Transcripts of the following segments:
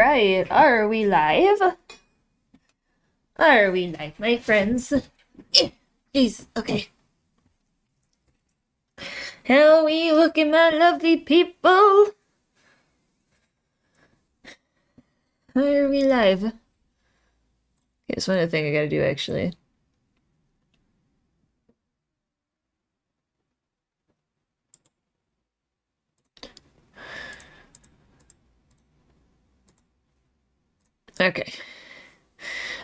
Right, are we live? Are we live, my friends? Jeez, okay. How we looking, my lovely people? Are we live? Okay, that's one other thing I gotta do, actually. Okay.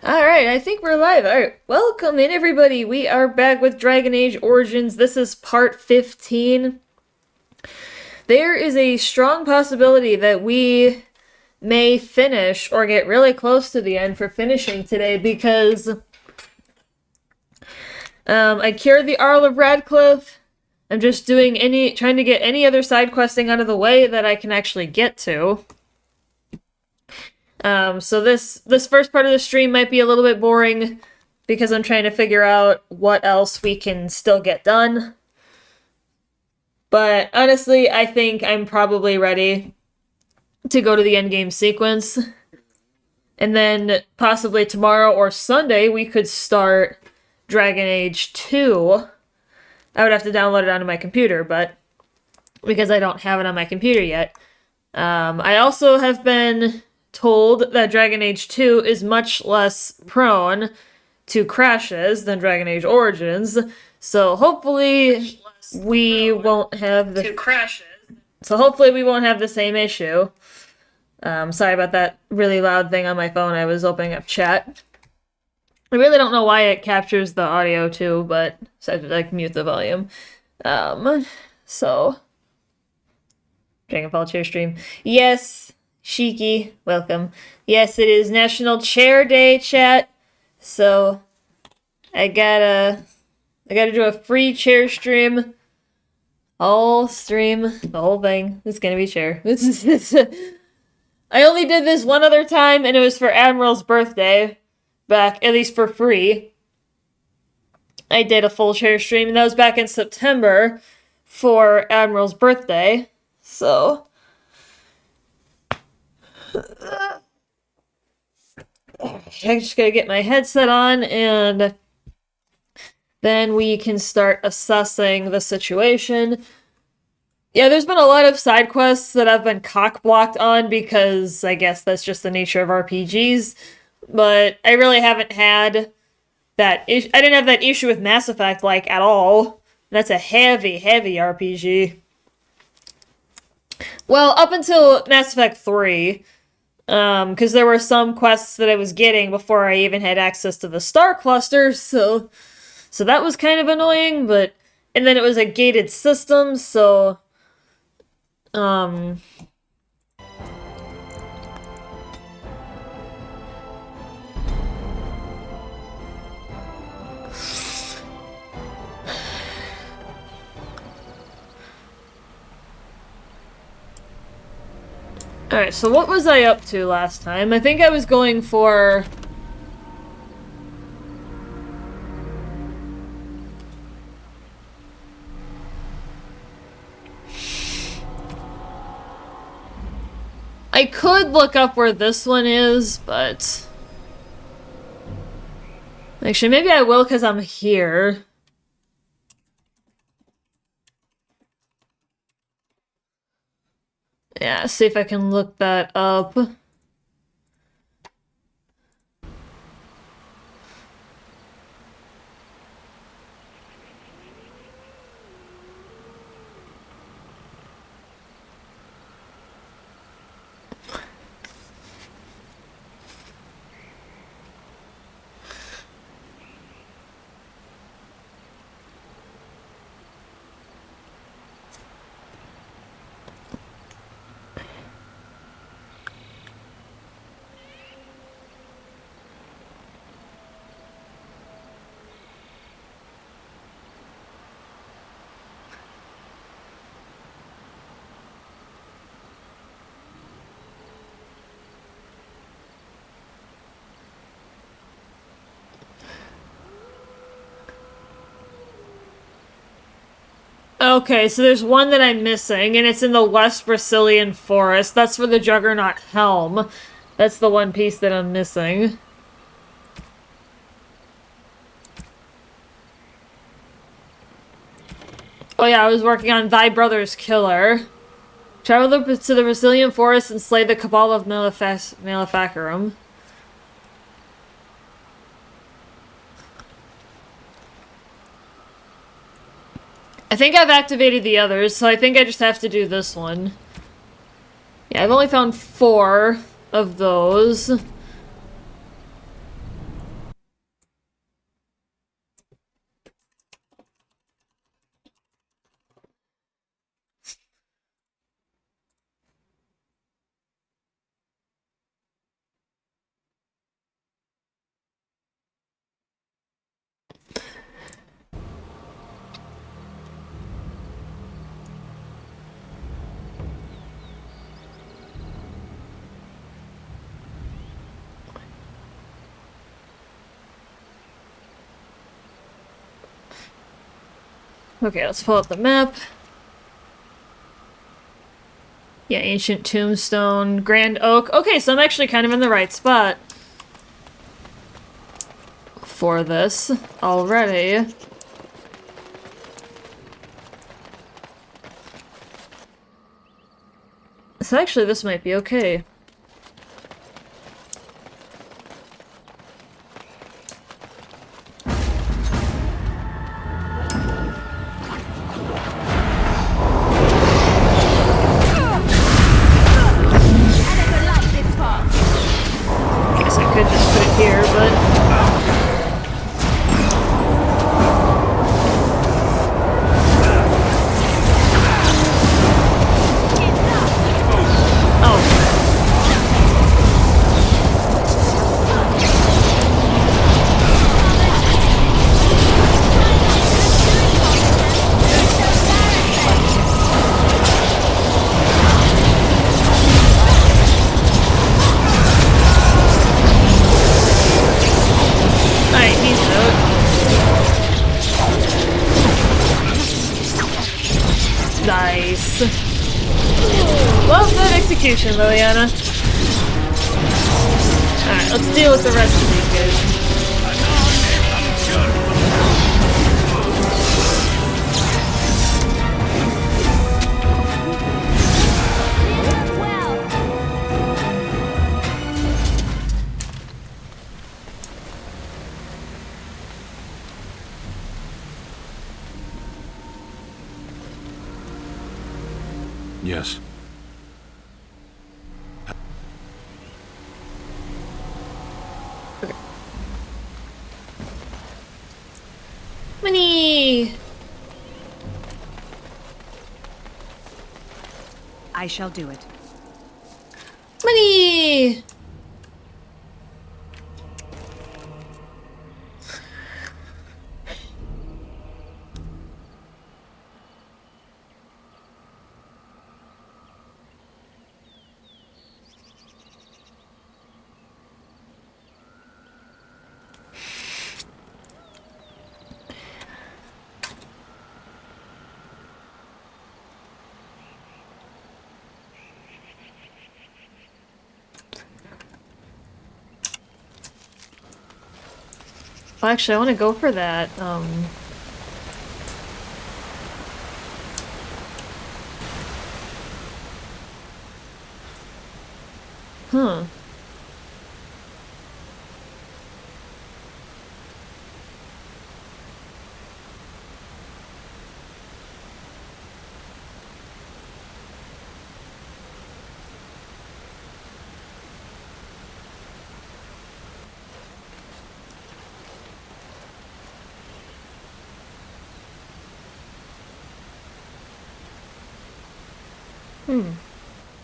Alright, I think we're live. Alright, welcome in, everybody. We are back with Dragon Age Origins. This is part 15. There is a strong possibility that we may finish or get really close to the end for finishing today because I cured the Arl of Radcliffe. I'm just trying to get any other side questing out of the way that I can actually get to. So this first part of the stream might be a little bit boring because I'm trying to figure out what else we can still get done. But honestly, I think I'm probably ready to go to the endgame sequence. And then possibly tomorrow or Sunday we could start Dragon Age 2. I would have to download it onto my computer, but because I don't have it on my computer yet. I also have been told that Dragon Age 2 is much less prone to crashes than Dragon Age Origins, so hopefully we won't have the same issue. Sorry about that really loud thing on my phone. I was opening up chat. I really don't know why it captures the audio too, but so I have to like mute the volume. So Dragonfall chair stream. Yes, Shiki, welcome. Yes, it is National Chair Day, chat. So I gotta do a free chair stream. All stream, the whole thing. It's gonna be chair. I only did this one other time, and it was for Admiral's birthday. Back, at least for free. I did a full chair stream, and that was back in September for Admiral's birthday. So I just gotta get my headset on, and then we can start assessing the situation. Yeah, there's been a lot of side quests that I've been cock-blocked on because I guess that's just the nature of RPGs. But I really haven't had that issue. I didn't have that issue with Mass Effect, like, at all. That's a heavy, heavy RPG. Well, up until Mass Effect 3, because there were some quests that I was getting before I even had access to the star cluster, so that was kind of annoying, but... And then it was a gated system, so... Alright, so what was I up to last time? I think I was going for... I could look up where this one is, but... Actually, maybe I will because I'm here. Yeah, see if I can look that up. Okay, so there's one that I'm missing, and it's in the West Brazilian forest. That's for the Juggernaut Helm. That's the one piece that I'm missing. Oh yeah, I was working on Thy Brother's Killer. Travel to the Brazilian forest and slay the Cabal of Maleficarum. I think I've activated the others, so I think I just have to do this one. Yeah, I've only found 4 of those. Okay, let's pull up the map. Yeah, Ancient Tombstone, Grand Oak. Okay, so I'm actually kind of in the right spot for this already. So actually, this might be okay. Guess I could just put it here, but... Nice. Well, good execution, Liliana. Alright, let's deal with the rest of these guys. Yes. Money! I shall do it. Money! Well, actually, I want to go for that, Huh.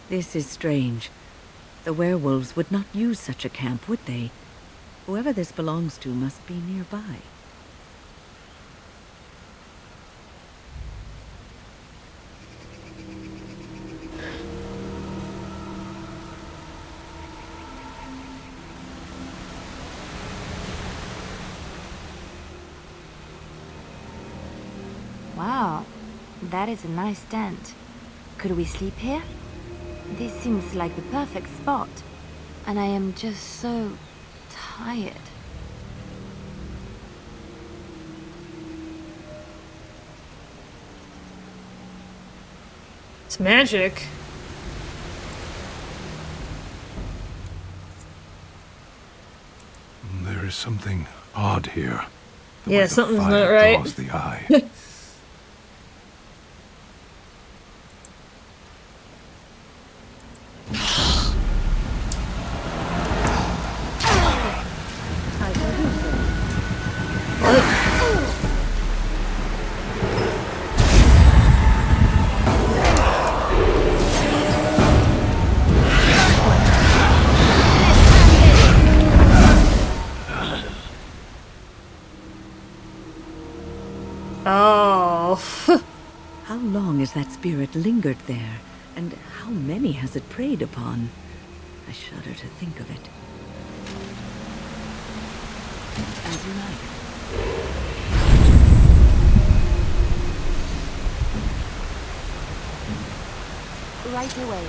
This is strange. The werewolves would not use such a camp, would they? Whoever this belongs to must be nearby. Wow, that is a nice tent. Could we sleep here? This seems like the perfect spot. and I am just so tired. It's magic. There is something odd here. The Yeah, way the something's fire not right. draws the eye. Oh. How long has that spirit lingered there, and how many has it preyed upon? I shudder to think of it. As you like. Right away.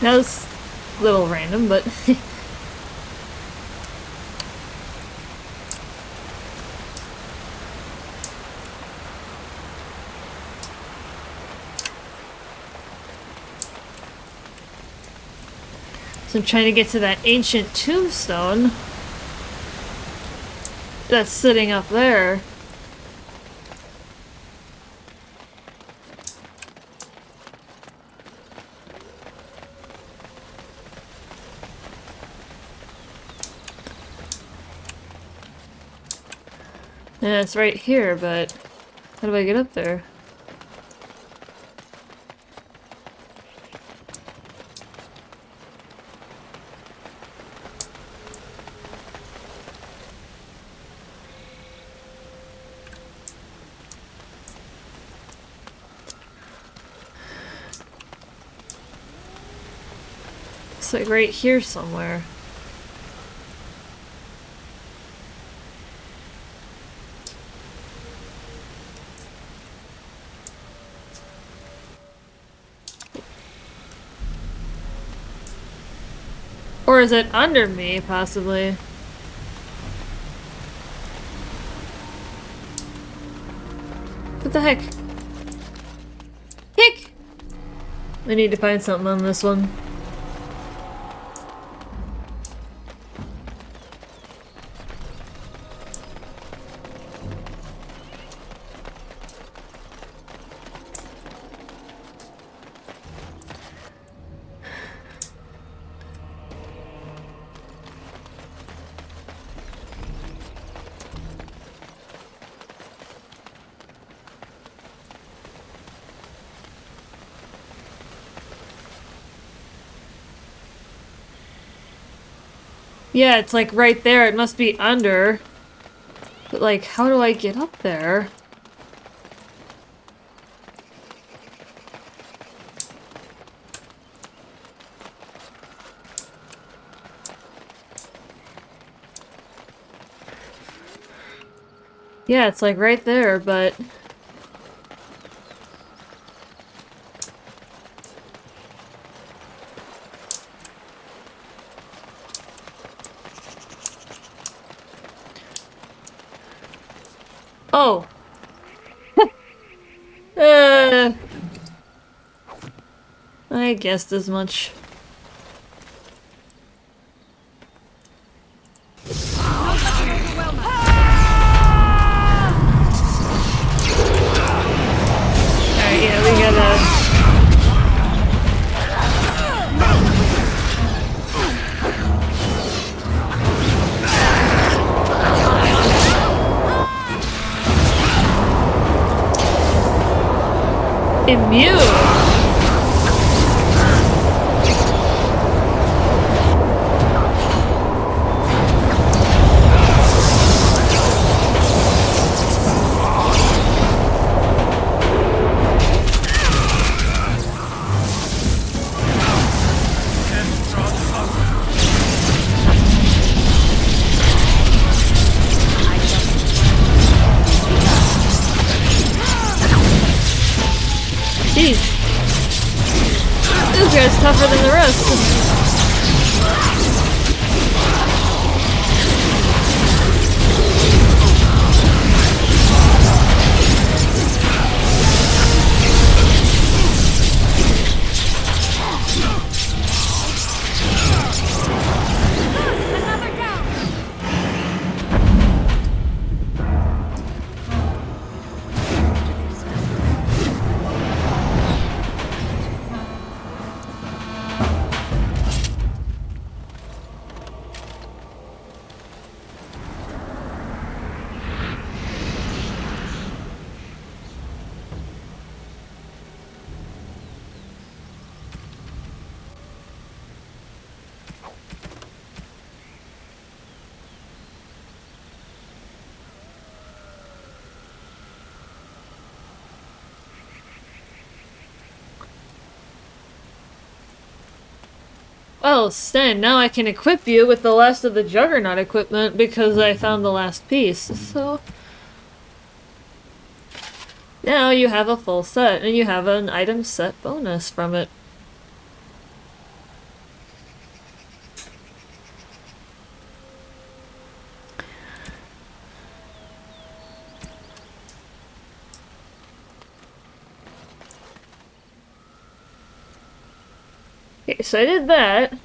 That was a little random, but so I'm trying to get to that ancient tombstone that's sitting up there. Yeah, it's right here, but how do I get up there? It's like right here somewhere. Or is it under me, possibly? What the heck? Heck! I need to find something on this one. Yeah, it's like right there. It must be under. But like, how do I get up there? Yeah, it's like right there, but... Oh! I guessed as much. Alright, yeah, we gotta... Immune? guy's tougher than the rest. Well, Sten, now I can equip you with the last of the Juggernaut equipment because I found the last piece, so... Now you have a full set, and you have an item set bonus from it. Okay, so I did that.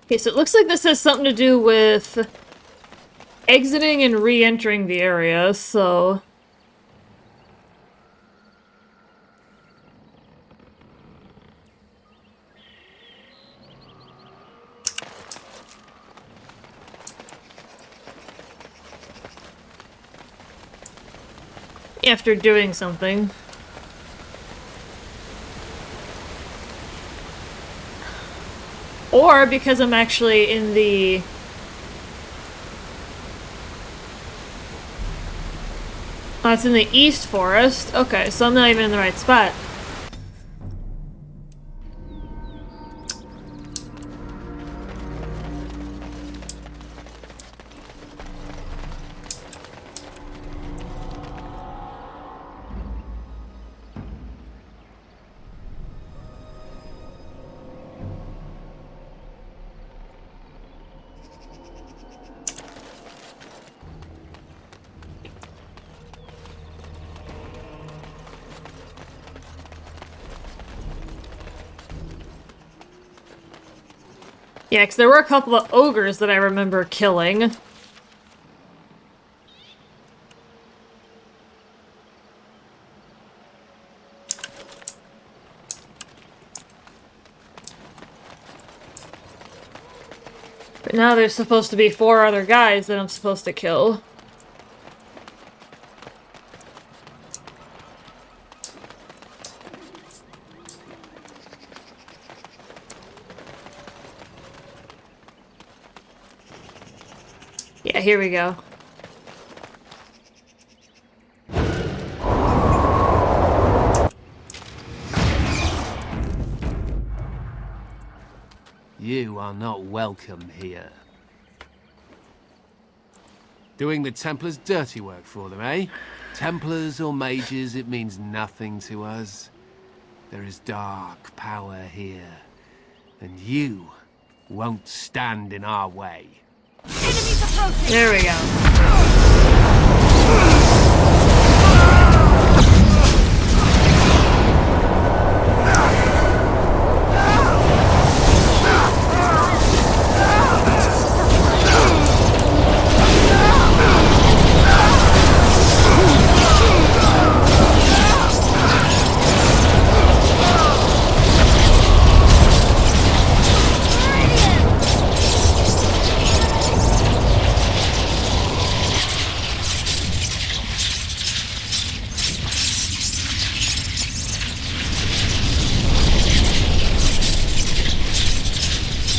Okay, so it looks like this has something to do with exiting and re-entering the area, so... After doing something. Or because I'm actually in the... Oh, it's in the East Forest? Okay, so I'm not even in the right spot. Yeah, because there were a couple of ogres that I remember killing. Now there's supposed to be 4 other guys that I'm supposed to kill. Yeah, here we go. You are not welcome here. Doing the Templars' dirty work for them, eh? Templars or mages, it means nothing to us. There is dark power here, and you won't stand in our way. There we go.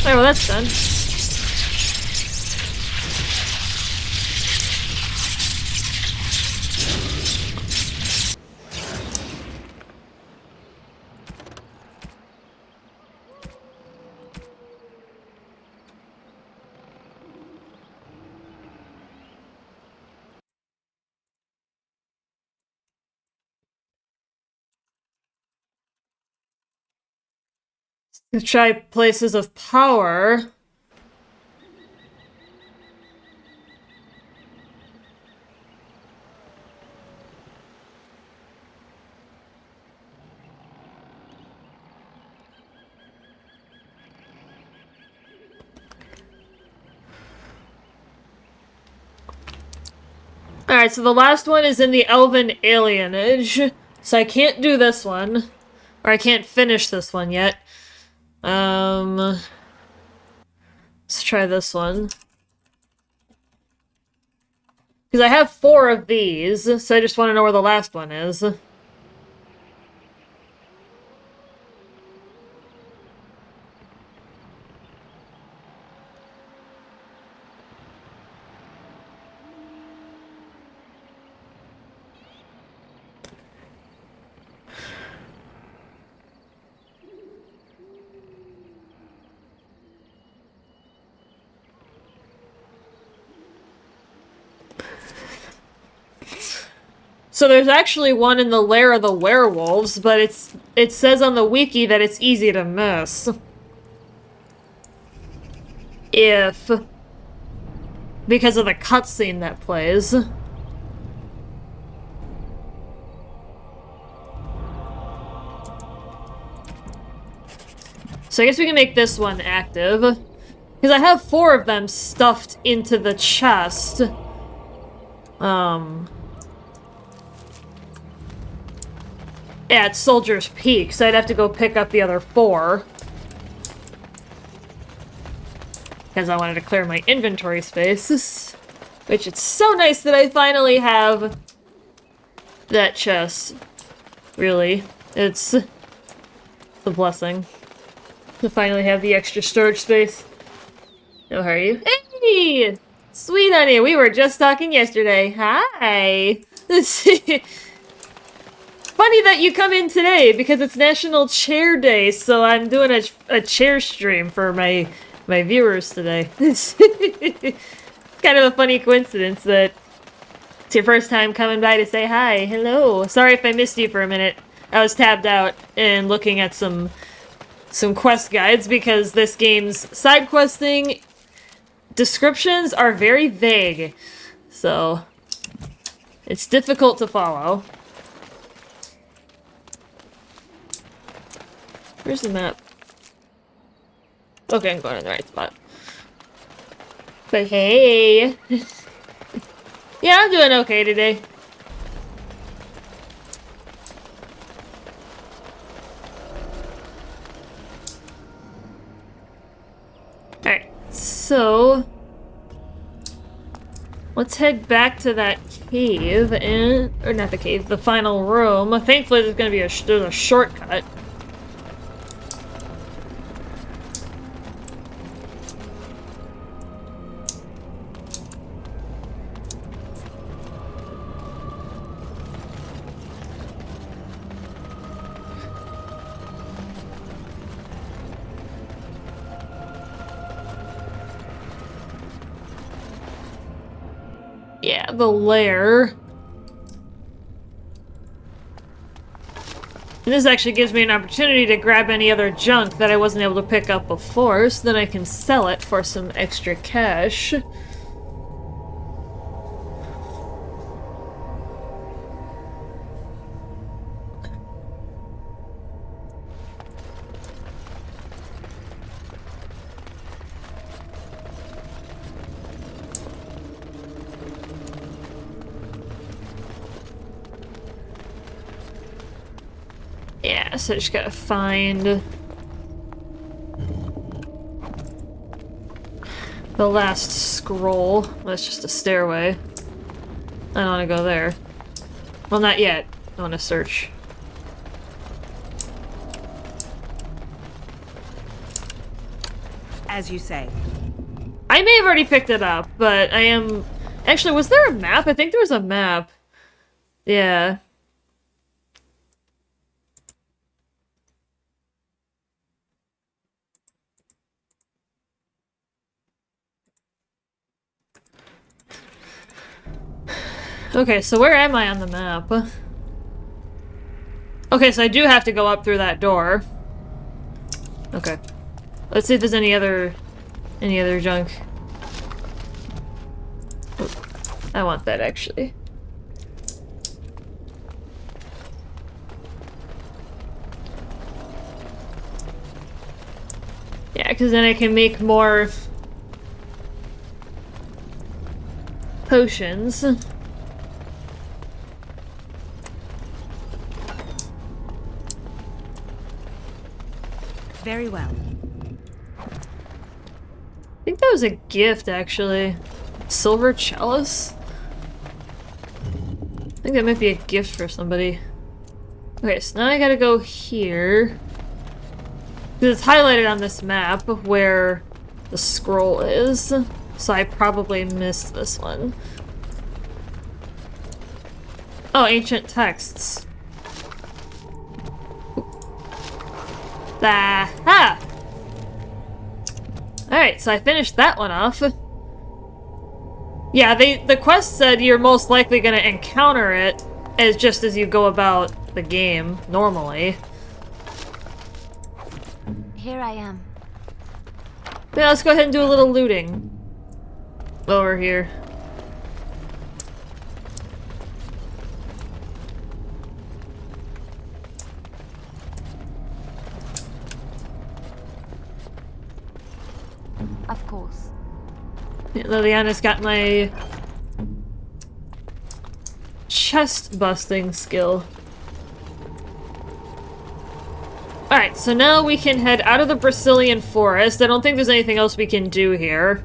Alright, well that's done. To try places of power. Alright, so the last one is in the Elven Alienage. So I can't do this one. Or I can't finish this one yet. Let's try this one. Because I have 4 of these, so I just want to know where the last one is. So there's actually one in the Lair of the Werewolves, but it says on the wiki that it's easy to miss. Because of the cutscene that plays. So I guess we can make this one active. Because I have 4 of them stuffed into the chest. At Soldier's Peak, so I'd have to go pick up the other 4. Because I wanted to clear my inventory space. Which it's so nice that I finally have that chest. Really. It's a blessing to finally have the extra storage space. Oh, how are you? Hey! Sweet honey, we were just talking yesterday. Hi! Funny that you come in today, because it's National Chair Day, so I'm doing a chair stream for my viewers today. It's kind of a funny coincidence that it's your first time coming by to say hi. Hello. Sorry if I missed you for a minute. I was tabbed out and looking at some quest guides, because this game's side questing descriptions are very vague. So, it's difficult to follow. Where's the map? Okay, I'm going in the right spot. But hey! Yeah, I'm doing okay today. Alright, so let's head back to that cave and, or not the cave, the final room. Thankfully, there's gonna be there's a shortcut. Yeah, the lair. And this actually gives me an opportunity to grab any other junk that I wasn't able to pick up before, so then I can sell it for some extra cash. Yeah, so I just gotta find the last scroll. That's just a stairway. I don't want to go there. Well, not yet. I want to search. As you say. I may have already picked it up, but I am... Actually, was there a map? I think there was a map. Yeah. Okay, so where am I on the map? Okay, so I do have to go up through that door. Okay. Let's see if there's any other junk. Ooh, I want that, actually. Yeah, because then I can make more potions. Very well. I think that was a gift, actually. Silver chalice? I think that might be a gift for somebody. Okay, so now I gotta go here. Because it's highlighted on this map where the scroll is. So I probably missed this one. Oh, ancient texts. Aha! Alright, so I finished that one off. Yeah, the quest said you're most likely gonna encounter it just as you go about the game, normally. Here I am. Yeah, let's go ahead and do a little looting. Over here. Of course. Yeah, Liliana's got my chest busting skill. Alright, so now we can head out of the Brazilian forest. I don't think there's anything else we can do here.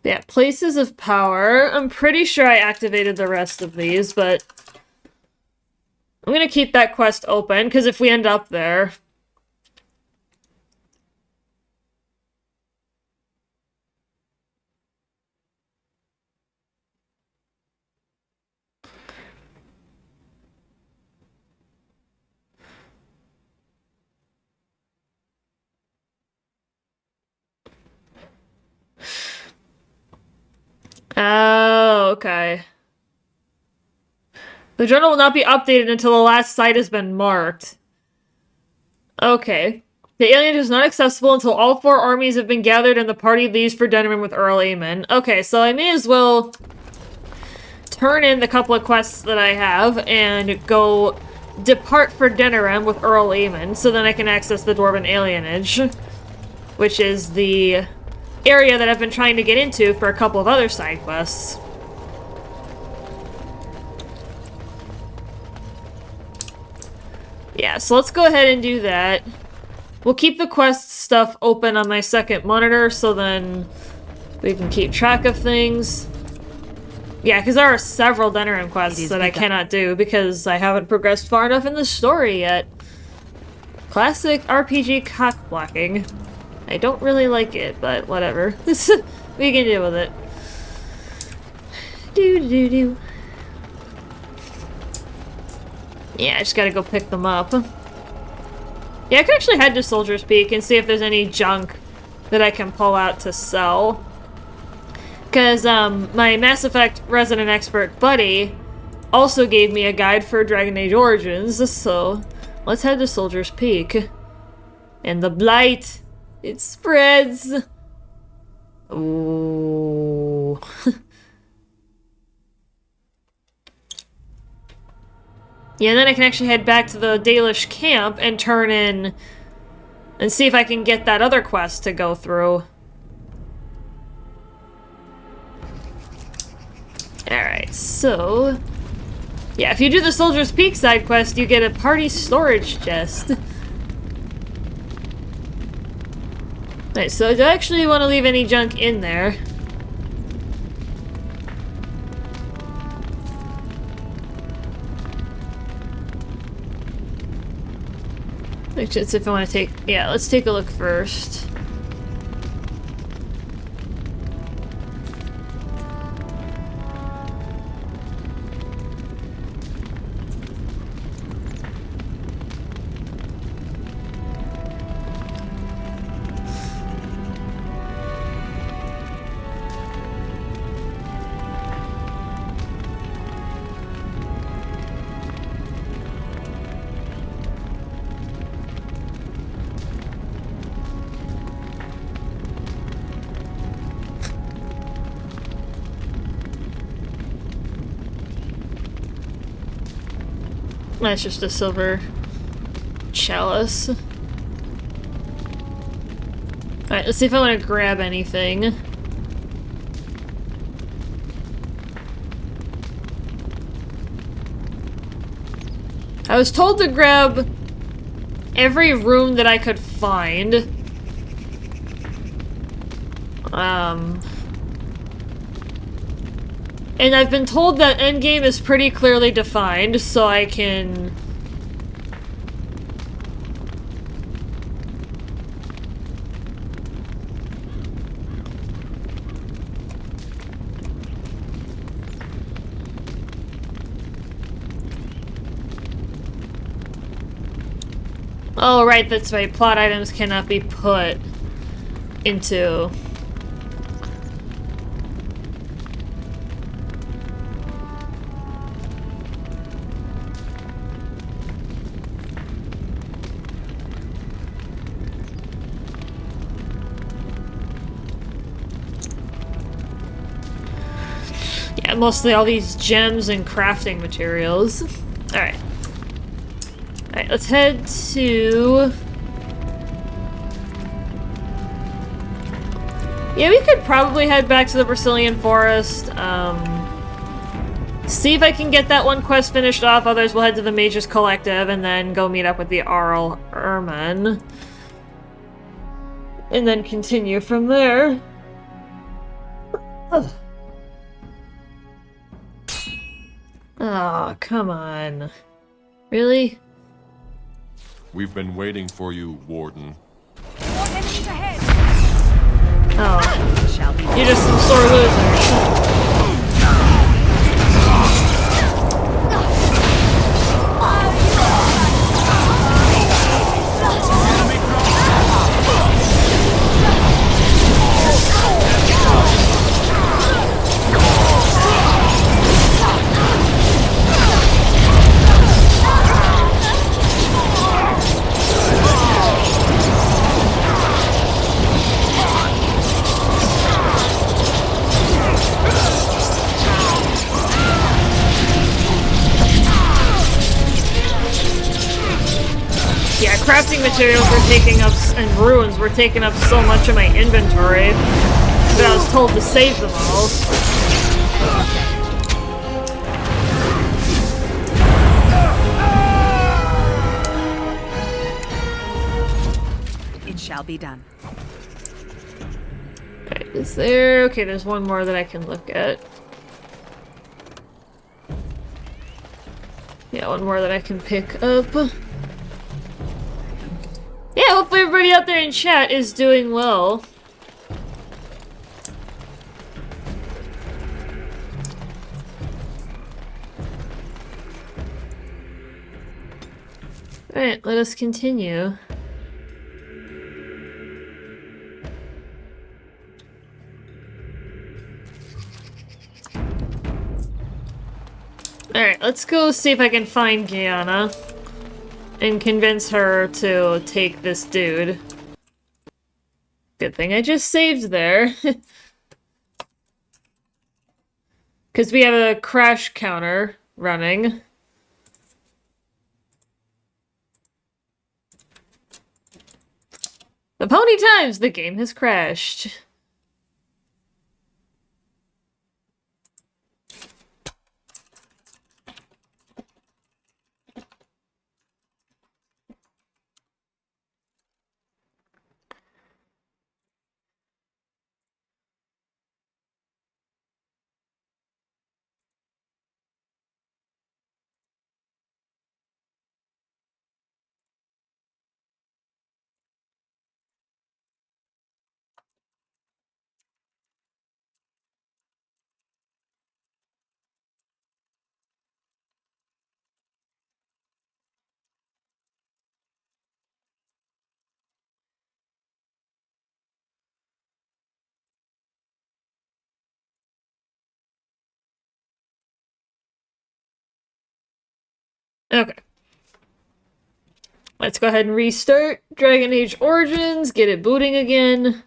Yeah, places of power. I'm pretty sure I activated the rest of these, but I'm gonna keep that quest open, because if we end up there... Oh, okay. The journal will not be updated until the last site has been marked. Okay. The alien is not accessible until all 4 armies have been gathered and the party leaves for Denerim with Earl Aemon. Okay, so I may as well turn in the couple of quests that I have and go depart for Denerim with Earl Aemon, so then I can access the Dwarven Alienage, which is the area that I've been trying to get into for a couple of other side quests. Yeah, so let's go ahead and do that. We'll keep the quest stuff open on my second monitor so then we can keep track of things. Yeah, because there are several Denerim quests that I cannot do because I haven't progressed far enough in the story yet. Classic RPG cock blocking. I don't really like it, but whatever. We can deal with it. Do. Yeah, I just gotta go pick them up. Yeah, I could actually head to Soldier's Peak and see if there's any junk that I can pull out to sell. Because my Mass Effect resident expert buddy also gave me a guide for Dragon Age Origins, so let's head to Soldier's Peak. And the blight, it spreads. Ooh. Yeah, and then I can actually head back to the Dalish camp and turn in and see if I can get that other quest to go through. Alright, so... yeah, if you do the Soldier's Peak side quest, you get a party storage chest. Alright, so I don't actually want to leave any junk in there. Just if I want to take... yeah, let's take a look first. That's just a silver chalice. Alright, let's see if I want to grab anything. I was told to grab every room that I could find. And I've been told that endgame is pretty clearly defined, so I can... oh, right, that's right. Plot items cannot be put into... yeah, mostly all these gems and crafting materials. Alright. Alright, let's head to... yeah, we could probably head back to the Brazilian Forest. See if I can get that one quest finished off, others we'll head to the Mages Collective and then go meet up with the Arl Erman. And then continue from there. Oh. Oh, come on. Really? We've been waiting for you, Warden. Oh. You're just some sore losers. Yeah, crafting materials were taking up, and ruins were taking up so much of my inventory that I was told to save them all. shall be done. Right, is there... Okay, there's one more that I can look at. Yeah, one more that I can pick up. Yeah, hopefully everybody out there in chat is doing well. Alright, let us continue. Alright, let's go see if I can find Gianna and convince her to take this dude. Good thing I just saved there. Because we have a crash counter running. Of how many times the game has crashed? Okay. Let's go ahead and restart Dragon Age Origins, get it booting again.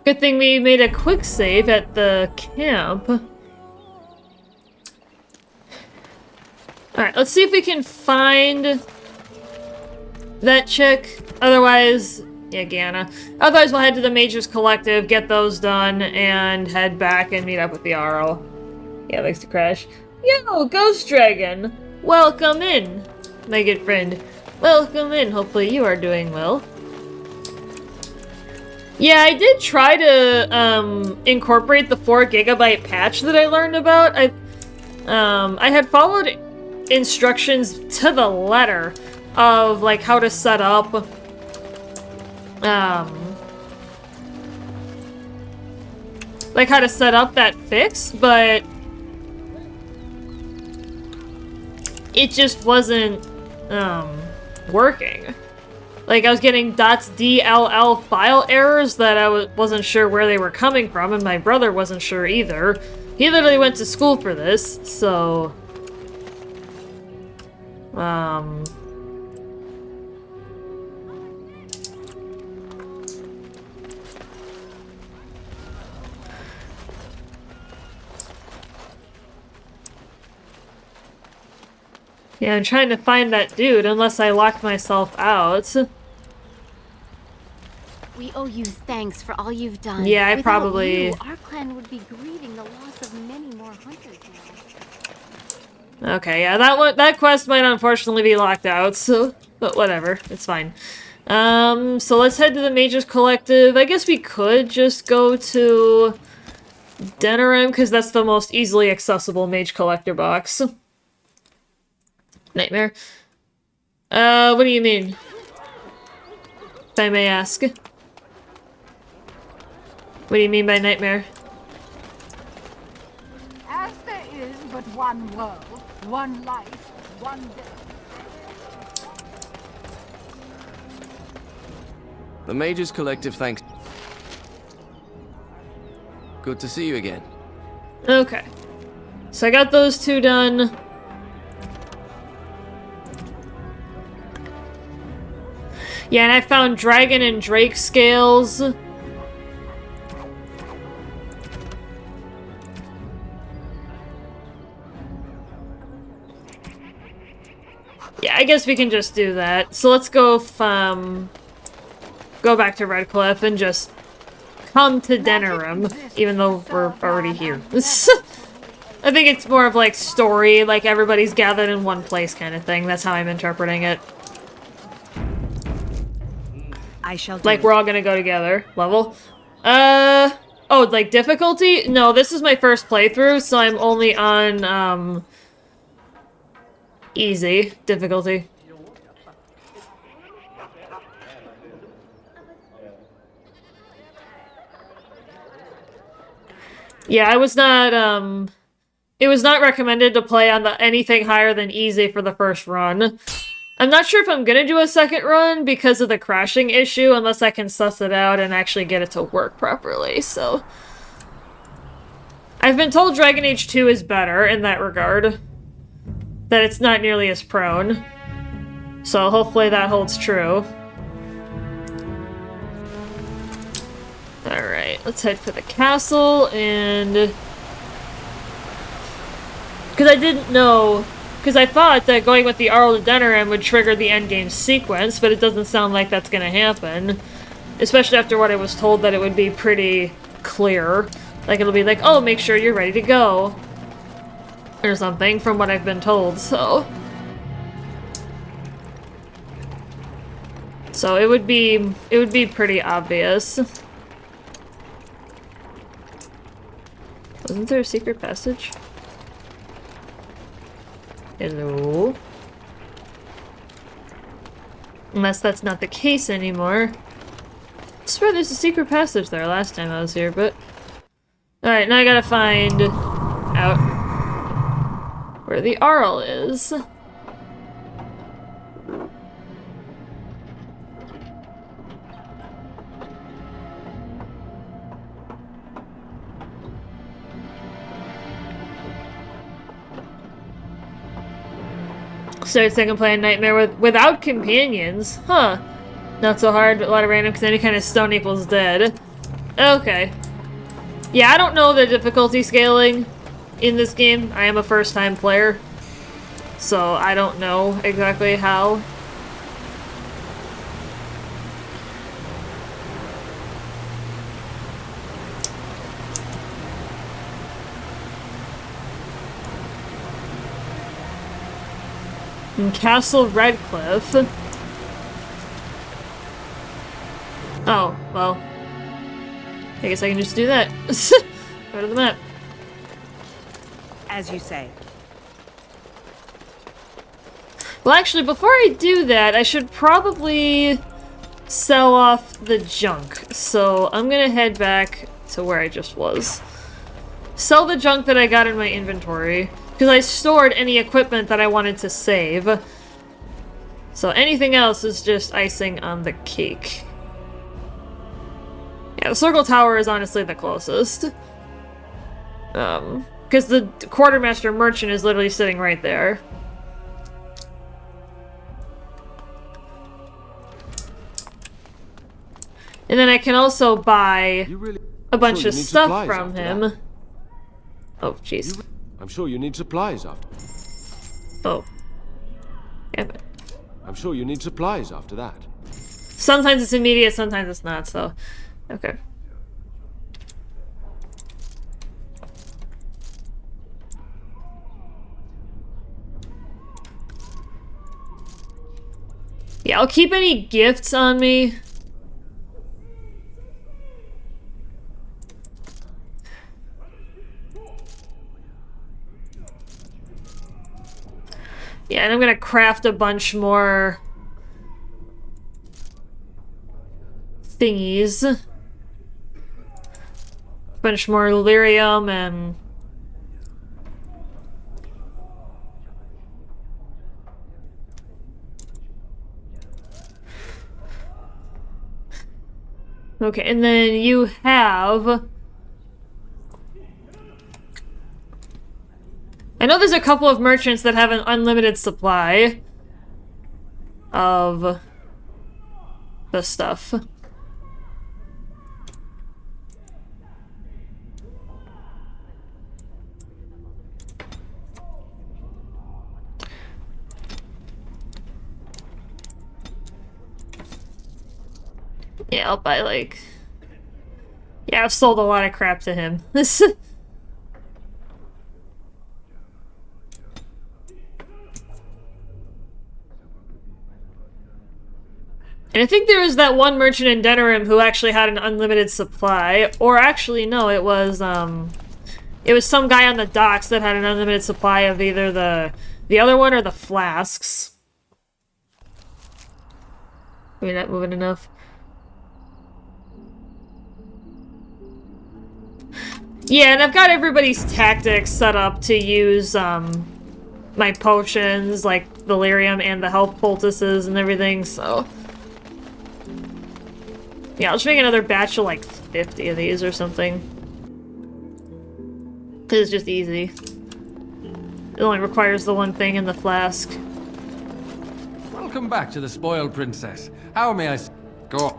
Good thing we made a quick save at the camp. Alright, let's see if we can find that chick. Otherwise, yeah, Gianna. Otherwise, we'll head to the Mages Collective, get those done, and head back and meet up with the Arl. Yeah, likes to crash. Yo, Ghost Dragon! Welcome in, my good friend. Welcome in. Hopefully you are doing well. Yeah, I did try to incorporate the 4 GB patch that I learned about. I had followed instructions to the letter of like how to set up like how to set up that fix, but it just wasn't working. Like, I was getting .dll file errors that I wasn't sure where they were coming from, and my brother wasn't sure either. He literally went to school for this, so... Yeah, I'm trying to find that dude, unless I locked myself out. We owe you thanks for all you've done. Yeah, I Without probably... you, our clan would be grieving the loss of many more hunters now. Okay, yeah, that quest might unfortunately be locked out, so... But whatever, it's fine. So let's head to the Mages Collective. I guess we could just go to... Denerim, because that's the most easily accessible Mage Collector box. Nightmare. What do you mean? If I may ask. What do you mean by nightmare? but one world, one life, one death. The Mage's collective thanks. Good to see you again. Okay. So I got those two done. Yeah, and I found dragon and drake scales. Yeah, I guess we can just do that. So let's go go back to Redcliffe and just come to Denerim, even though we're already here. I think it's more of like story, like everybody's gathered in one place kind of thing. That's how I'm interpreting it. I shall do Like it. we're all gonna go together. Level? Oh, like difficulty? No, this is my first playthrough, so I'm only on, easy difficulty. Yeah, I was not, it was not recommended to play on anything higher than easy for the first run. I'm not sure if I'm gonna do a second run because of the crashing issue, unless I can suss it out and actually get it to work properly, so... I've been told Dragon Age 2 is better in that regard. That it's not nearly as prone. So hopefully that holds true. Alright, let's head for the castle, and... Because I didn't know... Because I thought that going with the Arl to Denerim would trigger the endgame sequence, but it doesn't sound like that's gonna happen. Especially after what I was told that it would be pretty clear. Like, it'll be like, oh, make sure you're ready to go. Or something, from what I've been told, so... So it would be pretty obvious. Wasn't there a secret passage? Hello? Unless that's not the case anymore. I swear there's a secret passage there last time I was here, but... Alright, now I gotta find out where the Arl is. Started second playing Nightmare without companions. Huh. Not so hard, but a lot of random, because any kind of stone equals dead. Okay. Yeah, I don't know the difficulty scaling in this game. I am a first-time player. So I don't know exactly how. In Castle Redcliffe. Oh, well. I guess I can just do that. Go to the map. As you say. Well, actually, before I do that, I should probably sell off the junk. So I'm gonna head back to where I just was. Sell the junk that I got in my inventory. Because I stored any equipment that I wanted to save. So anything else is just icing on the cake. Yeah, the Circle Tower is honestly the closest. Because the Quartermaster Merchant is literally sitting right there. And then I can also buy a bunch of stuff from him. Oh, jeez. I'm sure you need supplies after. Oh. Damn it. I'm sure you need supplies after that. Sometimes it's immediate, sometimes it's not, so... Okay. Yeah, I'll keep any gifts on me. Yeah, and I'm gonna craft a bunch more thingies. A bunch more lyrium and Okay, and then you have... I know there's a couple of merchants that have an unlimited supply of the stuff. Yeah, I'll buy like... Yeah, I've sold a lot of crap to him. And I think there was that one merchant in Denerim who actually had an unlimited supply. Or actually, no, it was some guy on the docks that had an unlimited supply of either the other one or the flasks. We're not moving enough. Yeah, and I've got everybody's tactics set up to use, my potions, like Valyrium and the health poultices and everything, so... Yeah, I'll just make another batch of like 50 of these or something. Cause it's just easy. It only requires the one thing in the flask. Welcome back to the Spoiled Princess. How may I... Go.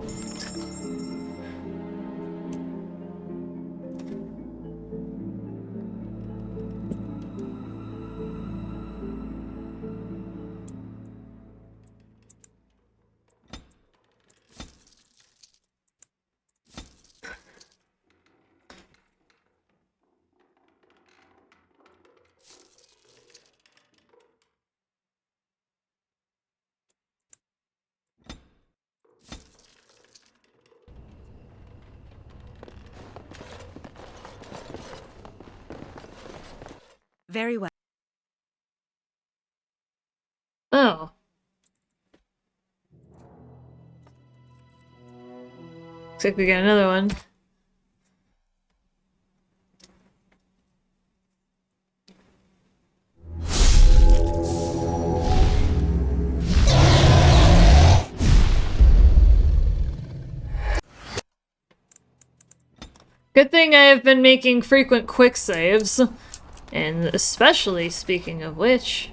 Very well. Oh. Looks like we got another one. Good thing I have been making frequent quick saves. And especially, speaking of which...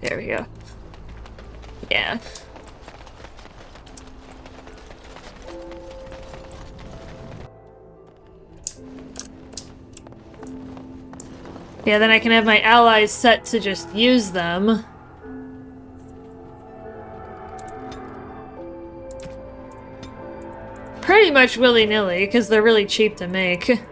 There we go. Yeah. Yeah, then I can have my allies set to just use them. Pretty much willy-nilly, because they're really cheap to make.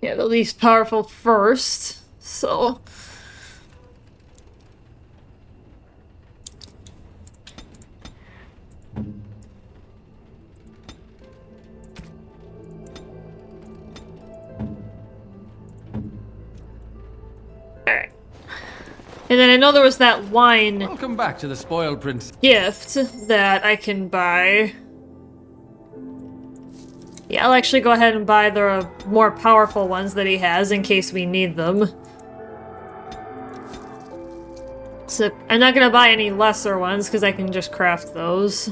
Yeah, the least powerful first, so... Alright. And then I know there was that wine Welcome back to the Spoiled Princess. gift that I can buy. Yeah, I'll actually go ahead and buy the more powerful ones that he has in case we need them. So, I'm not gonna buy any lesser ones because I can just craft those.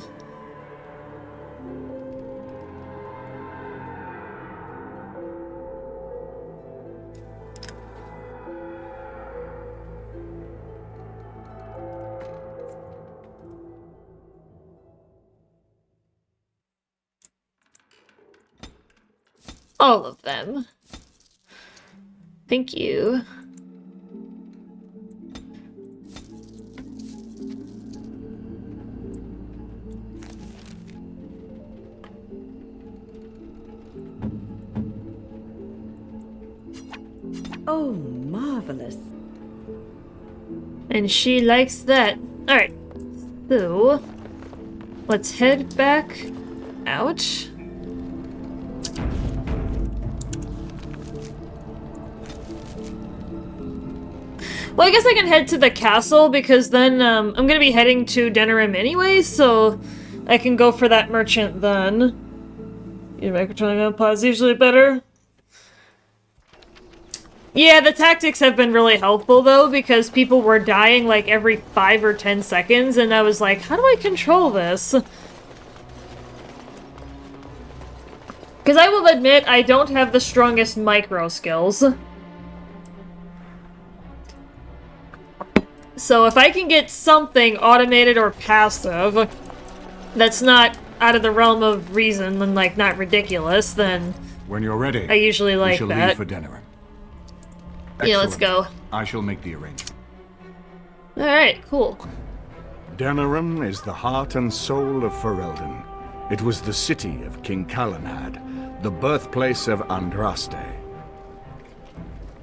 All of them. Thank you. Oh, marvelous. And she likes that. Alright. So... let's head back out. Well, I guess I can head to the castle because then I'm gonna be heading to Denerim anyway, so I can go for that merchant then. Your microphone on pause usually better. Yeah, the tactics have been really helpful though, because people were dying like every 5 or 10 seconds, and I was like, how do I control this? Because I will admit, I don't have the strongest micro skills. So if I can get something automated or passive that's not out of the realm of reason and like not ridiculous, then When you're ready, I usually like we shall that. leave for Denerim. Yeah, let's Excellent. go. I shall make the arrangement. Alright, cool. Denerim is the heart and soul of Ferelden. It was the city of King Calenhad, the birthplace of Andraste.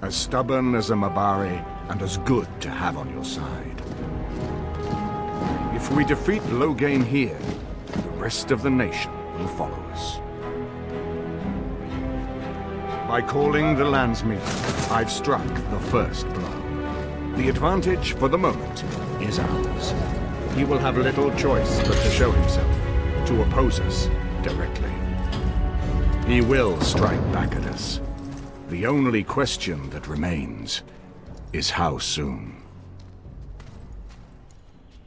As stubborn as a Mabari, and as good to have on your side. If we defeat Loghain here, the rest of the nation will follow us. By calling the Landsmeet, I've struck the first blow. The advantage, for the moment, is ours. He will have little choice but to show himself, to oppose us directly. He will strike back at us. The only question that remains is how soon.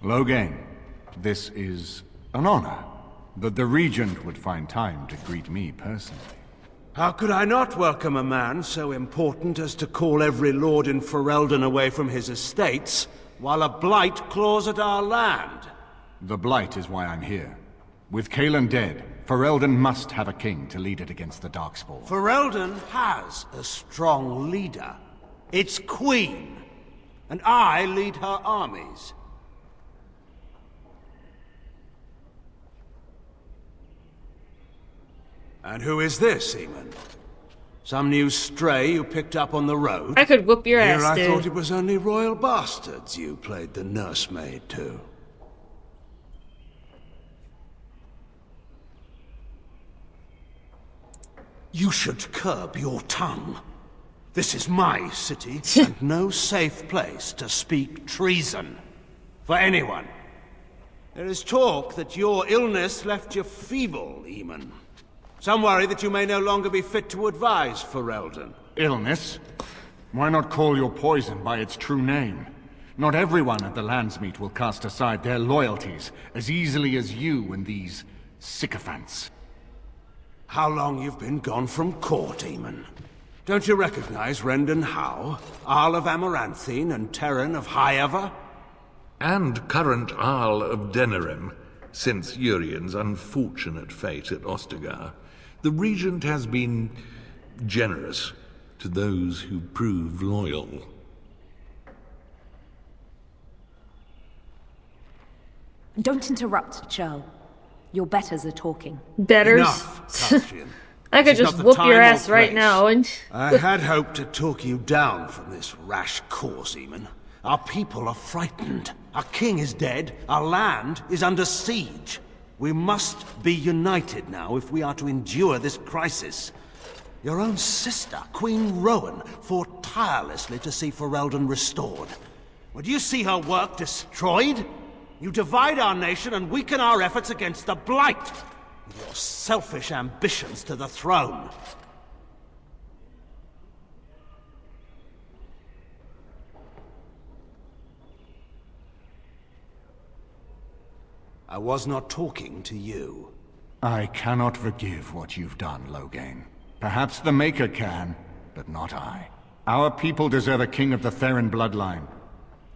Loghain, this is an honor that the Regent would find time to greet me personally. How could I not welcome a man so important as to call every lord in Ferelden away from his estates, while a blight claws at our land? The Blight is why I'm here. With Cailan dead, Ferelden must have a king to lead it against the Darkspawn. Ferelden has a strong leader. Its queen. And I lead her armies. And who is this, Eamon? Some new stray you picked up on the road? I could whoop your ass, Here I dude. thought it was only royal bastards you played the nursemaid to. You should curb your tongue. This is my city, and no safe place to speak treason. For anyone. There is talk that your illness left you feeble, Eamon. Some worry that you may no longer be fit to advise Ferelden. Illness? Why not call your poison by its true name? Not everyone at the Landsmeet will cast aside their loyalties as easily as you and these sycophants. How long you've been gone from court, Eamon? Don't you recognize Rendon Howe, Arl of Amaranthine, and Terran of Highever? And current Arl of Denerim, since Urien's unfortunate fate at Ostagar. The Regent has been generous to those who prove loyal. Don't interrupt, Churl. Your betters are talking. Betters? Enough, Castrian. I could This is just not the whoop time your or ass right place. now and... I had hoped to talk you down from this rash course, Eamon. Our people are frightened. Our king is dead. Our land is under siege. We must be united now if we are to endure this crisis. Your own sister, Queen Rowan, fought tirelessly to see Ferelden restored. Would you see her work destroyed? You divide our nation and weaken our efforts against the Blight, with your selfish ambitions to the throne. I was not talking to you. I cannot forgive what you've done, Loghain. Perhaps the Maker can, but not I. Our people deserve a king of the Theron bloodline.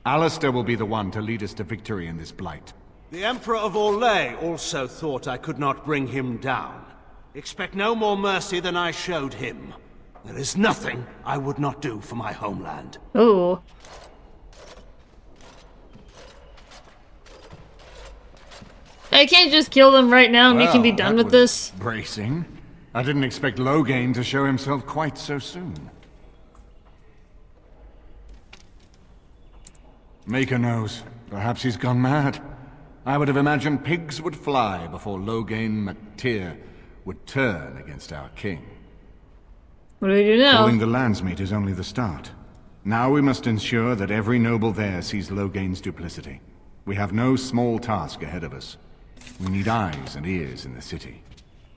Alistair will be the one to lead us to victory in this blight. The Emperor of Orlais also thought I could not bring him down. Expect no more mercy than I showed him. There is nothing I would not do for my homeland. Ooh. I can't just kill them right now and we can be done with this. Bracing. I didn't expect Loghain to show himself quite so soon. Maker knows. Perhaps he's gone mad. I would have imagined pigs would fly before Loghain MacTyr would turn against our king. What do we do now? Calling the Landsmeet is only the start. Now we must ensure that every noble there sees Loghain's duplicity. We have no small task ahead of us. We need eyes and ears in the city.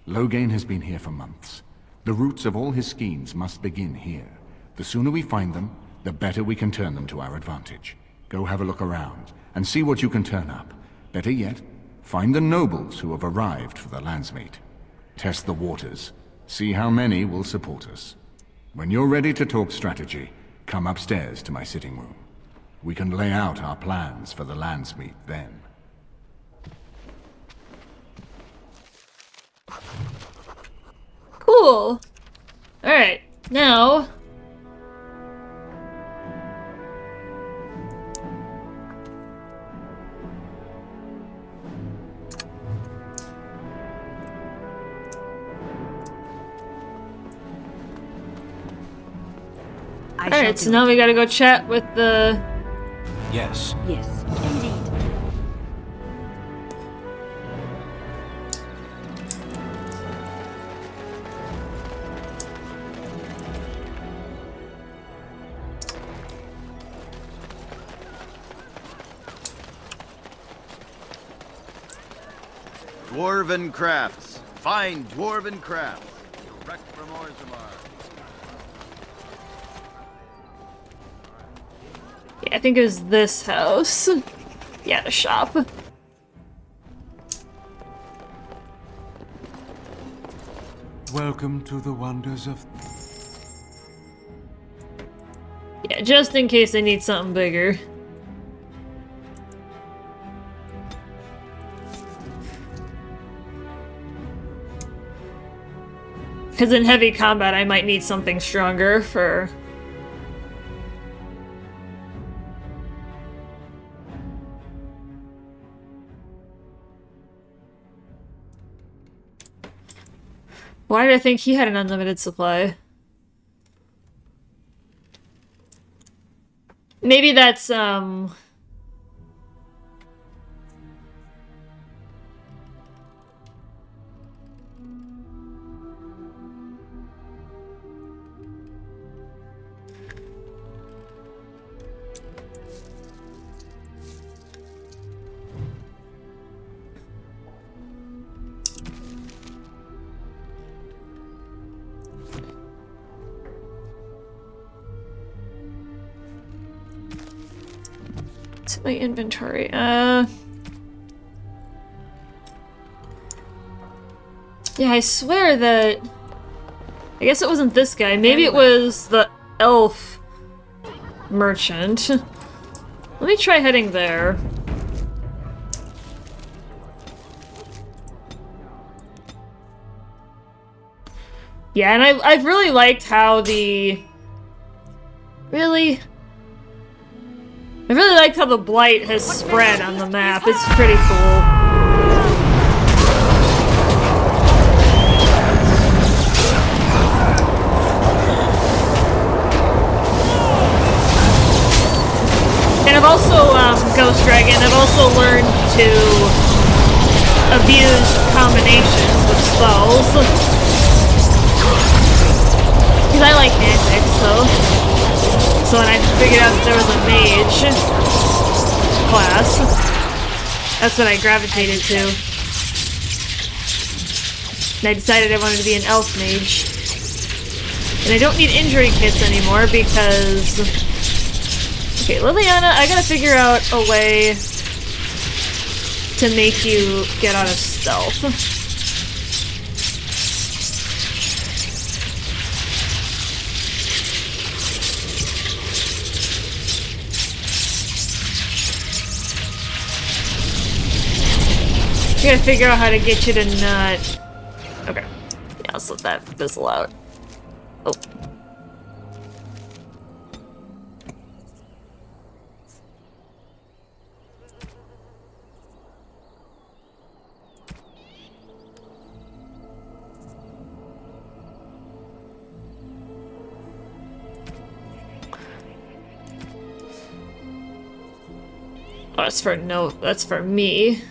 Loghain has been here for months. The roots of all his schemes must begin here. The sooner we find them, the better we can turn them to our advantage. Go have a look around, and see what you can turn up. Better yet, find the nobles who have arrived for the Landsmeet. Test the waters. See how many will support us. When you're ready to talk strategy, come upstairs to my sitting room. We can lay out our plans for the Landsmeet then. Cool. Alright, now... Alright, so now we gotta go chat with the... Yes. Yes. Indeed. Dwarven crafts. Fine dwarven crafts. Direct from Orzammar. Yeah, I think it was this house. Yeah, the shop. Welcome to the wonders of... Yeah, just in case I need something bigger. Because in heavy combat, I might need something stronger for... Why did I think he had an unlimited supply? Maybe that's, It's in my inventory. Yeah, I swear that... I guess it wasn't this guy. Maybe it was the elf merchant. Let me try heading there. Yeah, and I've really liked how the... Really? I really liked how the blight has spread on the map. It's pretty cool. And I've also, Ghost Dragon, I've also learned to abuse combinations with spells. Because I like magic, so when I figured out that there was a mage class, that's what I gravitated to. And I decided I wanted to be an elf mage. And I don't need injury kits anymore because... Okay, Liliana, I gotta figure out a way to make you get out of stealth. I gotta figure out how to get you to not... Okay. Yeah, let's let that fizzle out. Oh. Oh, that's for me.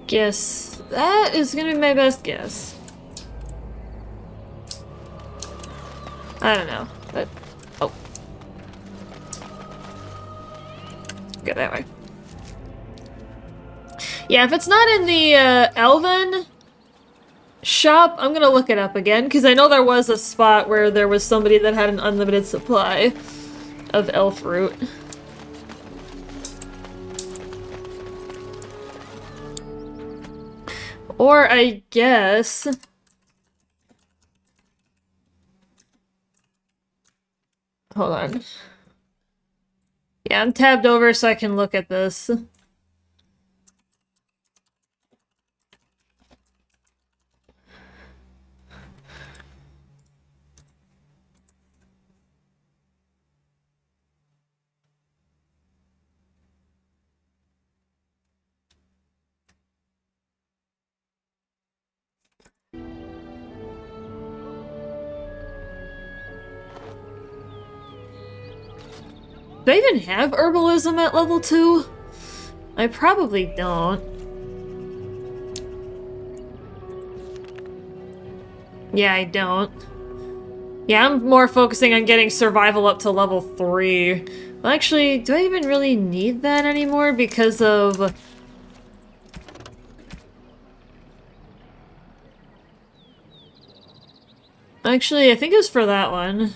guess that is gonna be my best guess. I don't know, but... Oh. Go that way. Yeah, if it's not in the Elven shop, I'm gonna look it up again, because I know there was a spot where there was somebody that had an unlimited supply of elf root. Or I guess... Hold on. Yeah, I'm tabbed over so I can look at this. Do I even have herbalism at level 2? I probably don't. Yeah, I don't. Yeah, I'm more focusing on getting survival up to level 3. Well, actually, do I even really need that anymore because of... Actually, I think it was for that one.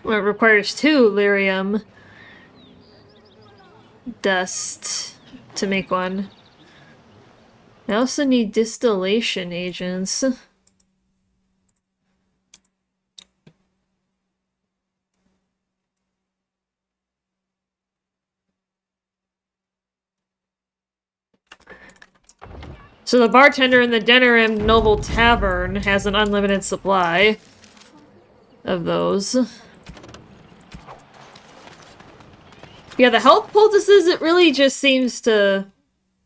It requires 2 lyrium dust to make one. I also need distillation agents. So the bartender in the Denerim Noble Tavern has an unlimited supply of those. Yeah, the health poultices, it really just seems to...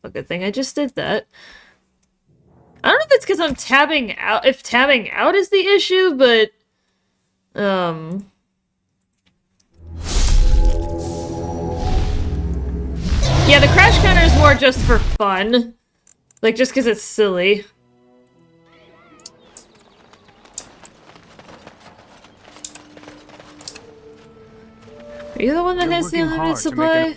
A good thing I just did that. I don't know if it's because I'm tabbing out, if tabbing out is the issue, but... Yeah, the crash counter is more just for fun. Like, just because it's silly. Are you the one that has the unlimited supply?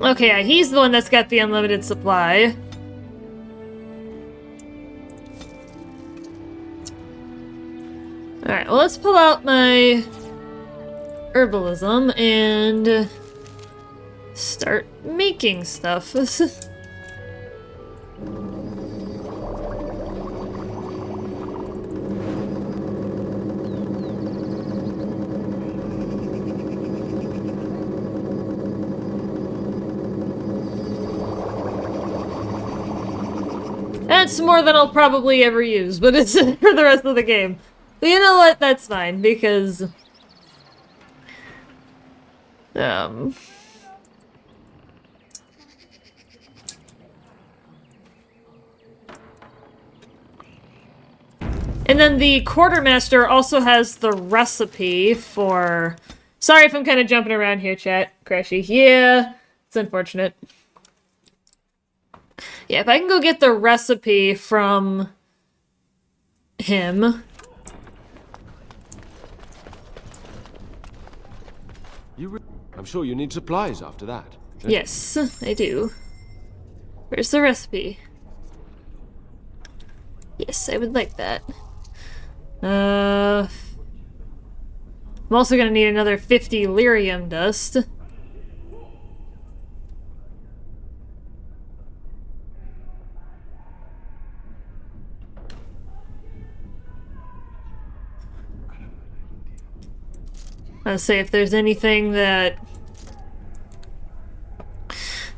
Okay, yeah, he's the one that's got the unlimited supply. Alright, well, let's pull out my herbalism and start making stuff. That's more than I'll probably ever use, but it's for the rest of the game. But you know what? That's fine, because... And then the Quartermaster also has the recipe for... Sorry if I'm kind of jumping around here, chat. Crashy. Yeah, it's unfortunate. Yeah, if I can go get the recipe from him. I'm sure you need supplies after that. Yes, I do. Where's the recipe? Yes, I would like that. I'm also gonna need another 50 lyrium dust. Let's say if there's anything that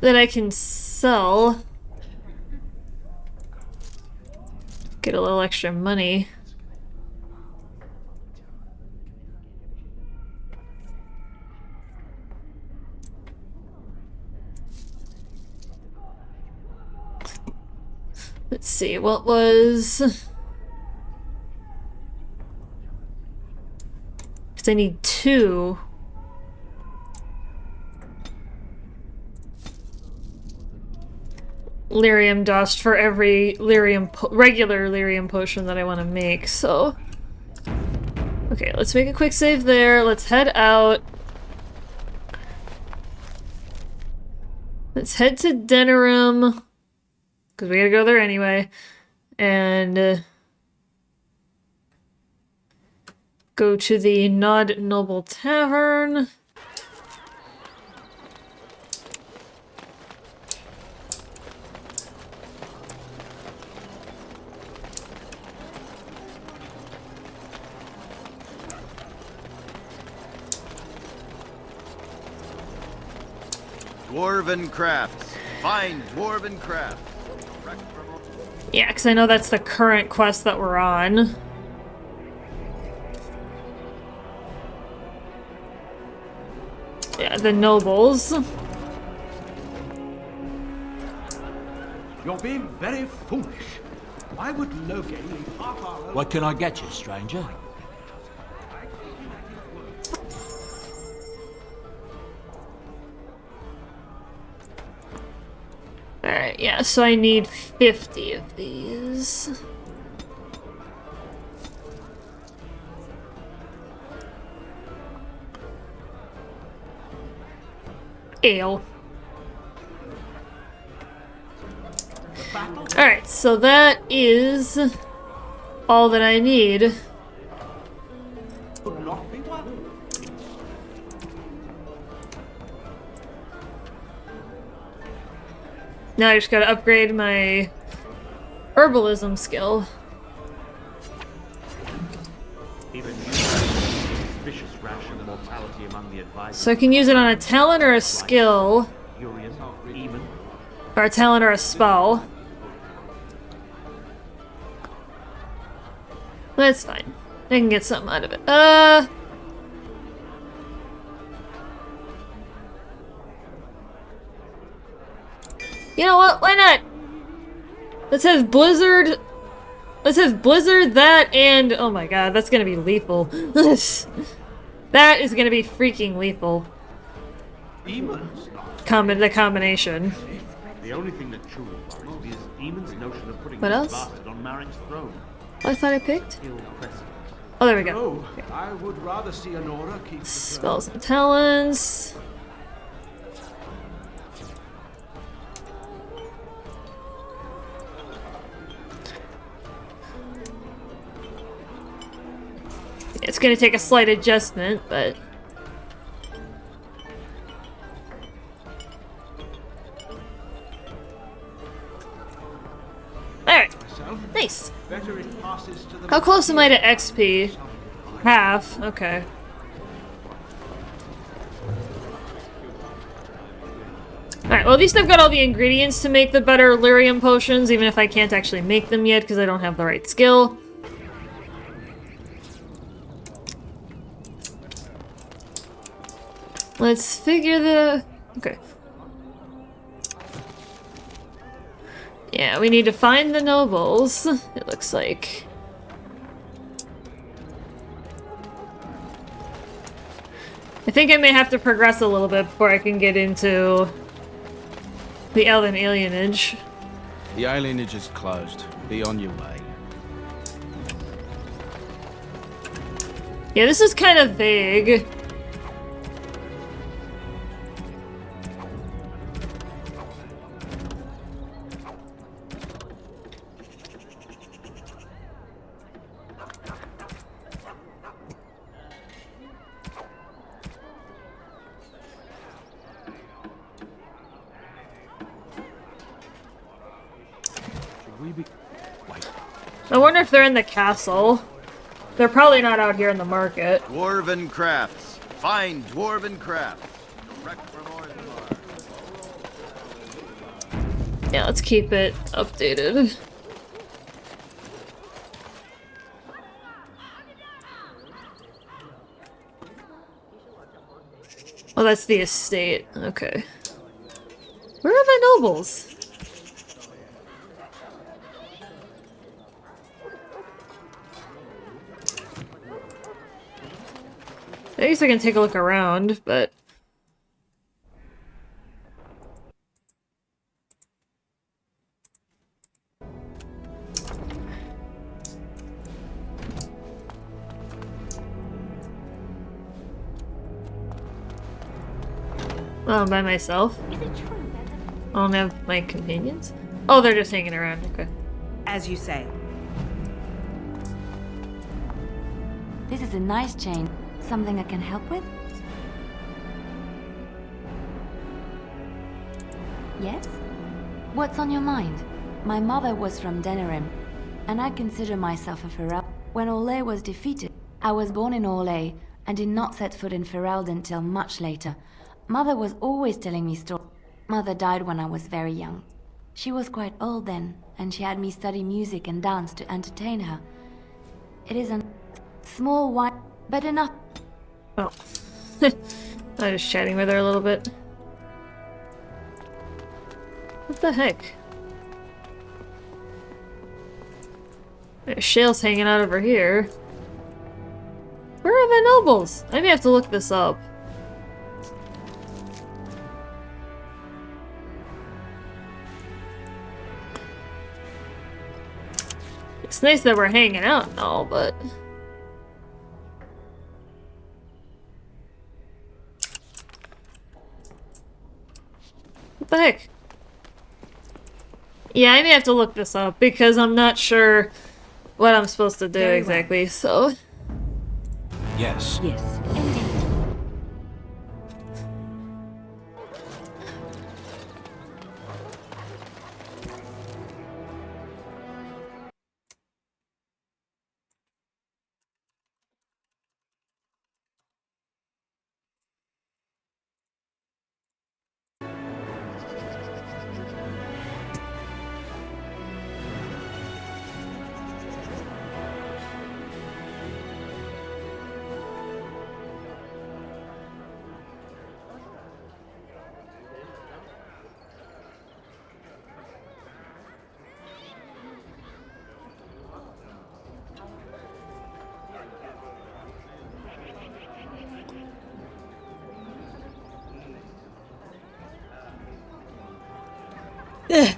I can sell. Get a little extra money. Let's see, what was... Because I need 2. Lyrium dust for every regular lyrium potion that I want to make, so... Okay, let's make a quick save there. Let's head out. Let's head to Denerim. Because we gotta go there anyway. And... go to the Nod Noble Tavern. Dwarven crafts. Find dwarven crafts. Yeah, because I know that's the current quest that we're on. Yeah, the nobles. You're being very foolish. Why would Loghain leave half our... What can I get you, stranger? Alright, yeah, so I need 50 of these. Ale. Alright, so that is all that I need. Would not be one. Now I just gotta upgrade my herbalism skill. So I can use it on a talent or a skill. Or a talent or a spell. That's fine. I can get something out of it. You know what? Why not? Let's have Blizzard. Let's have Blizzard, that, and... Oh my god, that's gonna be lethal. That is gonna be freaking lethal. The combination. The only thing that truly worries me is Eamon's notion of putting what else? bastard on Marek's throne. Oh, I thought I picked? Oh, there we go. No, okay. I would rather see Honora keep the Spells and talents. It's gonna take a slight adjustment, but... Alright. Nice. How close am I to XP? Half. Okay. Alright, well at least I've got all the ingredients to make the better lyrium potions, even if I can't actually make them yet because I don't have the right skill. Let's figure the... Okay. Yeah, we need to find the nobles, it looks like. I think I may have to progress a little bit before I can get into the Elven Alienage. The alienage is closed. Be on your way. Yeah, this is kind of vague. I wonder if they're in the castle. They're probably not out here in the market. Dwarven crafts. Fine dwarven crafts, direct from Orzammar. Yeah, let's keep it updated. Oh, that's the estate. Okay. Where are the nobles? I guess I can take a look around, but... Oh, I'm by myself? I don't have my companions? Oh, they're just hanging around, okay. As you say. This is a nice chain. Something I can help with? Yes? What's on your mind? My mother was from Denerim, and I consider myself a Ferelden. When Orlais was defeated, I was born in Orlais and did not set foot in Ferelden till much later. Mother was always telling me stories. Mother died when I was very young. She was quite old then, and she had me study music and dance to entertain her. It is a small wine, but enough. Oh. I was chatting with her a little bit. What the heck? There's Shale's hanging out over here. Where are the nobles? I may have to look this up. It's nice that we're hanging out and all, but... What the heck? Yeah, I may have to look this up because I'm not sure what I'm supposed to do exactly, so... Yes. Yes, indeed. Ugh.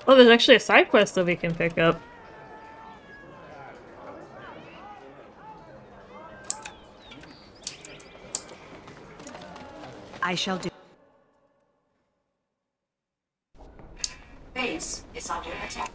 Oh, there's actually a side quest that we can pick up. I shall do. Base is under attack.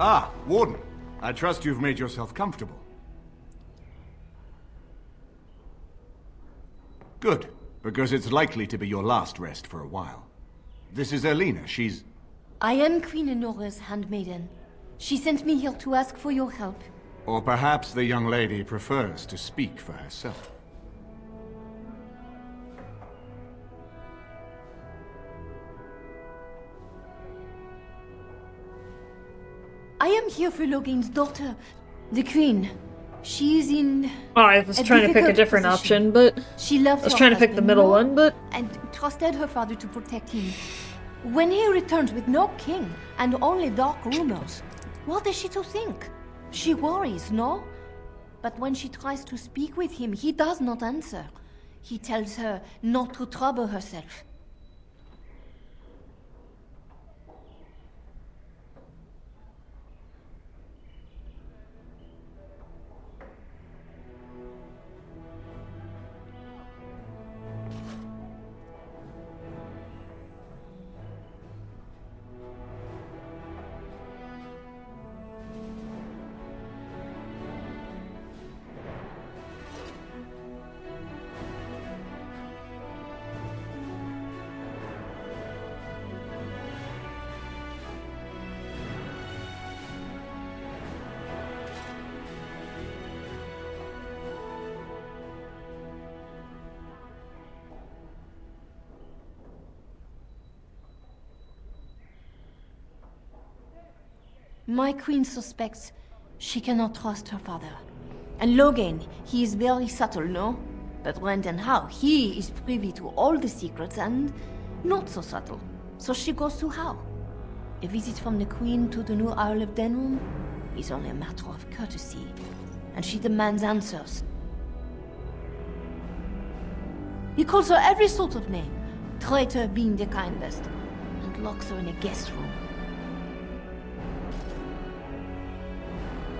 Ah, Warden. I trust you've made yourself comfortable. Good, because it's likely to be your last rest for a while. This is Erlina. She's... I am Queen Enora's handmaiden. She sent me here to ask for your help. Or perhaps the young lady prefers to speak for herself. I am here for Logain's daughter, the Queen. She is in. Oh, I was trying to pick a different option, but she loved I was her trying to pick the husband middle more one, but and trusted her father to protect him. When he returns with no king and only dark rumors, what is she to think? She worries, no? But when she tries to speak with him, he does not answer. He tells her not to trouble herself. My queen suspects she cannot trust her father. And Logain, he is very subtle, no? But when and how, he is privy to all the secrets and not so subtle. So she goes to how? A visit from the queen to the new Isle of Denrum is only a matter of courtesy, and she demands answers. He calls her every sort of name, traitor being the kindest, and locks her in a guest room.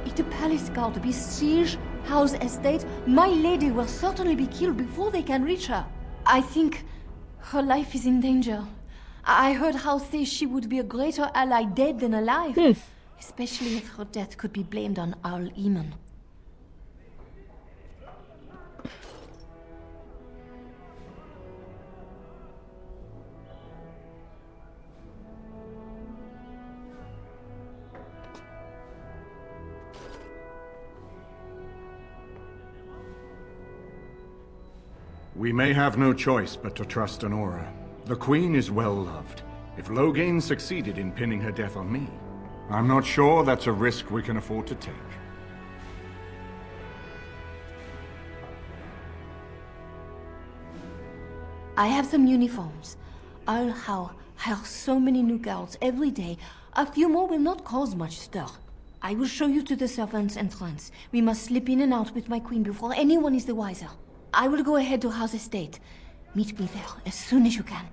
If the palace guard besiege House Estate, my lady will certainly be killed before they can reach her. I think her life is in danger. I heard House say she would be a greater ally dead than alive, especially if her death could be blamed on Arl Eamon. We may have no choice but to trust Anora. The Queen is well loved. If Logain succeeded in pinning her death on me, I'm not sure that's a risk we can afford to take. I have some uniforms. I'll hire so many new guards every day. A few more will not cause much stir. I will show you to the servants' entrance. We must slip in and out with my queen before anyone is the wiser. I will go ahead to House Estate. Meet me there as soon as you can.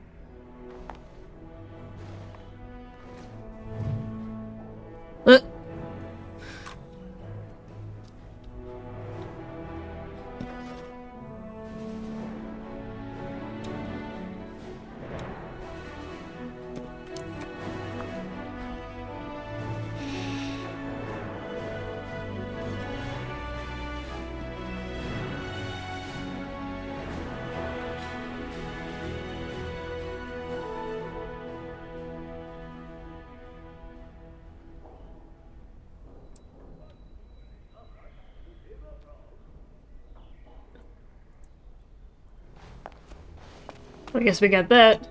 I guess we got that.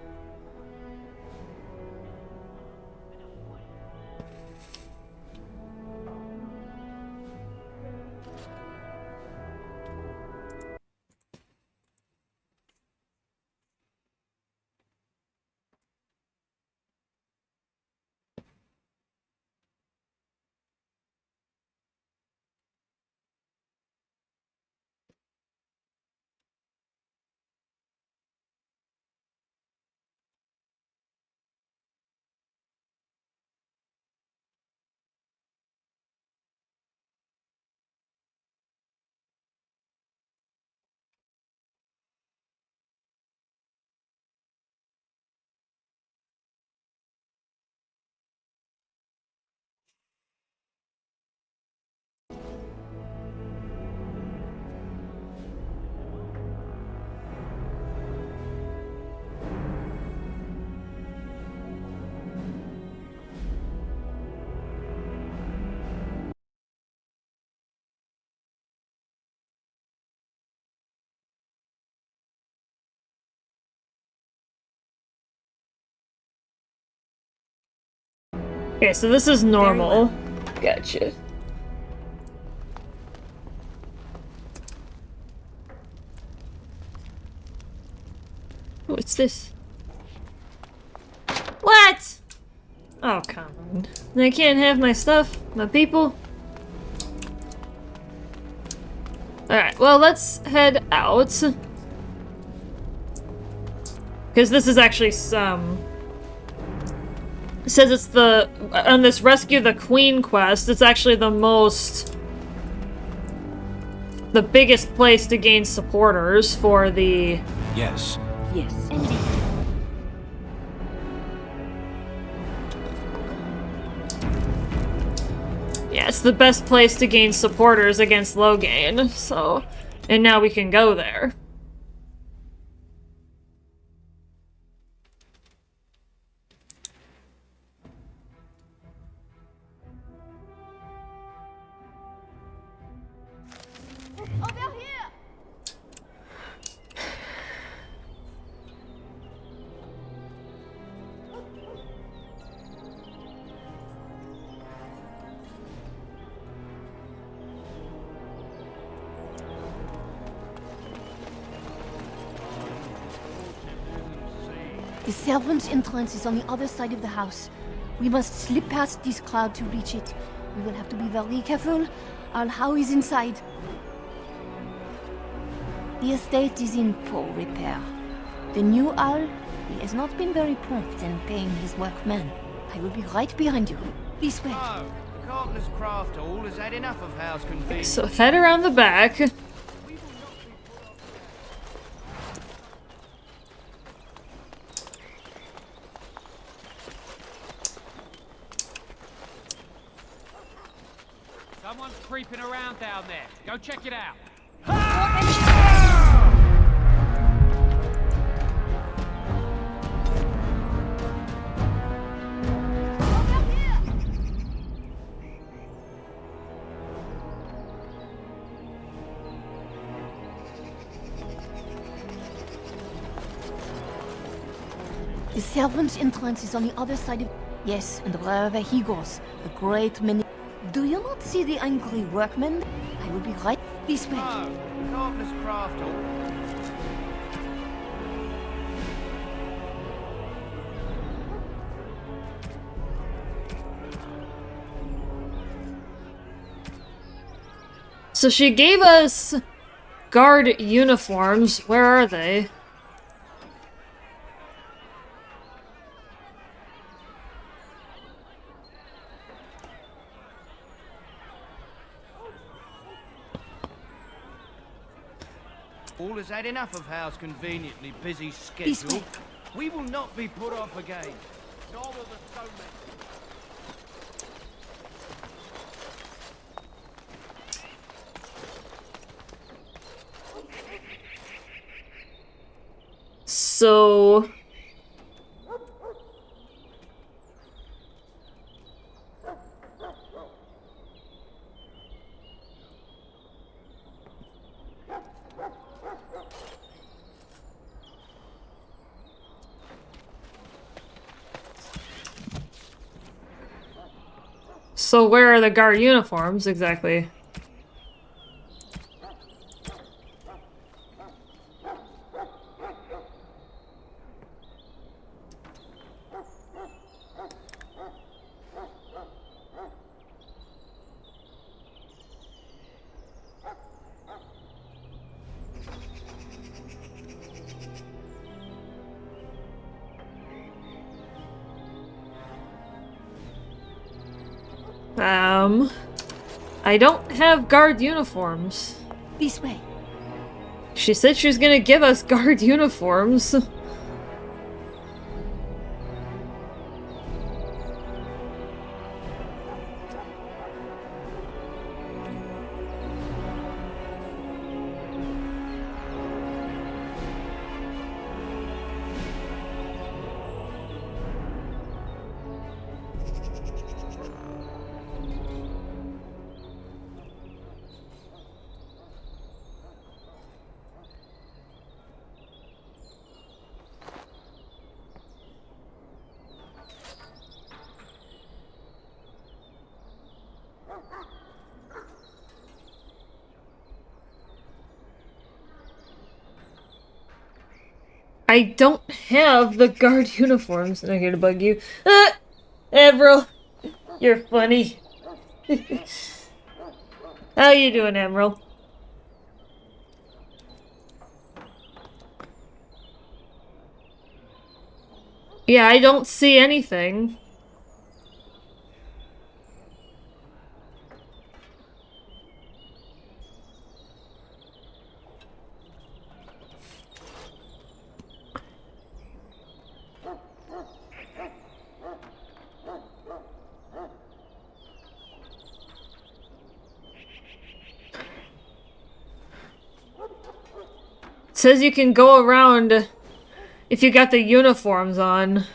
Okay, so this is normal. Gotcha. What's this? What? Oh, come on. I can't have my stuff, my people. Alright, well, let's head out. Because this is actually some... It says it's the... On this Rescue the Queen quest, it's actually the most... The biggest place to gain supporters for the... Yes. Yes. Yeah, it's the best place to gain supporters against Loghain, so... And now we can go there. The servants' entrance is on the other side of the house. We must slip past this crowd to reach it. We will have to be very careful. Our How is inside. The estate is in poor repair. The new owl, he has not been very prompt in paying his workmen. I will be right behind you. This way. Oh, Carpenter's Craft Hall has had enough of house convenience. So head around the back. Someone's creeping around down there. Go check it out. The servants' entrance is on the other side of... Yes, and wherever he goes, a great many... Do you not see the angry workmen? I will be right this way. Oh, Carpenter's Craft Hall. So she gave us guard uniforms. Where are they? All has had enough of Howe's conveniently busy schedule. We will not be put off again. Nor will the stonemen. So... So where are the guard uniforms exactly? I don't have guard uniforms. This way. She said she was gonna give us guard uniforms. I don't have the guard uniforms. I'm not here to bug you. Emerald, you're funny. How you doing, Emerald? Yeah, I don't see anything. Says you can go around if you got the uniforms on.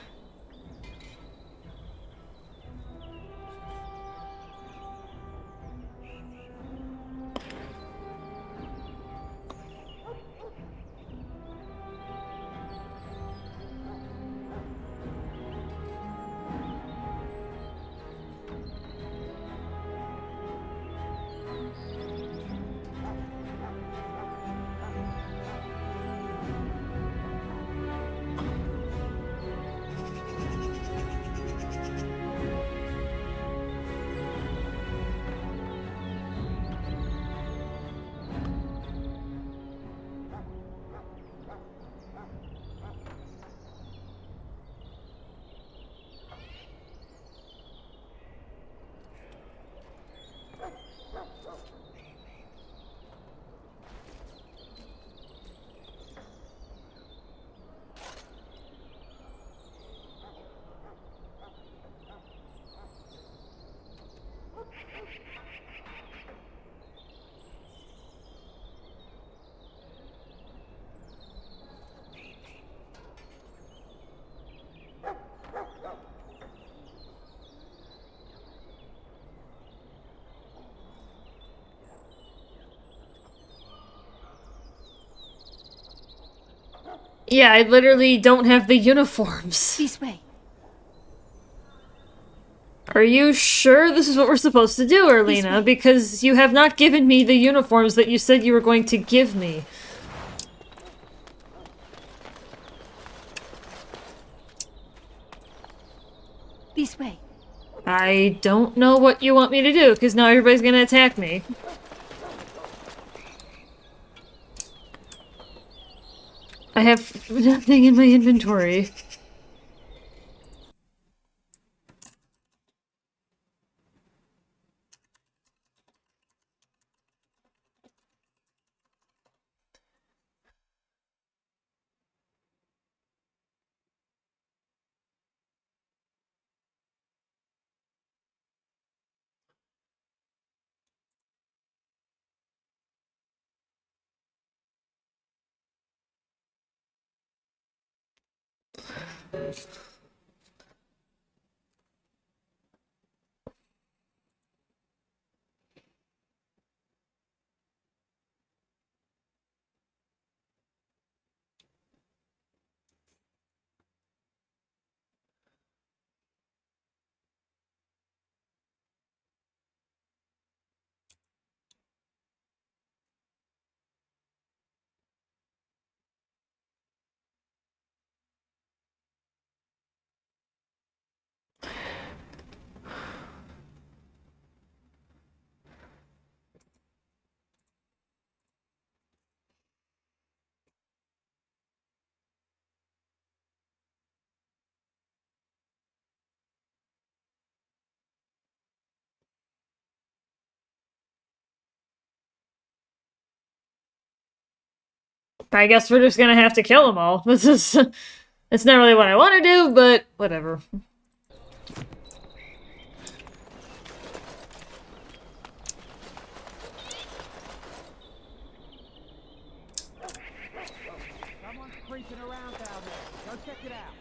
Yeah, I literally don't have the uniforms. This way. Are you sure this is what we're supposed to do, Erlina? Because you have not given me the uniforms that you said you were going to give me. This way. I don't know what you want me to do, because now everybody's gonna attack me. I have nothing in my inventory. I guess we're just gonna have to kill them all. This is... It's not really what I want to do, but whatever. Someone's creeping around down there. Go check it out.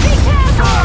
Be careful!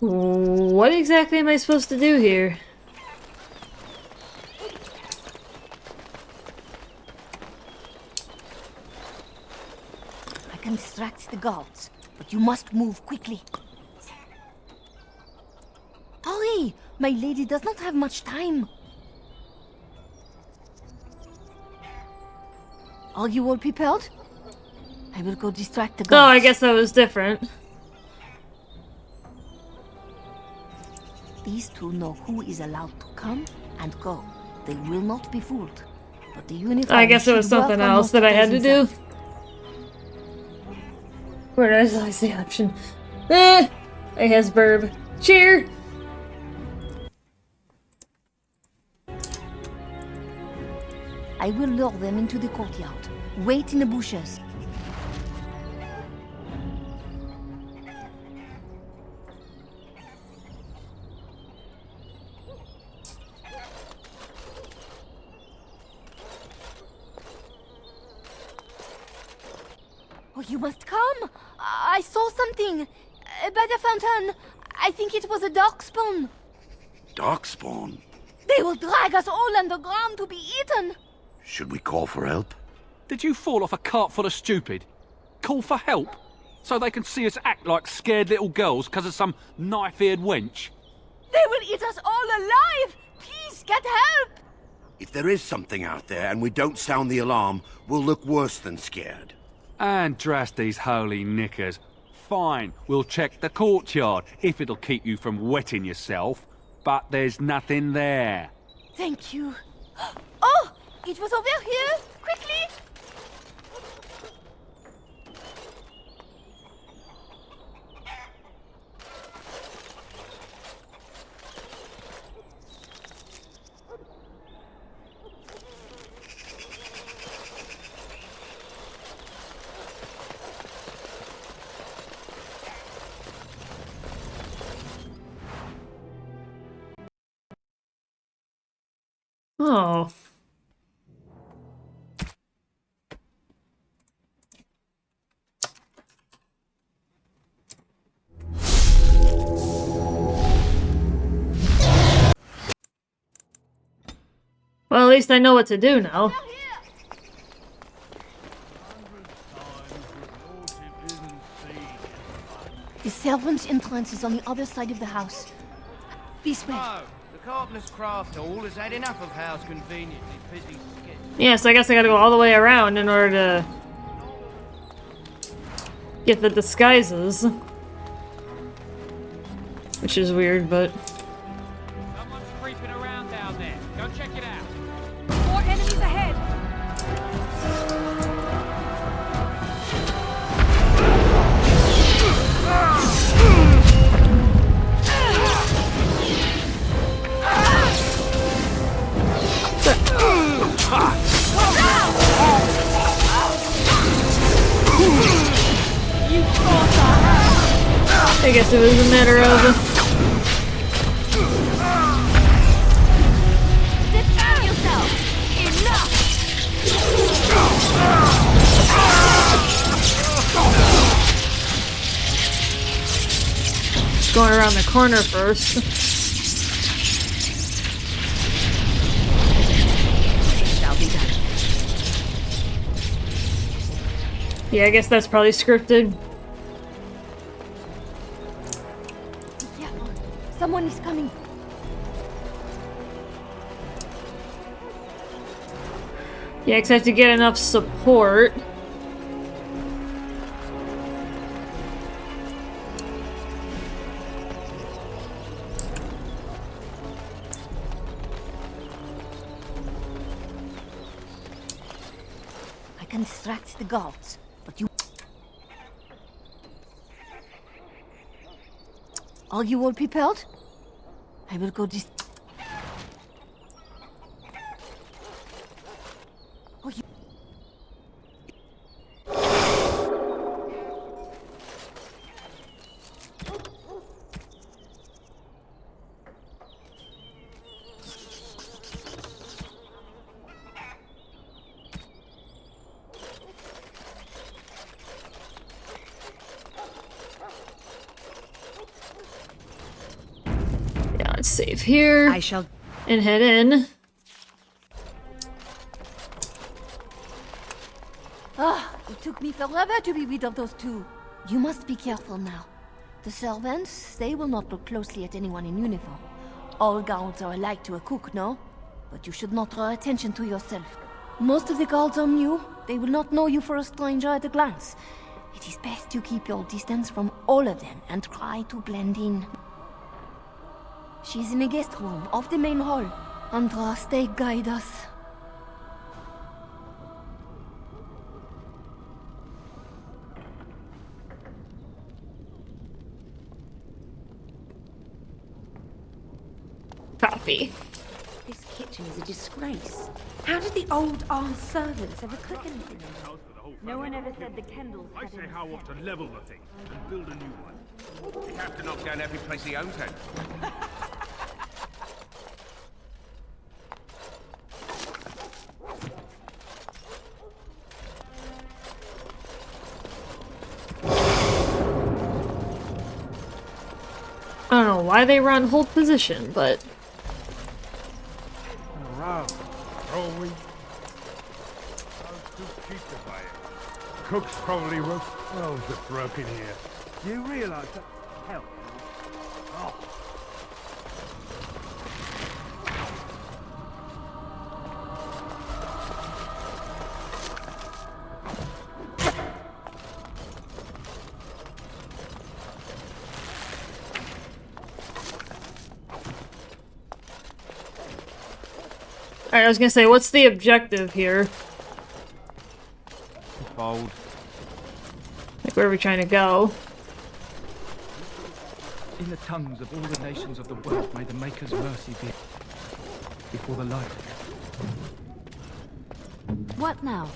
What exactly am I supposed to do here? I can distract the guards, but you must move quickly. Hurry! My lady does not have much time. Are you all prepared? I will go distract the guards. Oh, I guess that was different. These two know who is allowed to come and go. They will not be fooled. But the uniform I guess it was should something welcome else that I had to do. inside. Where did I see option? Eh! I has burb. Cheer! I will lure them into the courtyard. Wait in the bushes. Oh, you must come! I saw something! By the fountain! I think it was a darkspawn! Darkspawn? They will drag us all underground to be eaten! Should we call for help? Did you fall off a cart full of stupid? Call for help? So they can see us act like scared little girls because of some knife-eared wench? They will eat us all alive! Please, get help! If there is something out there and we don't sound the alarm, we'll look worse than scared. And drast these holy knickers. Fine, we'll check the courtyard, if it'll keep you from wetting yourself. But there's nothing there. Thank you. Oh! It was over here! Quickly! Oh. Well, at least I know what to do now. The servants' entrance is on the other side of the house. This way. No, the carpenter's craft hall has had enough of house conveniently busy skit. Yes, I guess I gotta go all the way around in order to get the disguises. Which is weird, but... Someone's creeping around down there. Go check it out. More enemies ahead! I guess it was a matter of... Defend yourself! going around the corner first. Shall be done. Yeah, I guess that's probably scripted. Yeah, someone is coming. Yeah, except to get enough support. I can distract the guards, but you... Are you all prepared? I will go dis... Oh, you... Save here. I shall... And head in. Ah, it took me forever to be rid of those two. You must be careful now. The servants, they will not look closely at anyone in uniform. All guards are alike to a cook, no? But you should not draw attention to yourself. Most of the guards are new. They will not know you for a stranger at a glance. It is best you keep your distance from all of them and try to blend in. She's in the guest room off the main hall. Andraste, guide us. Coffee. This kitchen is a disgrace. How did the old armed servants ever cook anything? No one ever said the Kendalls I had say any how sense. to level the thing and build a new one. We have to knock down every place he owns it. I don't know why they run hold position, but Around. Oh, we. Too cheap to buy it. Cooks probably roast smells that broke in here. Do you realize that? Hell. Oh. alright, I was gonna say, what's the objective here? Bold. Like, where are we trying to go? In the tongues of all the nations of the world, may the Maker's mercy be before the light. What now?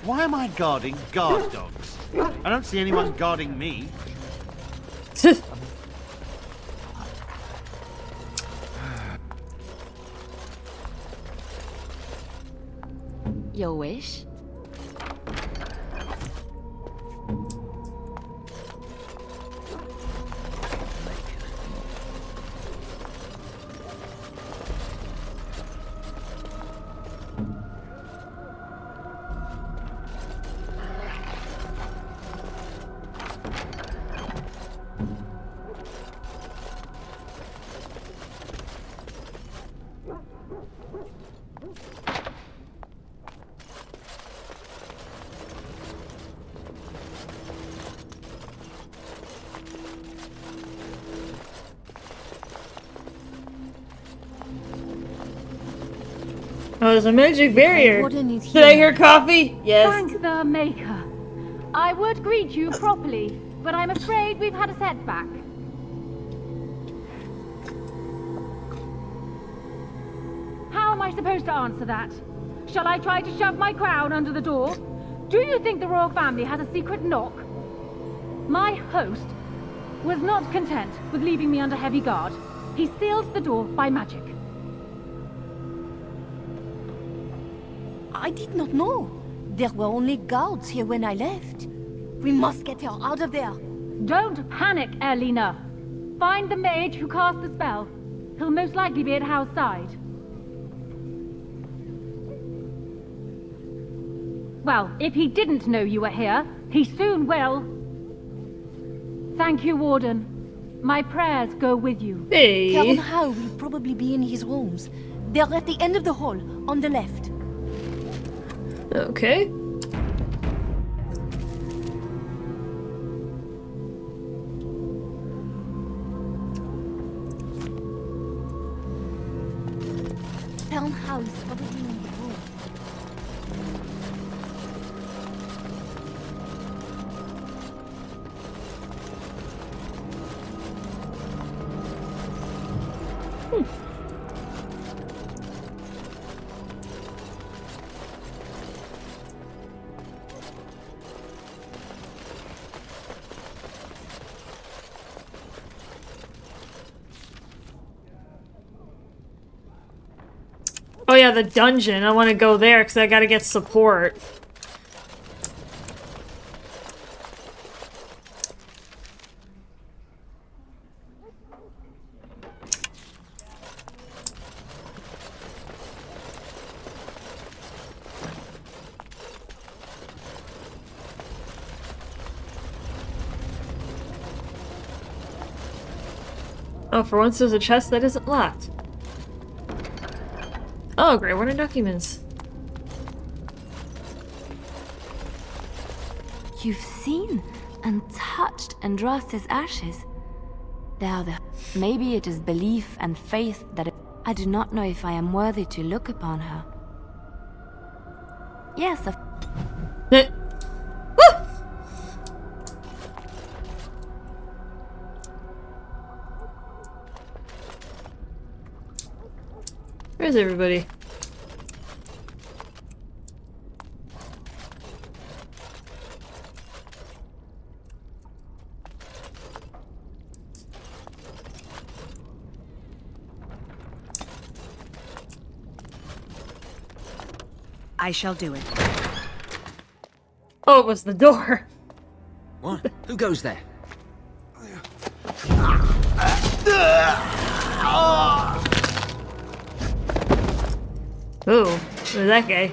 Why am I guarding guard dogs? I don't see anyone guarding me. Your wish? Oh, there's a magic barrier. Warden is Did I here. hear coffee? Yes. Thank the Maker. I would greet you properly, but I'm afraid we've had a setback. How am I supposed to answer that? Shall I try to shove my crown under the door? Do you think the royal family has a secret knock? My host was not content with leaving me under heavy guard. He sealed the door by magic. I did not know. There were only guards here when I left. We must get her out of there. Don't panic, Erlina. Find the mage who cast the spell. He'll most likely be at Hal's side. Well, if he didn't know you were here, he soon will. Thank you, Warden. My prayers go with you. Count Howe will probably be in his rooms. They're at the end of the hall, on the left. Okay. Count Howe is probably in the room. Oh yeah, the dungeon. I want to go there because I gotta get support. Oh, for once there's a chest that isn't locked. Oh, great. What are documents? You've seen and touched Andraste's ashes. They are the... Maybe it is belief and faith that... I do not know if I am worthy to look upon her. Yes, of... Where's everybody? I shall do it. Oh, it was the door. What? Who goes there? Ooh, who's that guy?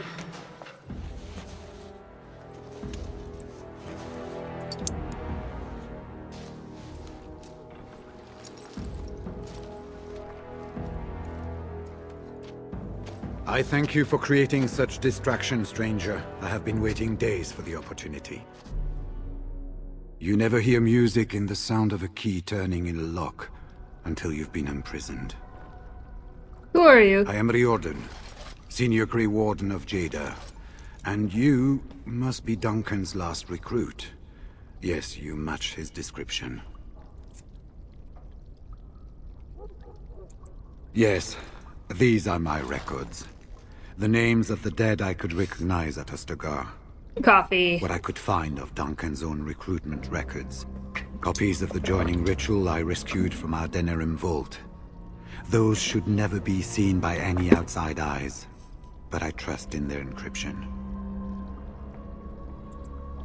I thank you for creating such distraction, stranger. I have been waiting days for the opportunity. You never hear music in the sound of a key turning in a lock until you've been imprisoned. Who are you? I am Riordan, Senior Grey Warden of Jada. And you must be Duncan's last recruit. Yes, you match his description. Yes, these are my records. The names of the dead I could recognize at Ostagar. Coffee. What I could find of Duncan's own recruitment records. Copies of the joining ritual I rescued from our Denerim vault. Those should never be seen by any outside eyes, but I trust in their encryption.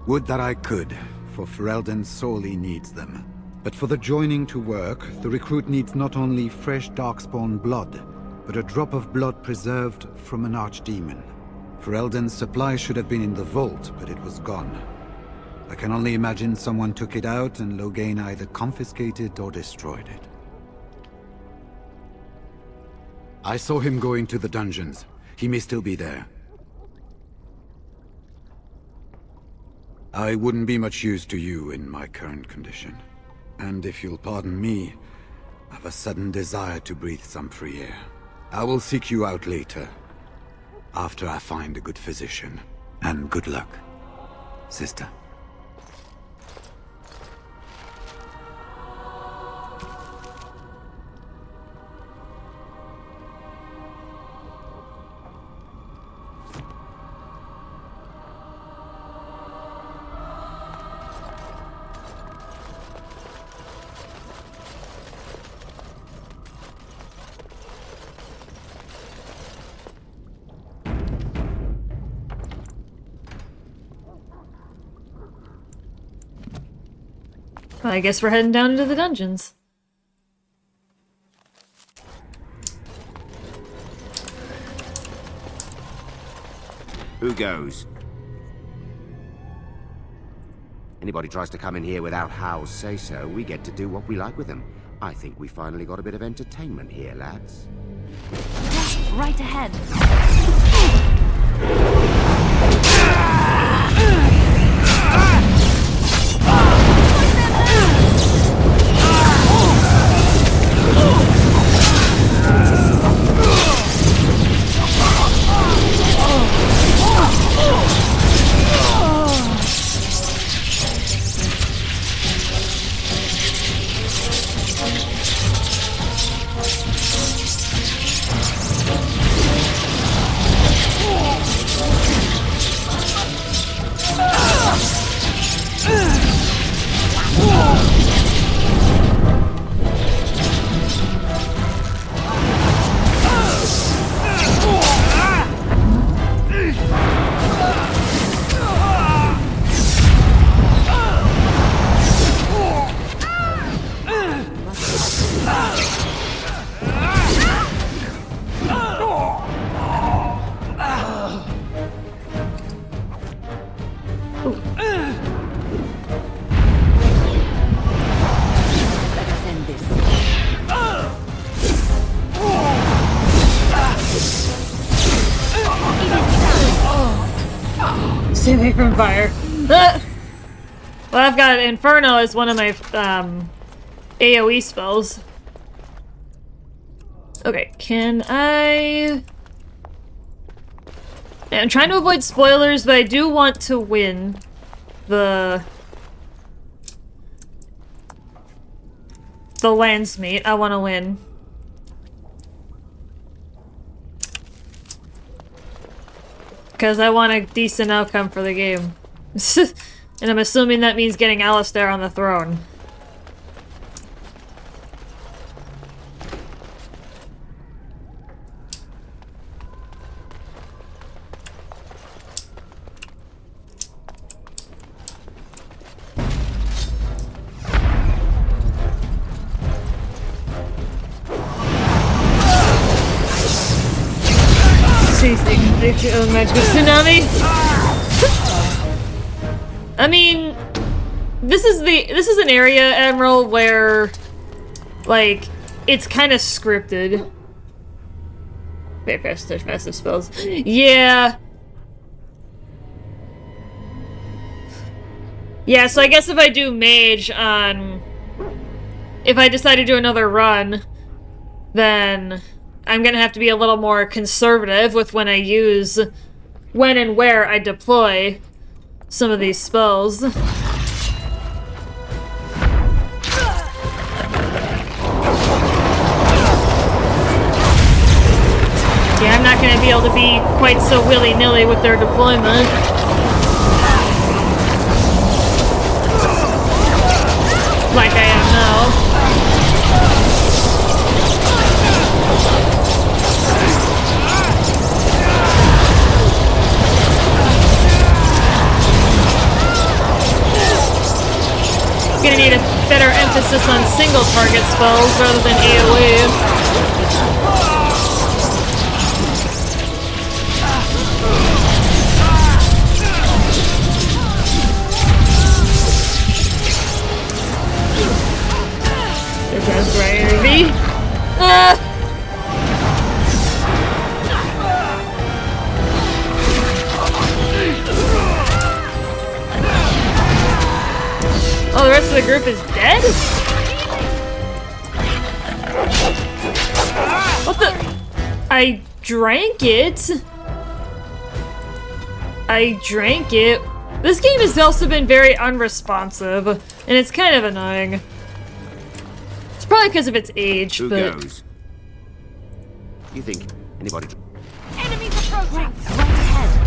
Would that I could, for Ferelden sorely needs them. But for the joining to work, the recruit needs not only fresh Darkspawn blood, but a drop of blood preserved from an archdemon. Ferelden's supply should have been in the vault, but it was gone. I can only imagine someone took it out and Loghain either confiscated or destroyed it. I saw him going to the dungeons. He may still be there. I wouldn't be much use to you in my current condition. And if you'll pardon me, I've a sudden desire to breathe some free air. I will seek you out later, after I find a good physician. And good luck, sister. I guess we're heading down into the dungeons. Who goes? Anybody tries to come in here without Hal's say-so, we get to do what we like with them. I think we finally got a bit of entertainment here, lads. Right ahead. fire. Well, I've got Inferno as one of my AoE spells. Okay, can I... I'm trying to avoid spoilers, but I do want to win the Landsmeet. I want to win. Because I want a decent outcome for the game. And I'm assuming that means getting Alistair on the throne. Magical tsunami. I mean, this is an area, Admiral, where like it's kind of scripted. Very fast touch massive spells. Yeah. Yeah, so I guess if I do mage on if I decide to do another run, then I'm gonna have to be a little more conservative with when and where I deploy some of these spells. Yeah, I'm not gonna be able to be quite so willy-nilly with their deployment. Like I am now. Gonna need a better emphasis on single target spells rather than AoE. There's Raven. Oh, the rest of the group is dead? What the? I drank it. I drank it. This game has also been very unresponsive, and it's kind of annoying. It's probably because of its age, Who but... goes? You think anybody... Enemies approaching! Right ahead!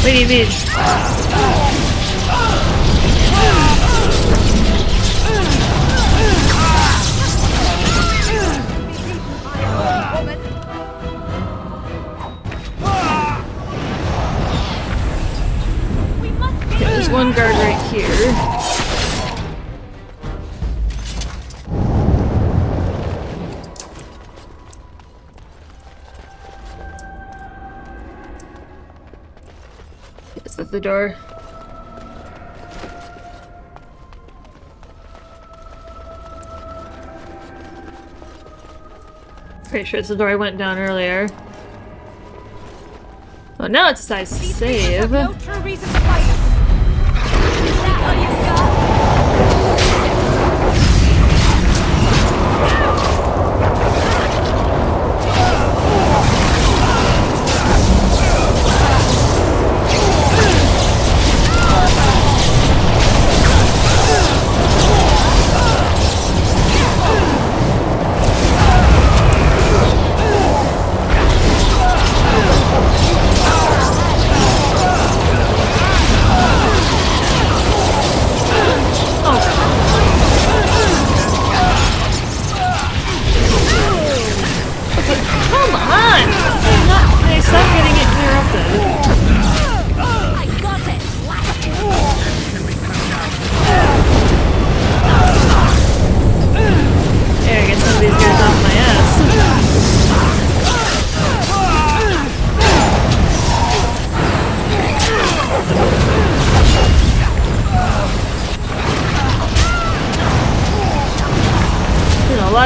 What do you mean? There's one guard right here. At the door. Pretty sure it's the door I went down earlier. Oh, now it decides to save. No true reason to fight us. Is that all you've got?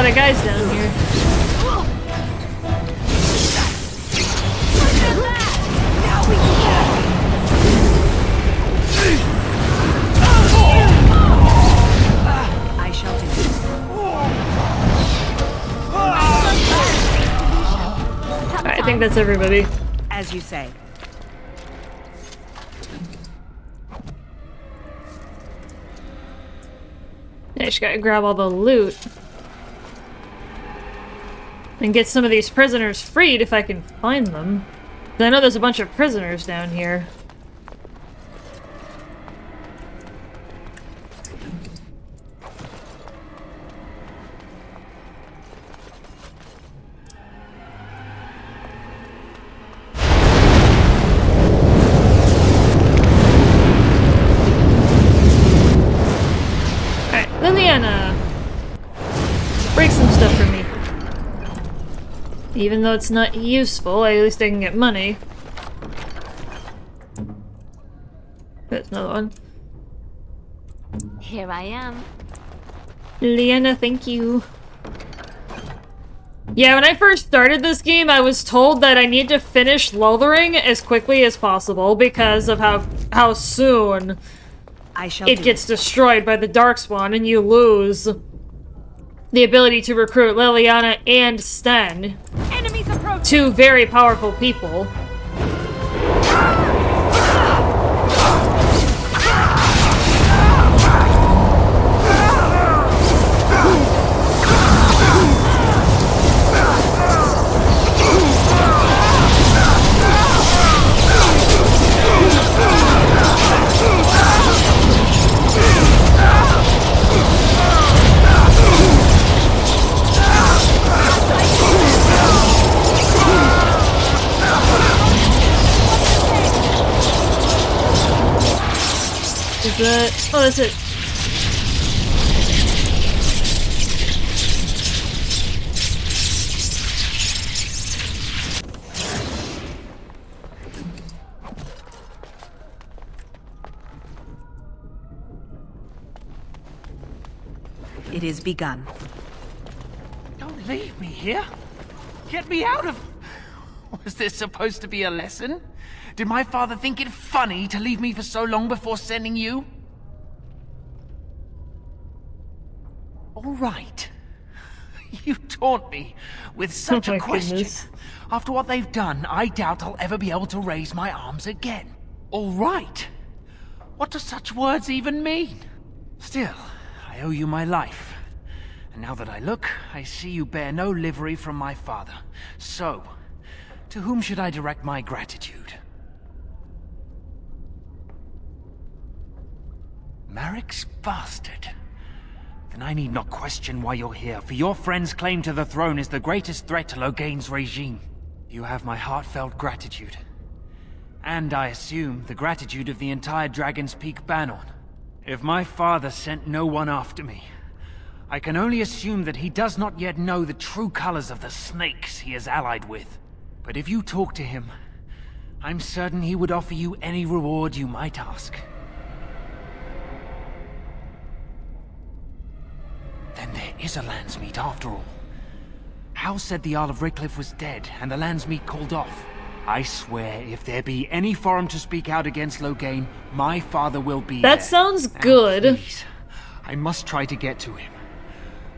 lot of guys down here. I shall do Alright, I think that's everybody. as you say. I just gotta grab all the loot. And get some of these prisoners freed if I can find them. I know there's a bunch of prisoners down here. Alright, Liliana! Break some stuff for me. Even though it's not useful, at least I can get money. There's another one. Here I am. Liliana, thank you. Yeah, when I first started this game, I was told that I need to finish Lothering as quickly as possible because of how soon it gets destroyed by the Darkspawn and you lose the ability to recruit Liliana and Sten. Two very powerful people. Is that... Oh, that's it. It is begun. Don't leave me here. Get me out of... Was this supposed to be a lesson? Did my father think it funny to leave me for so long before sending you? All right. You taunt me with such a question. Goodness. After what they've done, I doubt I'll ever be able to raise my arms again. All right. What do such words even mean? Still, I owe you my life. And now that I look, I see you bear no livery from my father. So, to whom should I direct my gratitude? Marek's bastard. Then I need not question why you're here, for your friend's claim to the throne is the greatest threat to Loghain's regime. You have my heartfelt gratitude. And I assume the gratitude of the entire Dragon's Peak Banon. If my father sent no one after me, I can only assume that he does not yet know the true colors of the snakes he is allied with. But if you talk to him, I'm certain he would offer you any reward you might ask. Then there is a Landsmeet after all. Hal said the Jarl of Redcliffe was dead, and the Landsmeet called off. I swear, if there be any forum to speak out against Loghain, my father will be That there. sounds And good. please, I must try to get to him.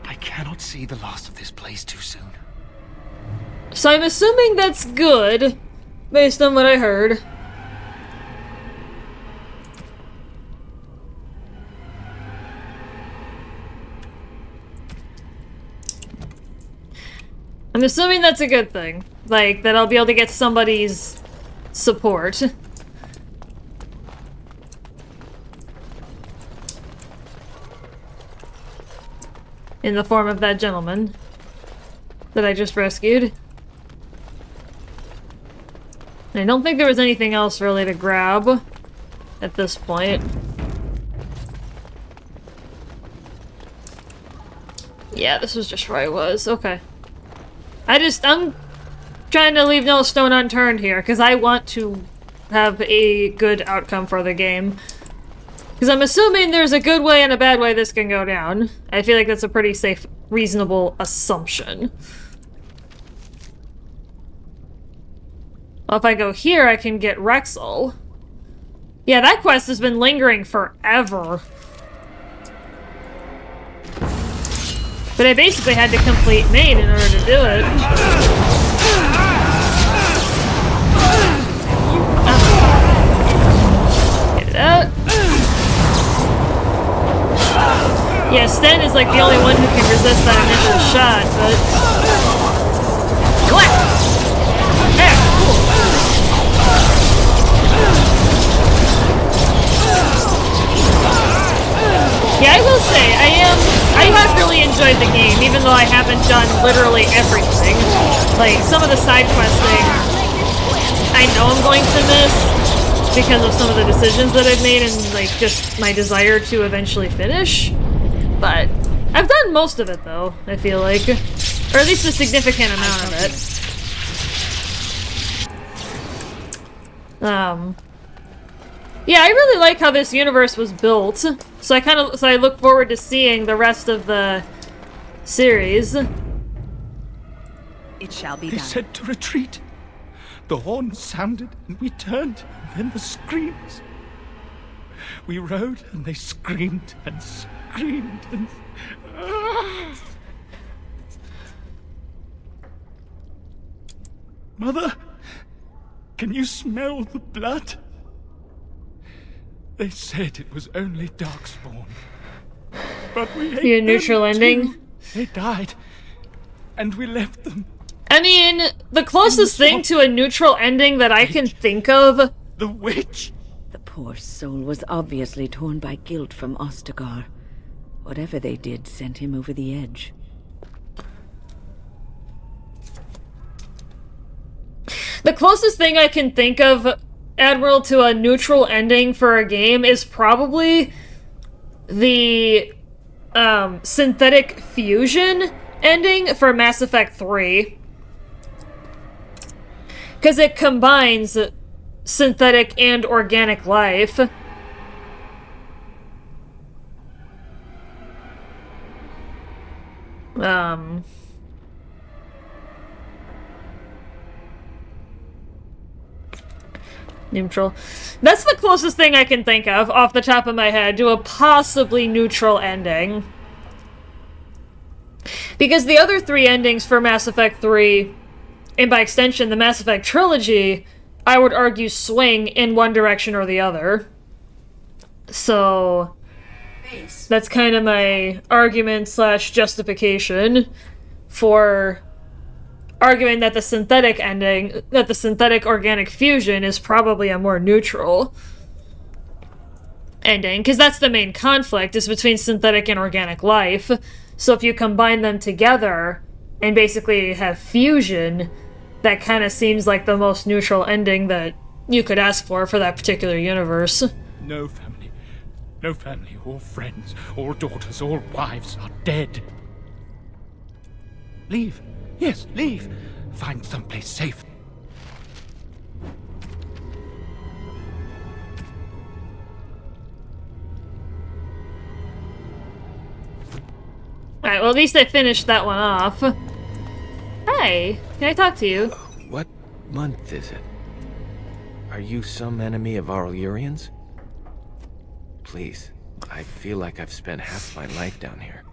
I cannot see the last of this place too soon. So I'm assuming that's good, based on what I heard. I'm assuming that's a good thing. Like, that I'll be able to get somebody's support. In the form of that gentleman that I just rescued. I don't think there was anything else really to grab at this point. Yeah, this was just where I was. Okay. I'm trying to leave no stone unturned here, because I want to have a good outcome for the game. Because I'm assuming there's a good way and a bad way this can go down. I feel like that's a pretty safe reasonable assumption. Well, if I go here, I can get Rexel. Yeah, that quest has been lingering forever. But I basically had to complete Maine in order to do it. Get it out. Yeah, Sten is like the only one who can resist that initial shot, but... What? There, cool. Yeah, I will say, I have really enjoyed the game, even though I haven't done literally everything. Like, some of the side questing, I know I'm going to miss because of some of the decisions that I've made and, like, just my desire to eventually finish. But I've done most of it, though, I feel like. Or at least a significant amount of it. Yeah, I really like how this universe was built. So I look forward to seeing the rest of the series. It shall be done. They said to retreat. The horn sounded and we turned, and then the screams. We rode and they screamed and screamed and... Mother, can you smell the blood? They said it was only Darkspawn. But we ate Your neutral ending? Too. They died. And we left them. I mean, the closest thing to a neutral ending that I can think of... The witch! The poor soul was obviously torn by guilt from Ostagar. Whatever they did sent him over the edge. The closest thing I can think of, Admiral, to a neutral ending for a game is probably the synthetic fusion ending for Mass Effect 3. Because it combines synthetic and organic life. Neutral. That's the closest thing I can think of, off the top of my head, to a possibly neutral ending. Because the other three endings for Mass Effect 3, and by extension the Mass Effect trilogy, I would argue swing in one direction or the other. So that's kind of my argument / justification for arguing that the synthetic ending, that the synthetic organic fusion is probably a more neutral ending, because that's the main conflict, is between synthetic and organic life. So if you combine them together and basically have fusion, that kind of seems like the most neutral ending that you could ask for that particular universe. No family, all friends, all daughters, all wives are dead. Leave. Yes, leave. Find someplace safe. Alright, well at least I finished that one off. Hi, can I talk to you? What month is it? Are you some enemy of Aurelians? Please, I feel like I've spent half my life down here.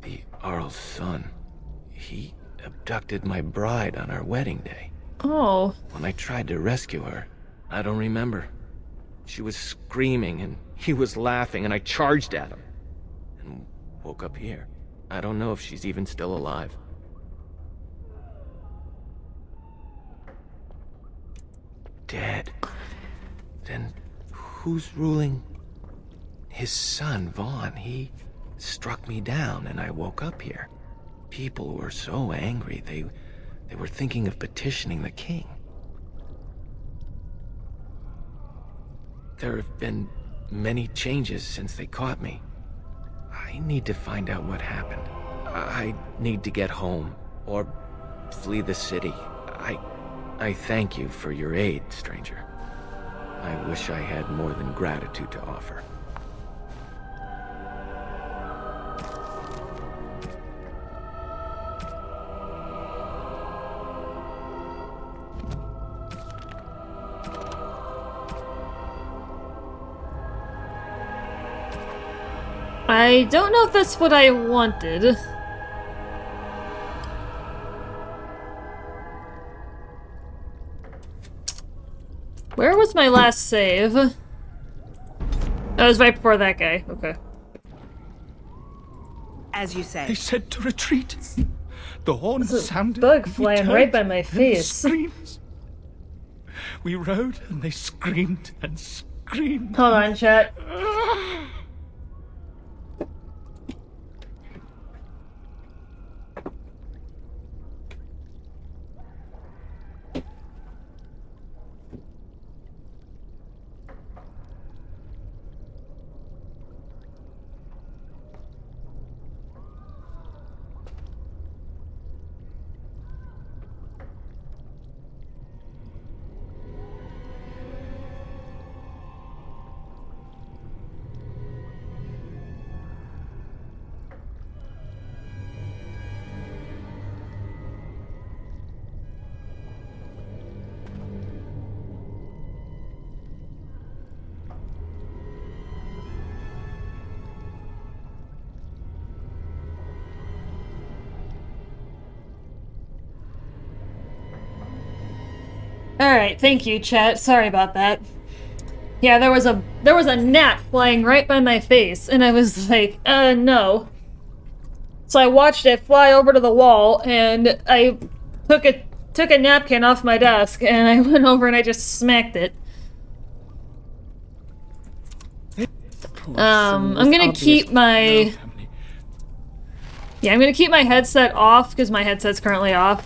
The Arl's son, he abducted my bride on our wedding day. Oh. When I tried to rescue her, I don't remember. She was screaming and he was laughing and I charged at him. And woke up here. I don't know if she's even still alive. Dead. Then who's ruling? His son, Vaughn. He struck me down and I woke up here. People were so angry, they were thinking of petitioning the king. There have been many changes since they caught me. I need to find out what happened. I need to get home, or flee the city. I thank you for your aid, stranger. I wish I had more than gratitude to offer. I don't know if that's what I wanted. Where was my last save? That was right before that guy. Okay. As you say. They said to retreat. The horn sounded. Bug flying right by my face. Screams. We rode and they screamed and screamed. Hold on, chat. Alright, thank you, chat. Sorry about that. Yeah, there was a gnat flying right by my face, and I was like, no. So I watched it fly over to the wall, and I took a napkin off my desk, and I went over and I just smacked it. I'm gonna keep my... Yeah, I'm gonna keep my headset off, because my headset's currently off.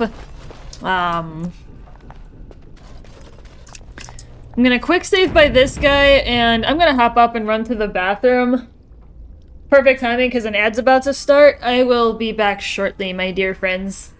I'm gonna quick save by this guy, and I'm gonna hop up and run to the bathroom. Perfect timing, because an ad's about to start. I will be back shortly, my dear friends.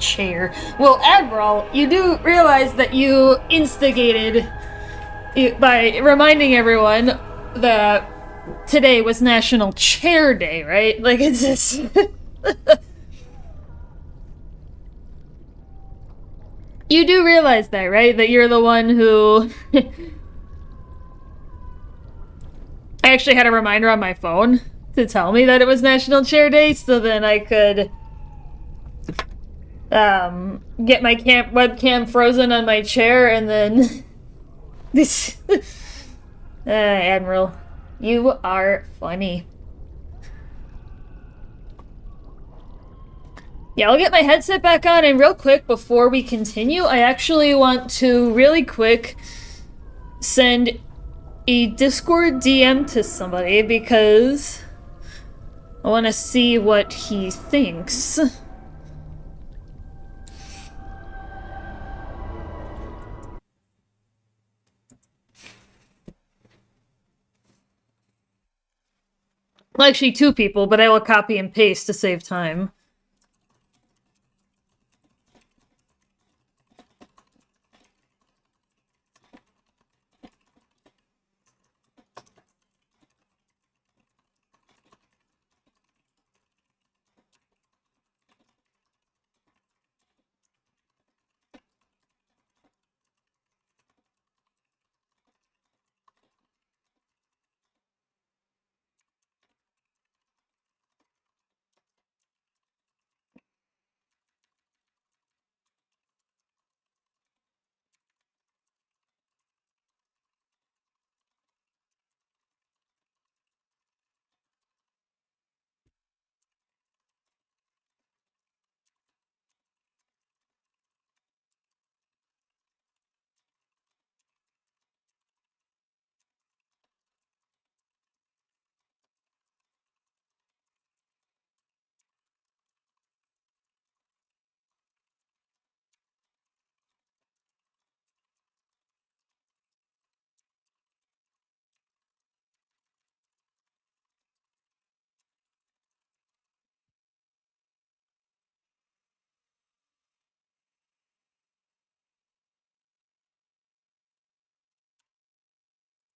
chair. Well, Admiral, you do realize that you instigated it by reminding everyone that today was National Chair Day, right? Like, it's just... You do realize that, right? That you're the one who... I actually had a reminder on my phone to tell me that it was National Chair Day, so then I could get my webcam frozen on my chair, and then this Admiral, you are funny. Yeah, I'll get my headset back on, and real quick before we continue, I actually want to really quick send a Discord DM to somebody because I want to see what he thinks. Well, actually 2 people, but I will copy and paste to save time.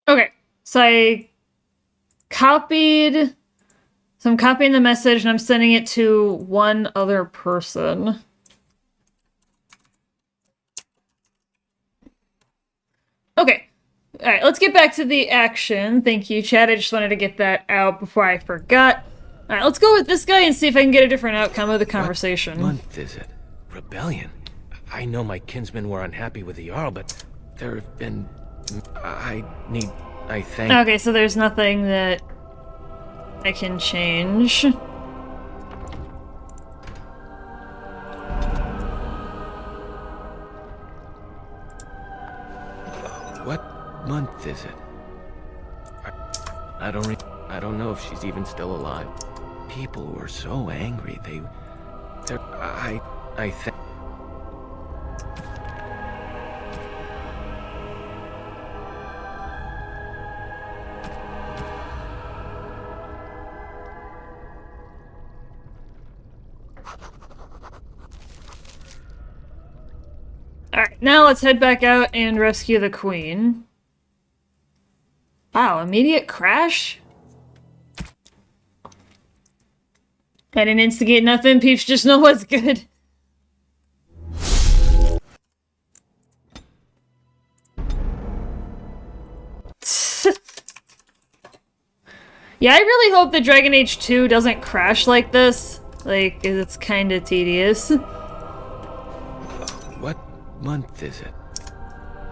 Okay, so I'm copying the message and I'm sending it to one other person. Okay, alright, let's get back to the action. Thank you, chat. I just wanted to get that out before I forgot. Alright, let's go with this guy and see if I can get a different outcome of the conversation. What month is it? Rebellion? I know my kinsmen were unhappy with the Jarl, but there have been... I think... Okay, so there's nothing that I can change. What month is it? I don't know if she's even still alive. People were so angry. I think... Alright, now let's head back out and rescue the queen. Wow, immediate crash? I didn't instigate nothing, peeps just know what's good. Yeah, I really hope that Dragon Age 2 doesn't crash like this. Like, it's kinda tedious. What month is it?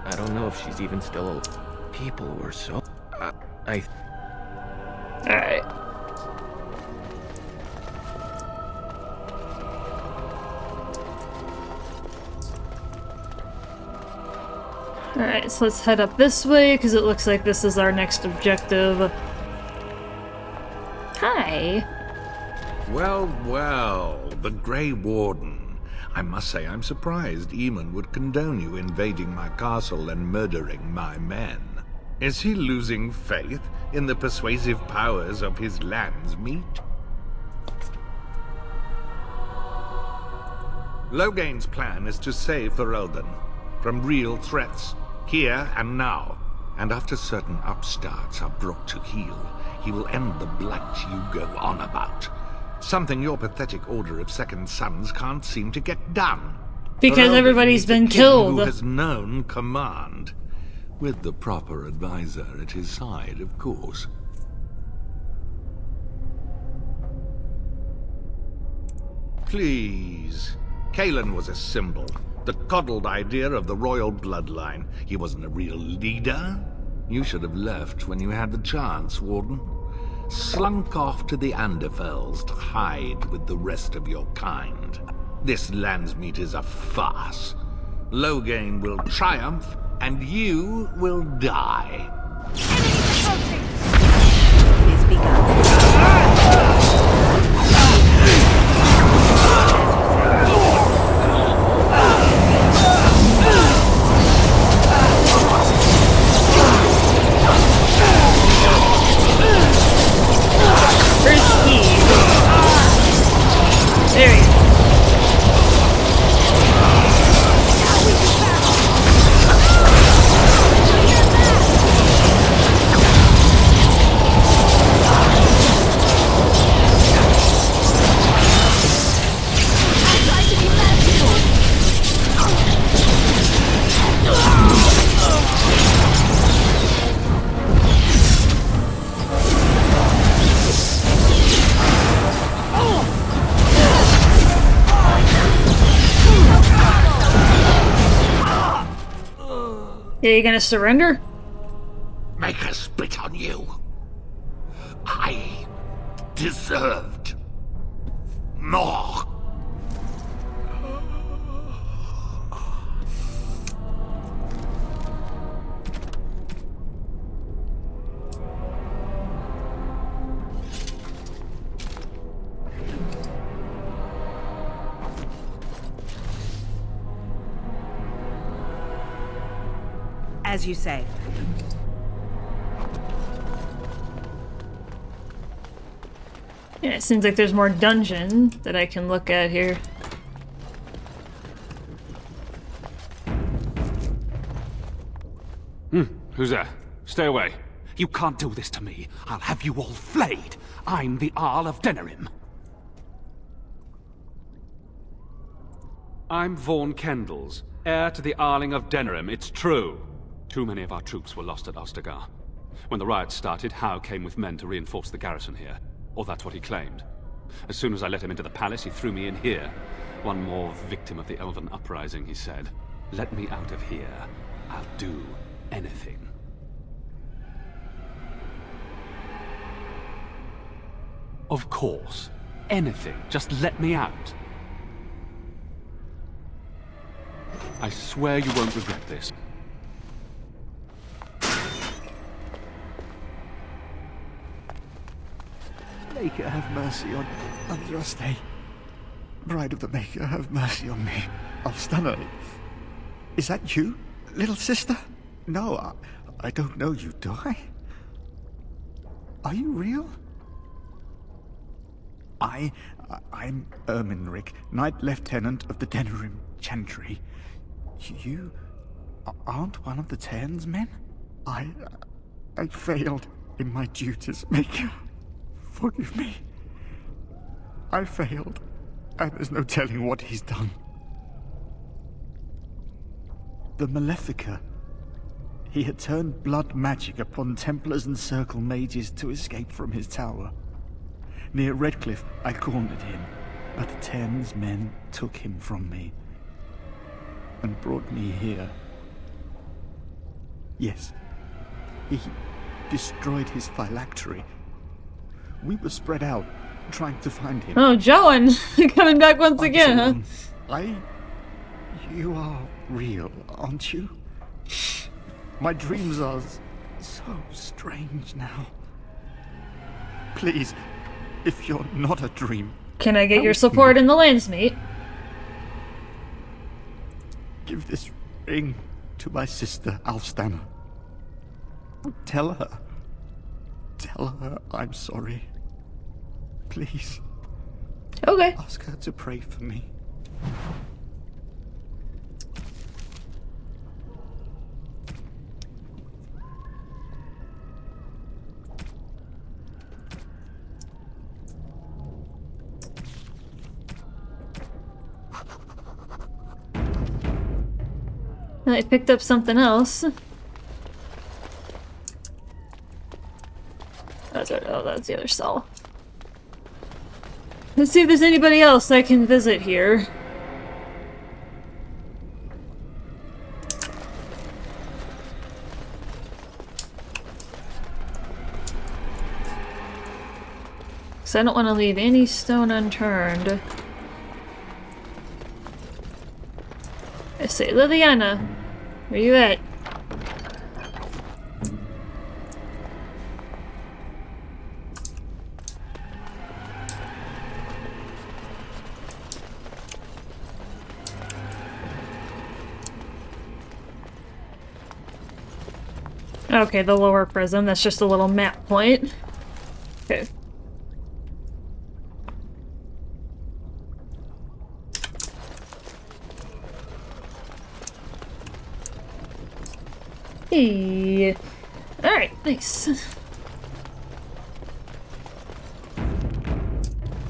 I don't know if she's even still alive. People were so... Alright. Alright, so let's head up this way, because it looks like this is our next objective. Hi. Well, well, the Grey Warden. I must say I'm surprised Eamon would condone you invading my castle and murdering my men. Is he losing faith in the persuasive powers of his land's meat? Logain's plan is to save Ferelden from real threats, here and now. And after certain upstarts are brought to heel, he will end the blight you go on about. Something your pathetic Order of Second Sons can't seem to get done. Because Ferelden everybody's needs a been king killed. Who has known command. With the proper advisor at his side, of course. Please. Cailan was a symbol. The coddled idea of the royal bloodline. He wasn't a real leader. You should have left when you had the chance, Warden. Slunk off to the Anderfells to hide with the rest of your kind. This Landsmeet is a farce. Logain will triumph, and you will die. It's begun. There we go. Yeah, you gonna surrender? Make us spit on you. I deserved more. As you say. Yeah, it seems like there's more dungeon that I can look at here. Who's there? Stay away. You can't do this to me. I'll have you all flayed. I'm the Arl of Denerim. I'm Vaughn Kendalls, heir to the Arling of Denerim. It's true. Too many of our troops were lost at Ostagar. When the riots started, Howe came with men to reinforce the garrison here. Or that's what he claimed. As soon as I let him into the palace, he threw me in here. One more victim of the Elven Uprising, he said. Let me out of here. I'll do anything. Of course. Anything. Just let me out. I swear you won't regret this. Maker, have mercy on Andraste. Bride of the Maker, have mercy on me. Alstana, is that you, little sister? No, I don't know you, do I? Are you real? I'm Erminric, Knight Lieutenant of the Denerim Chantry. You aren't one of the Terns men? I failed in my duties, Maker. Forgive me. I failed, and there's no telling what he's done. The Malefica. He had turned blood magic upon Templars and Circle Mages to escape from his tower. Near Redcliffe, I cornered him, but the Terns men took him from me and brought me here. Yes, he destroyed his phylactery. We were spread out, trying to find him. Oh, Joan! Coming back once again, huh? You are real, aren't you? My dreams are so strange now. Please, if you're not a dream... Can I get your support in the Landsmeet? Give this ring to my sister, Alstana. Tell her I'm sorry. Please. Okay. Ask her to pray for me. I picked up something else. That's the other cell. Let's see if there's anybody else I can visit here. Because I don't want to leave any stone unturned. I say, Liliana, where you at? Okay, the lower prism, that's just a little map point. Okay. Hey. Alright, nice.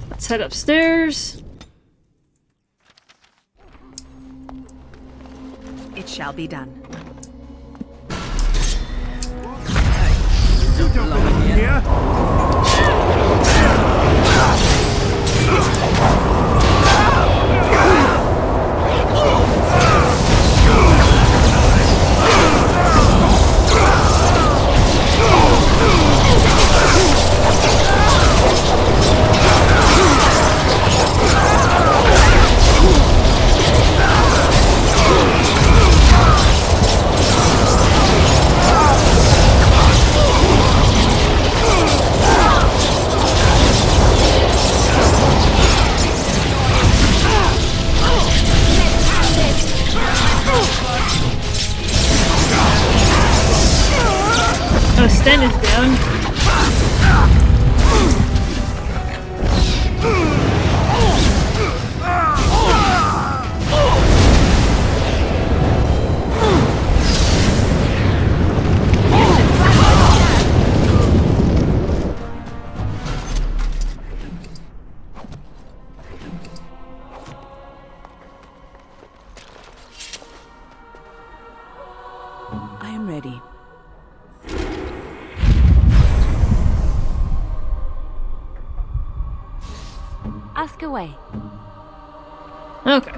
Let's head upstairs. It shall be done. You don't belong here. Oh, Sten is down. I am ready. Ask away. Okay.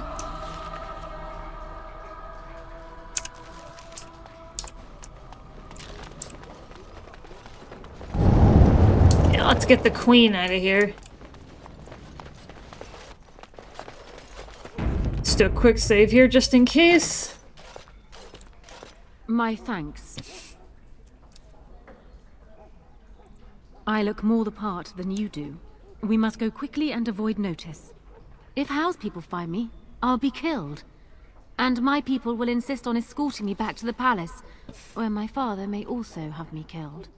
Yeah, let's get the queen out of here. Let's do a quick save here just in case. My thanks. I look more the part than you do. We must go quickly and avoid notice. If House people find me, I'll be killed. And my people will insist on escorting me back to the palace, where my father may also have me killed.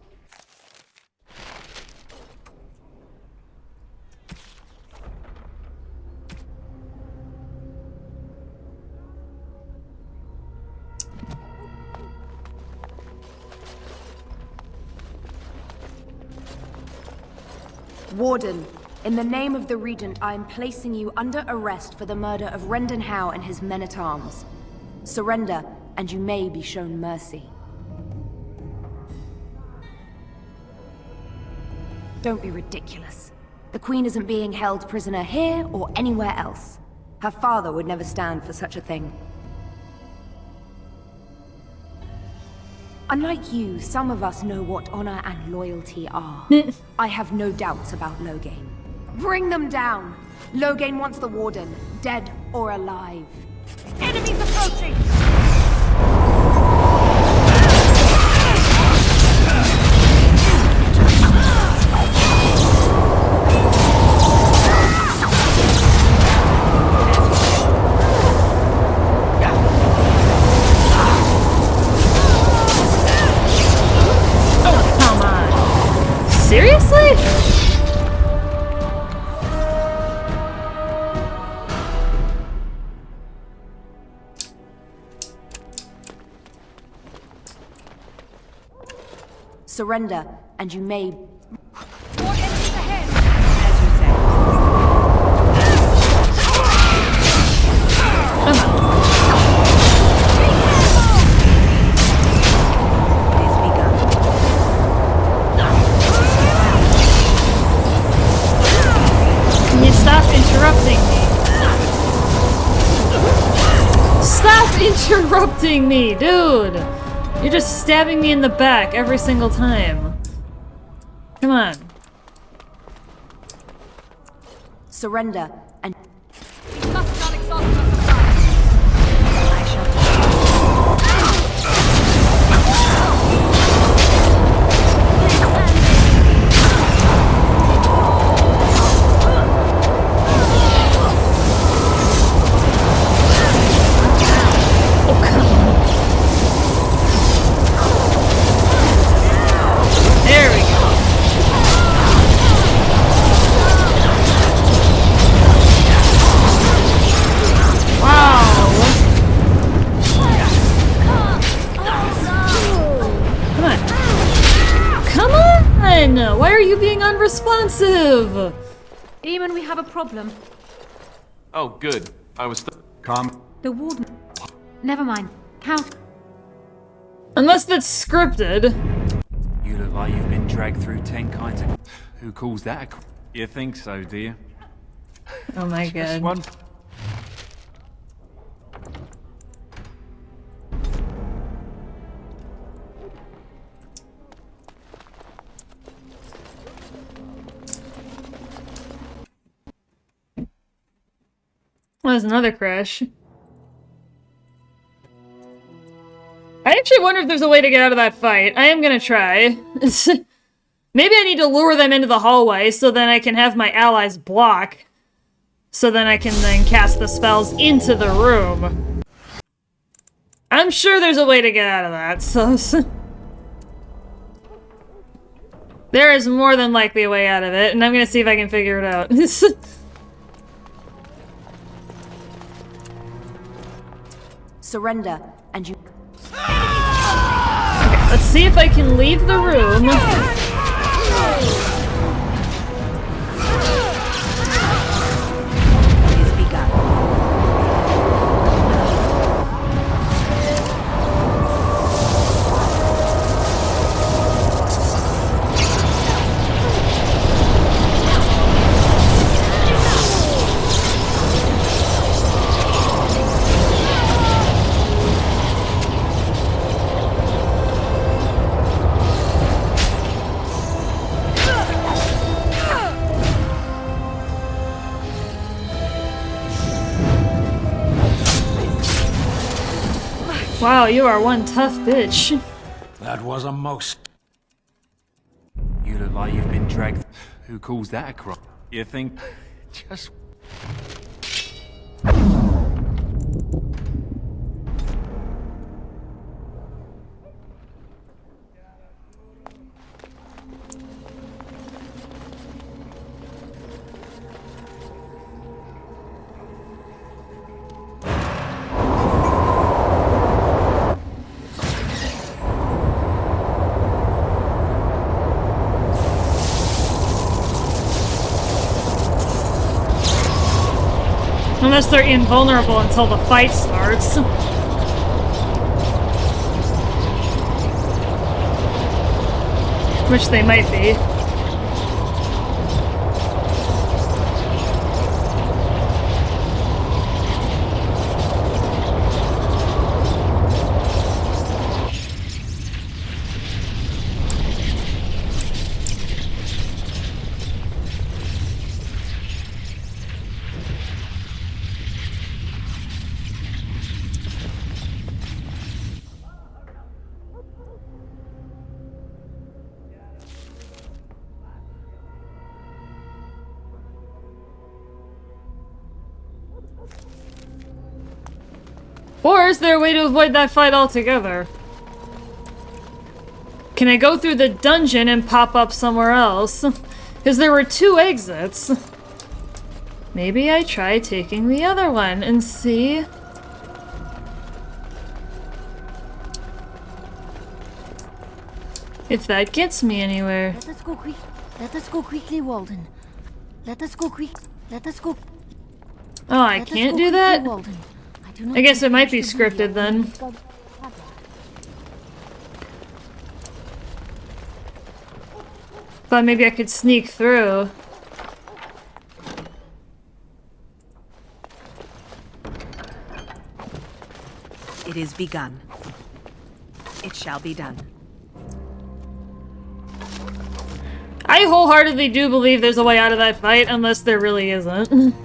Warden, in the name of the Regent, I am placing you under arrest for the murder of Rendon Howe and his men-at-arms. Surrender, and you may be shown mercy. Don't be ridiculous. The Queen isn't being held prisoner here or anywhere else. Her father would never stand for such a thing. Unlike you, some of us know what honor and loyalty are. I have no doubts about Loghain. Bring them down! Loghain wants the Warden, dead or alive. Enemies approaching! Seriously? Surrender, and you may... interrupting me, dude? You're just stabbing me in the back every single time. Come on. Surrender and... There we go. Wow. Come on. Come on! Why are you being unresponsive? Eamon, we have a problem. Oh, good. I was... Calm. The warden... Never mind. Count. Unless that's scripted. You look like you've been dragged through 10 kinds of... Who calls that a... You think so, do you? Oh my Just god. one... Well, there's another crash. I actually wonder if there's a way to get out of that fight. I am gonna try. Maybe I need to lure them into the hallway so then I can have my allies block. So then I can then cast the spells into the room. I'm sure there's a way to get out of that, so... There is more than likely a way out of it, and I'm gonna see if I can figure it out. Surrender and you... Okay, let's see if I can leave the room. Wow, you are one tough bitch. That was a most... You look like you've been dragged... Who calls that a crime? You think... Just... Unless they're invulnerable until the fight starts. Which they might be. Or is there a way to avoid that fight altogether? Can I go through the dungeon and pop up somewhere else? Because there were 2 exits. Maybe I try taking the other one and see. If that gets me anywhere. Let us go quick. Let us go quickly, Walden. Let us go quick. Let us go. Oh, I can't do that? I guess it might be scripted then. Thought maybe I could sneak through. It is begun. It shall be done. I wholeheartedly do believe there's a way out of that fight, unless there really isn't.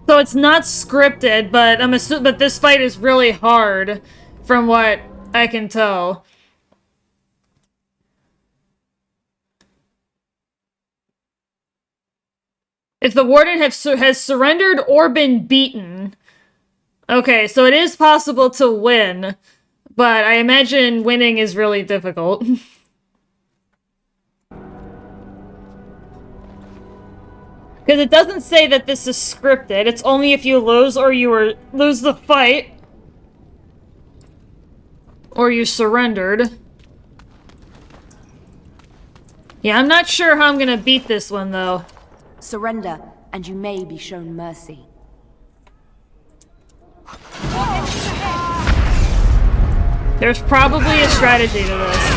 So it's not scripted, but but this fight is really hard, from what I can tell. If the warden has surrendered or been beaten. Okay, so it is possible to win, but I imagine winning is really difficult. Because it doesn't say that this is scripted. It's only if you lose or lose the fight. Or you surrendered. Yeah, I'm not sure how I'm gonna beat this one, though. Surrender, and you may be shown mercy. There's probably a strategy to this.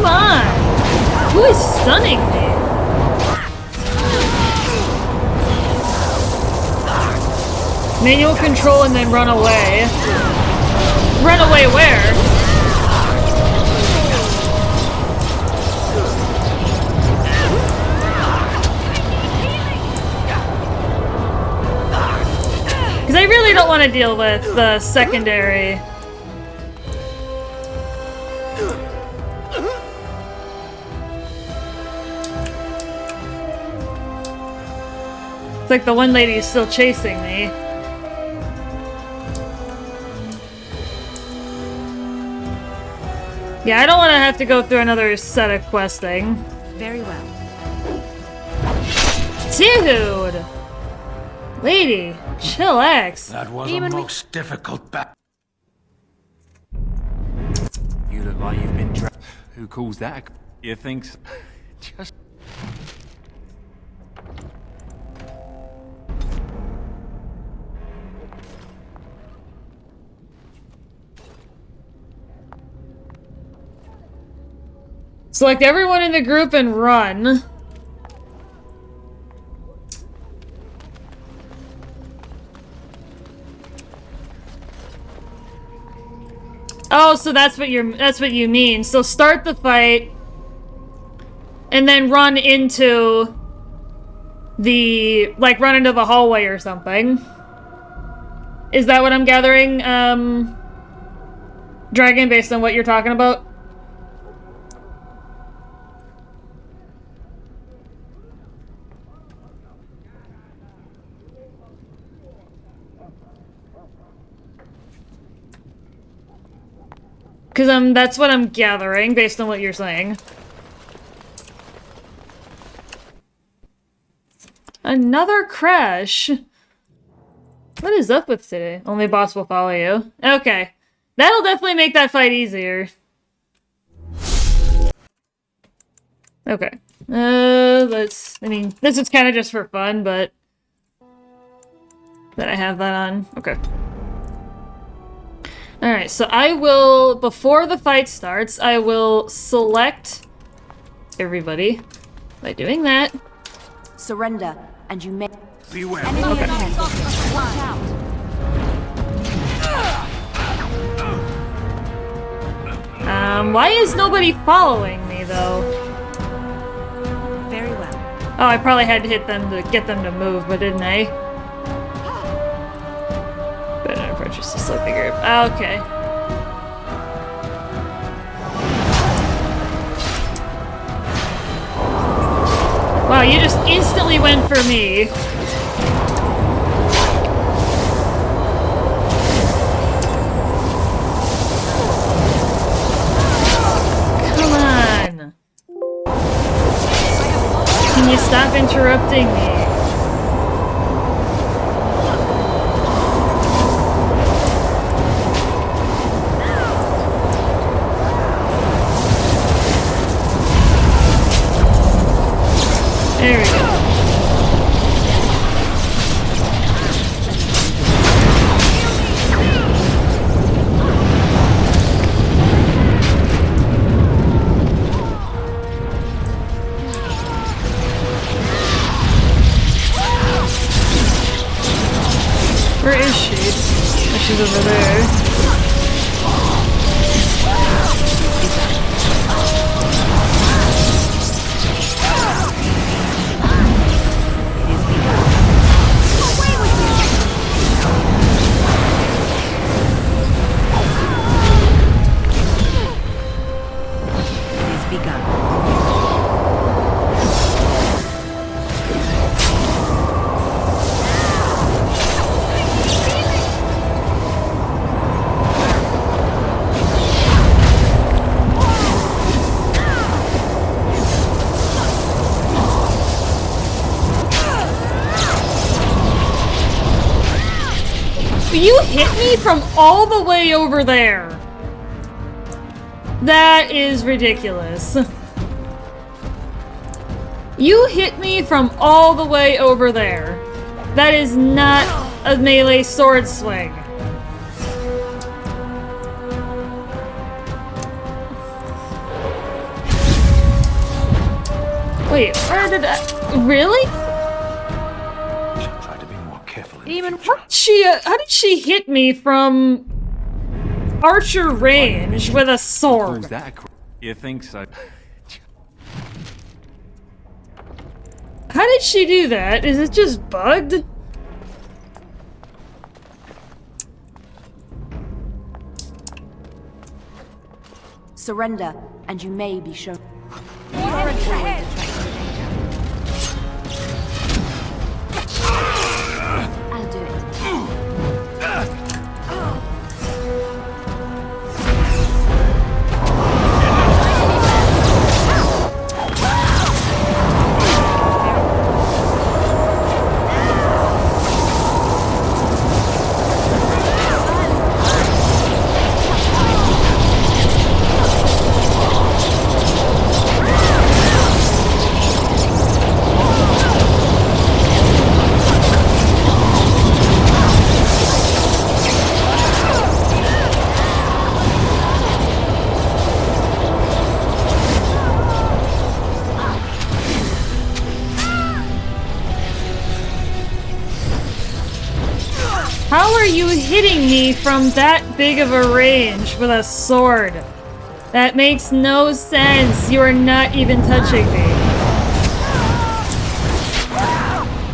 Come on! Who is stunning me? Manual control and then run away. Run away where? Because I really don't want to deal with the secondary. It's like the one lady is still chasing me. Yeah, I don't want to have to go through another set of questing. Very well. Dude! Lady, chillax. That was a most difficult battle. You look like you've been dra- Who calls that? You think? Just. Select everyone in the group and run. Oh, so that's what you mean. So start the fight and then run into the run into the hallway or something. Is that what I'm gathering, Dragon, based on what you're talking about? Because that's what I'm gathering based on what you're saying. Another crash. What is up with today? Only boss will follow you. Okay. That'll definitely make that fight easier. Okay. I mean, this is kind of just for fun, but that I have that on. Okay. Alright, so I will, before the fight starts, I will select everybody by doing that. Surrender, and you may... Beware. Enemy ahead. Watch out. Why is nobody following me, though? Very well. Oh, I probably had to hit them to get them to move, but didn't I? Better approach just to select the group. Okay. Wow, you just instantly went for me. Come on. Can you stop interrupting me? There we go. Where is she? Oh, she's over there. You hit me from all the way over there. That is ridiculous. You hit me from all the way over there. That is not a melee sword swing. Wait, where did I... Really? Try to be more careful. Demon, how did she hit me from archer range with a sword? You think so? How did she do that? Is it just bugged? Surrender, and you may be shown. I'll do it. How are you hitting me from that big of a range with a sword? That makes no sense. You are not even touching me.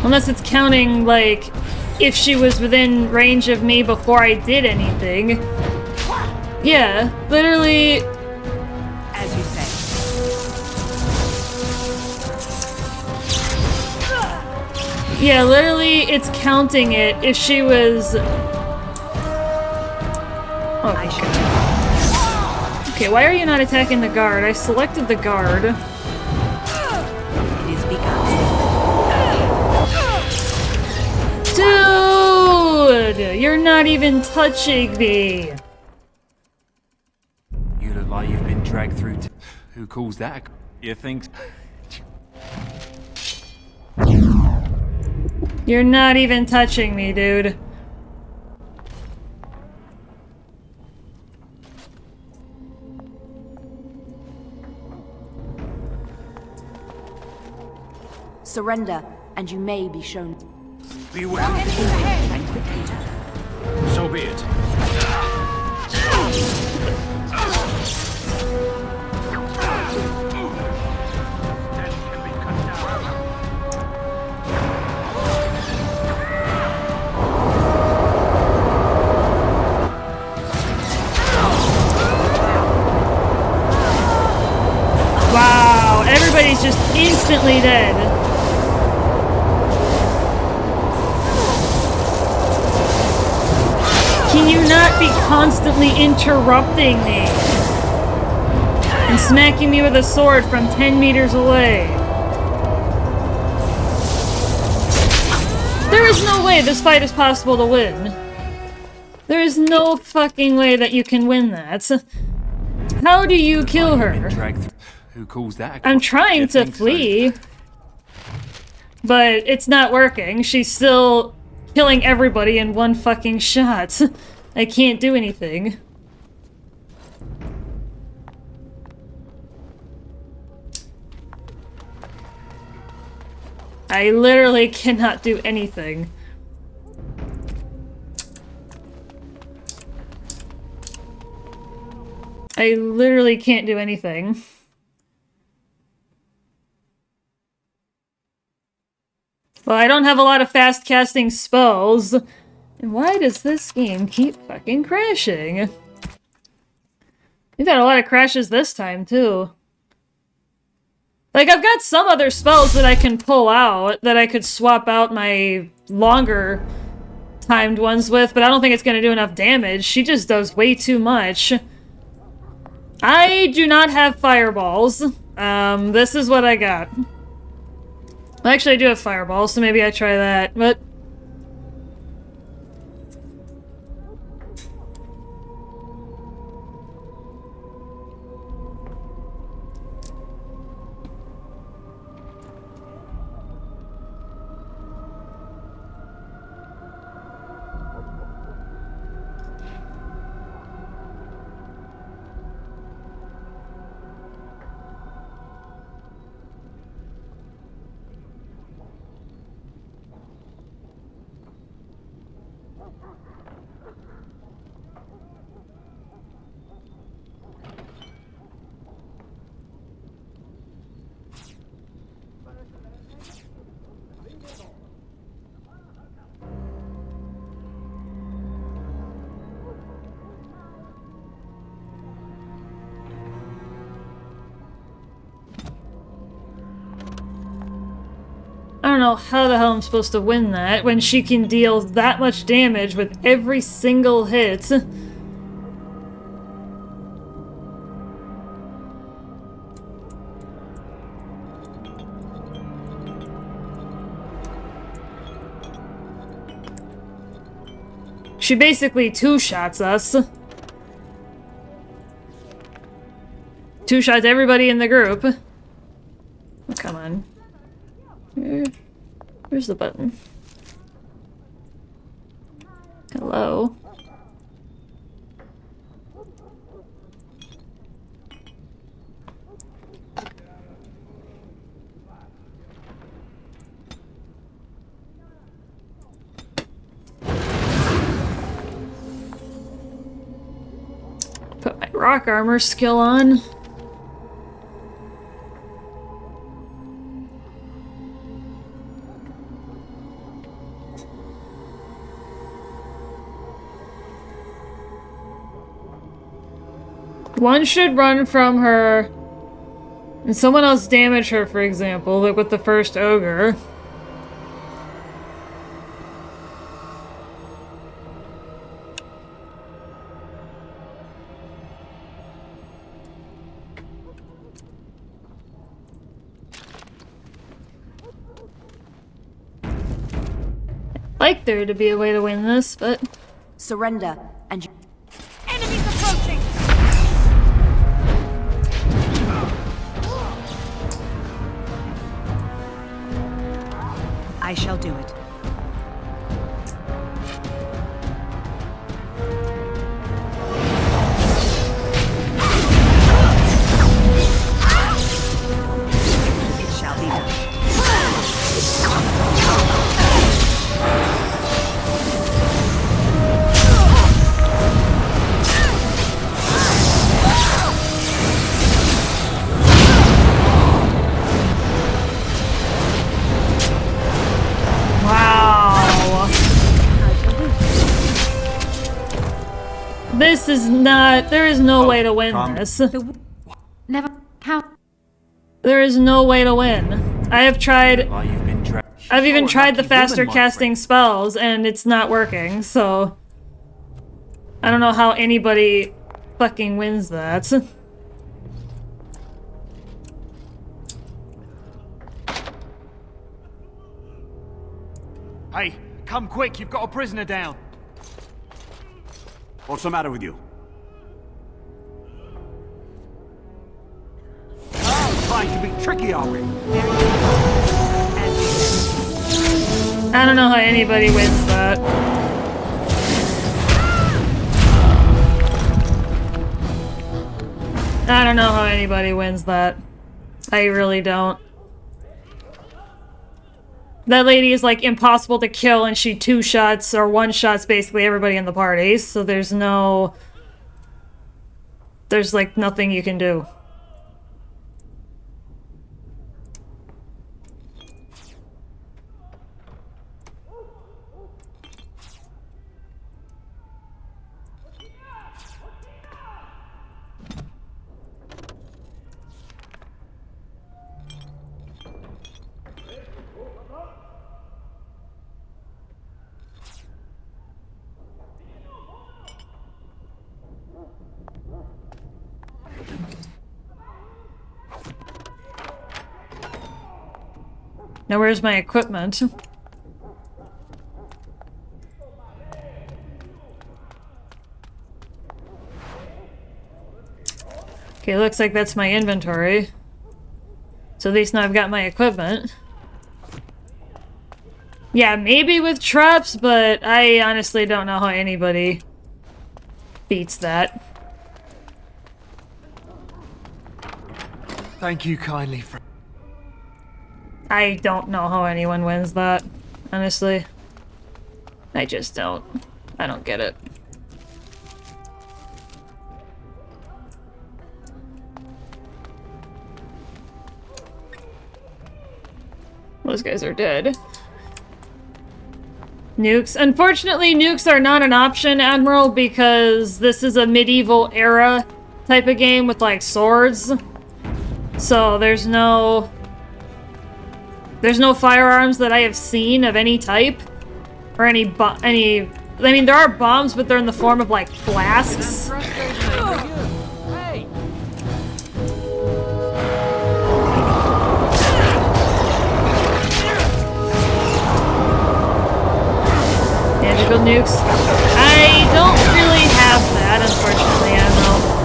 Unless it's counting, like, if she was within range of me before I did anything. Yeah, literally... As you say. Yeah, literally, it's counting it if she was... Oh, okay, why are you not attacking the guard? I selected the guard. It is begun. Dude! You're not even touching me! You look like you've been dragged through to... Who calls that? You think... You're not even touching me, dude. Surrender, and you may be shown. Beware. So be it. Wow, everybody's just instantly dead. Can you not be constantly interrupting me? And smacking me with a sword from 10 meters away? There is no way this fight is possible to win. There is no fucking way that you can win that. How do you kill her? Who calls that? I'm trying to flee, but it's not working. She's still killing everybody in one fucking shot. I can't do anything. I literally cannot do anything. I literally can't do anything. Well, I don't have a lot of fast casting spells. And why does this game keep fucking crashing? We've had a lot of crashes this time, too. Like, I've got some other spells that I can pull out, that I could swap out my longer timed ones with, but I don't think it's going to do enough damage. She just does way too much. I do not have fireballs. This is what I got. Well, actually, I do have fireballs, so maybe I try that, but... don't know how the hell I'm supposed to win that when she can deal that much damage with every single hit. She basically two-shots us. Two-shots everybody in the group. Oh, come on. Where's the button? Hello? Put my rock armor skill on. One should run from her, and someone else damage her, for example, like with the first ogre. I'd like there to be a way to win this, but... Surrender, and you... Enemies approaching! I shall do it. It shall be done. This is not... There is no way to win this. Never. How? There is no way to win. I have tried... I've even tried the faster casting spells, and it's not working, so... I don't know how anybody fucking wins that. Hey, come quick, you've got a prisoner down. What's the matter with you? Trying to be tricky, are we? I don't know how anybody wins that. I don't know how anybody wins that. I really don't. That lady is like impossible to kill, and she two-shots or one-shots basically everybody in the party, so there's no... There's like nothing you can do. Now where's my equipment? Okay, looks like that's my inventory. So at least now I've got my equipment. Yeah, maybe with traps, but I honestly don't know how anybody beats that. Thank you kindly, friend. I don't know how anyone wins that, honestly. I just don't. I don't get it. Those guys are dead. Nukes. Unfortunately, nukes are not an option, Admiral, because this is a medieval era type of game with, like, swords. So there's no... There's no firearms that I have seen of any type. Or I mean, there are bombs, but they're in the form of, like, flasks. Hey! Magical nukes. I don't really have that, unfortunately, I don't know.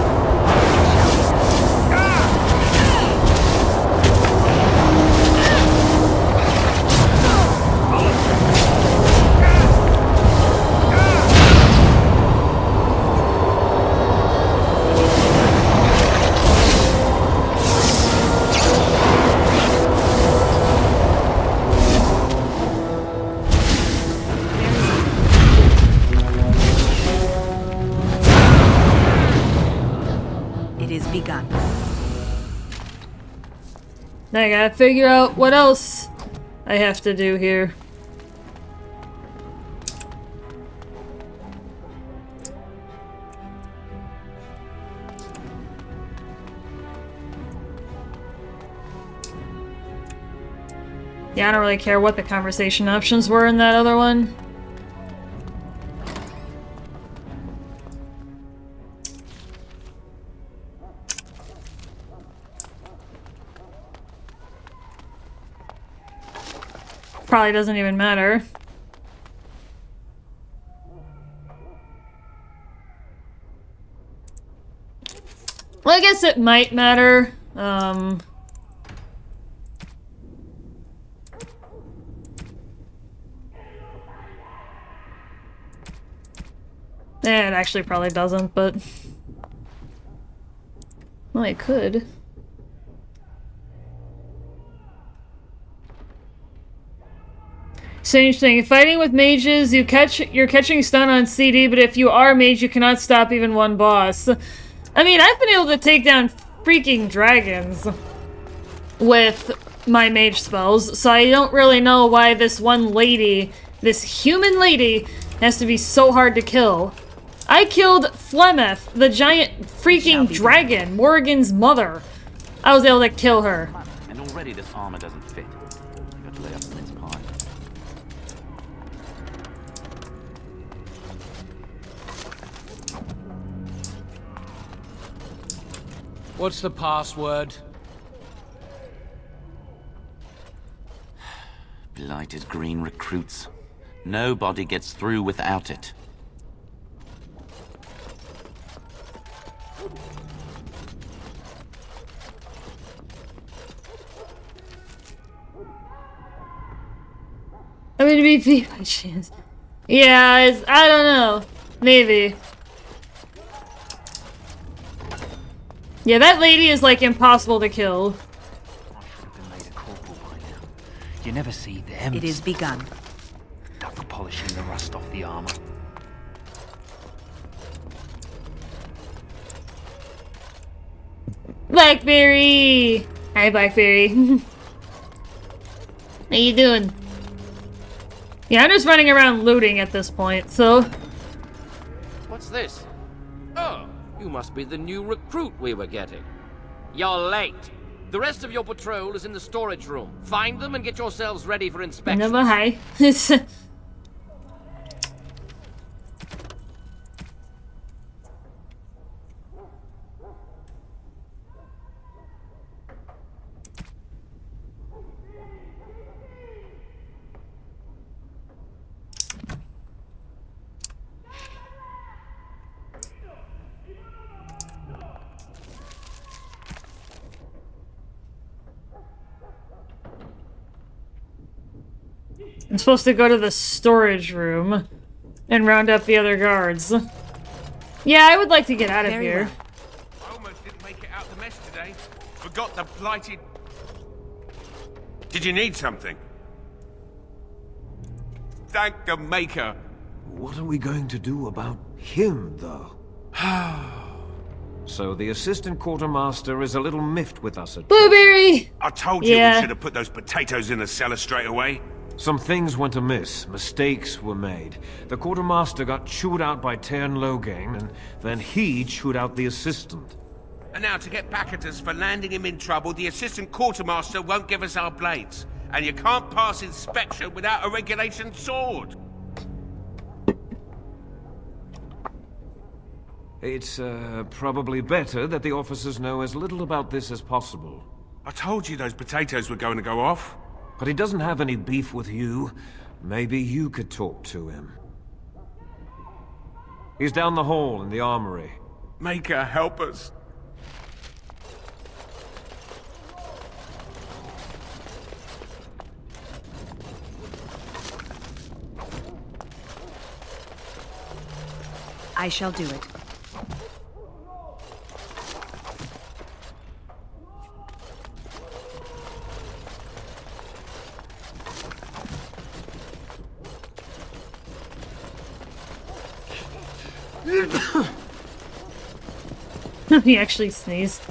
Begun. Now I gotta figure out what else I have to do here. Yeah, I don't really care what the conversation options were in that other one. Probably doesn't even matter. Well, I guess it might matter. It actually probably doesn't, but... Well, it could. So interesting. Fighting with mages, you're catching stun on CD, but if you are a mage, you cannot stop even one boss. I mean, I've been able to take down freaking dragons with my mage spells, so I don't really know why this one lady, this human lady, has to be so hard to kill. I killed Flemeth, the giant freaking dragon, Morrigan's mother. I was able to kill her. And already this armor doesn't fit. You got to lay up a mince pie. What's the password? Blighted green recruits. Nobody gets through without it. I'm gonna be beat by chance. Yeah, I don't know. Maybe. Yeah, that lady is like impossible to kill. You never see them. It is begun. Duck polishing the rust off the armor. Blackberry! Hi, Blackberry. How you doing? Yeah, I'm just running around looting at this point, so... What's this? Oh, you must be the new recruit we were getting. You're late. The rest of your patrol is in the storage room. Find them and get yourselves ready for inspection. Never hi. I'm supposed to go to the storage room and round up the other guards. Yeah, I would like to get out of here. I almost didn't make it out the mess today. Forgot the blighted... Did you need something? Thank the Maker. What are we going to do about him, though? So the assistant quartermaster is a little miffed with us at Blueberry! I told you we should have put those potatoes in the cellar straight away. Some things went amiss. Mistakes were made. The quartermaster got chewed out by Teyrn Loghain, and then he chewed out the assistant. And now to get back at us for landing him in trouble, the assistant quartermaster won't give us our blades. and you can't pass inspection without a regulation sword. It's probably better that the officers know as little about this as possible. I told you those potatoes were going to go off. But he doesn't have any beef with you. Maybe you could talk to him. He's down the hall in the armory. Maker, help us. I shall do it. He actually sneezed.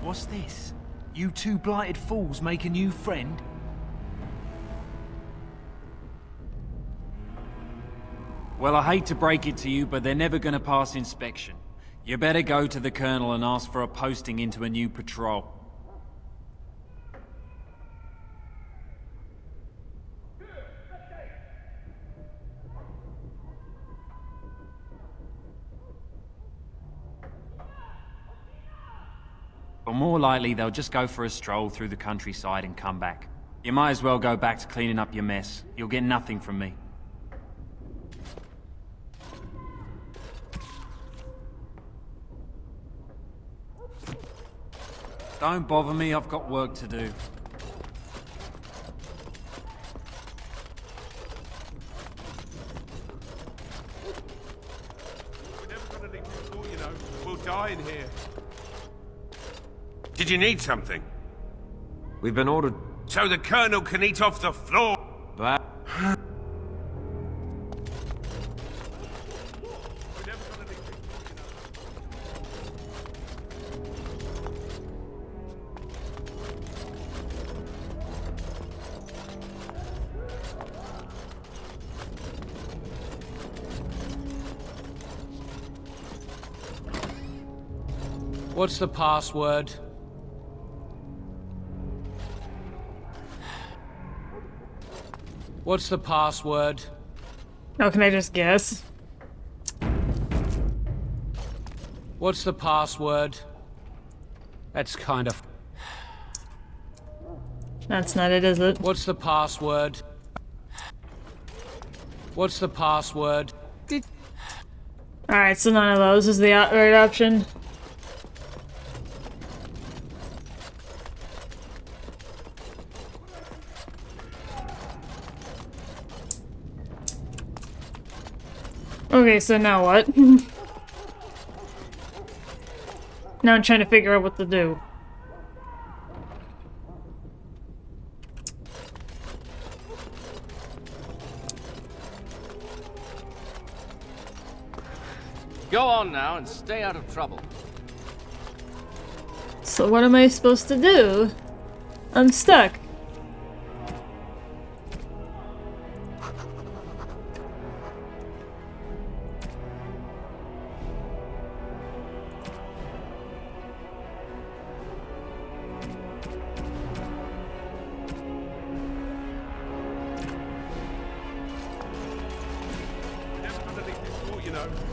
What's this? You two blighted fools make a new friend? Well, I hate to break it to you, but they're never gonna pass inspection. You better go to the Colonel and ask for a posting into a new patrol. Or more likely, they'll just go for a stroll through the countryside and come back. You might as well go back to cleaning up your mess. You'll get nothing from me. Don't bother me, I've got work to do. We're never gonna leave this door, you know. We'll die in here. Did you need something? We've been ordered... So the Colonel can eat off the floor. But... What's the password? What's the password? Oh, can I just guess? What's the password? That's kind of... That's not it, is it? What's the password? What's the password? Alright, so none of those is the right option. Okay, so now what? Now I'm trying to figure out what to do. Go on now and stay out of trouble. So what am I supposed to do? I'm stuck.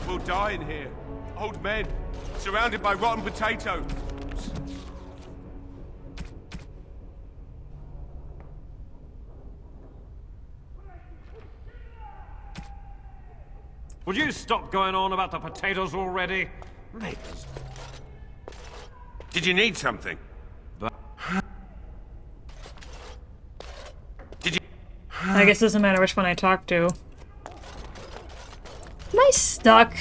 We'll die in here. Old men, surrounded by rotten potatoes. Would you stop going on about the potatoes already? Did you need something? Did you... I guess it doesn't matter which one I talk to. Am I stuck?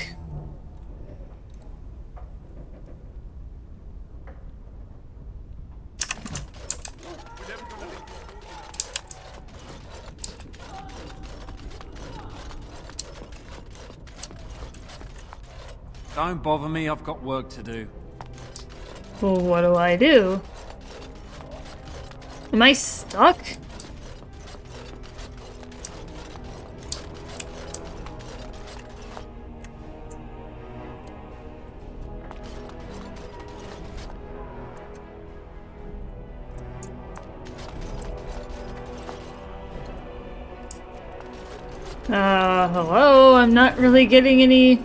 Don't bother me, I've got work to do. Well, what do I do? Am I stuck? Hello? I'm not really getting any...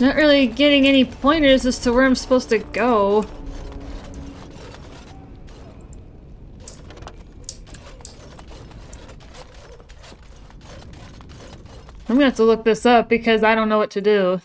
Not really getting any pointers as to where I'm supposed to go. I'm gonna have to look this up because I don't know what to do.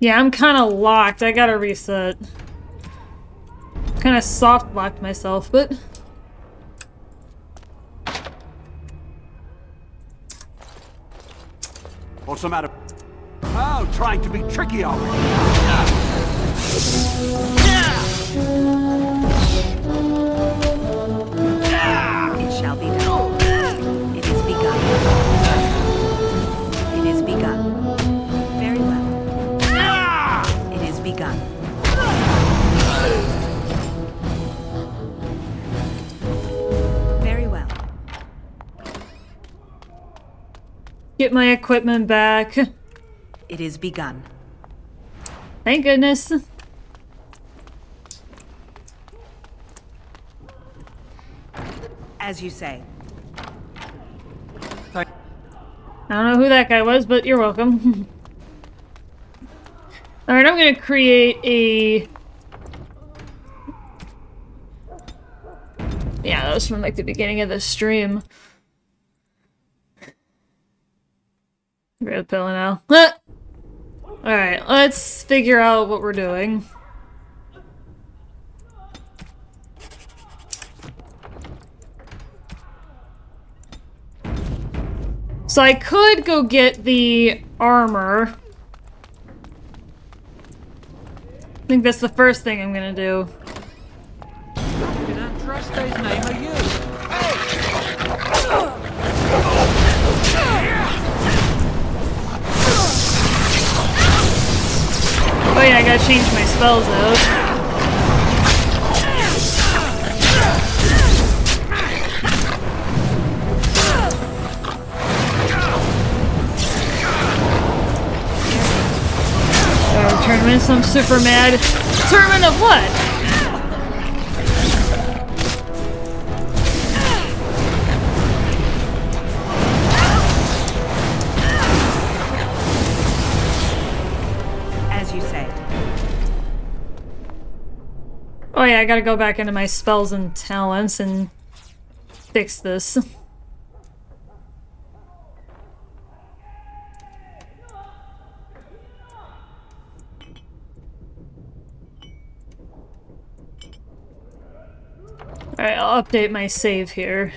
Yeah, I'm kind of locked. I gotta reset. Kind of soft locked myself, but... What's the matter? Oh, trying to be tricky, are we? It shall be done. It is begun. It is begun. Very well. It is begun. Very well. Get my equipment back. It is begun. Thank goodness. As you say. I don't know who that guy was, but you're welcome. Alright, I'm gonna create a... Yeah, that was from like the beginning of the stream. Red pill now. Alright, let's figure out what we're doing. So I could go get the armor. I think that's the first thing I'm gonna do. In Andraste's name are you? Oh yeah, I gotta change my spells out. Tournament, so I'm super mad. Tournament of what? As you say. Oh yeah, I gotta go back into my spells and talents and fix this. Alright, I'll update my save here.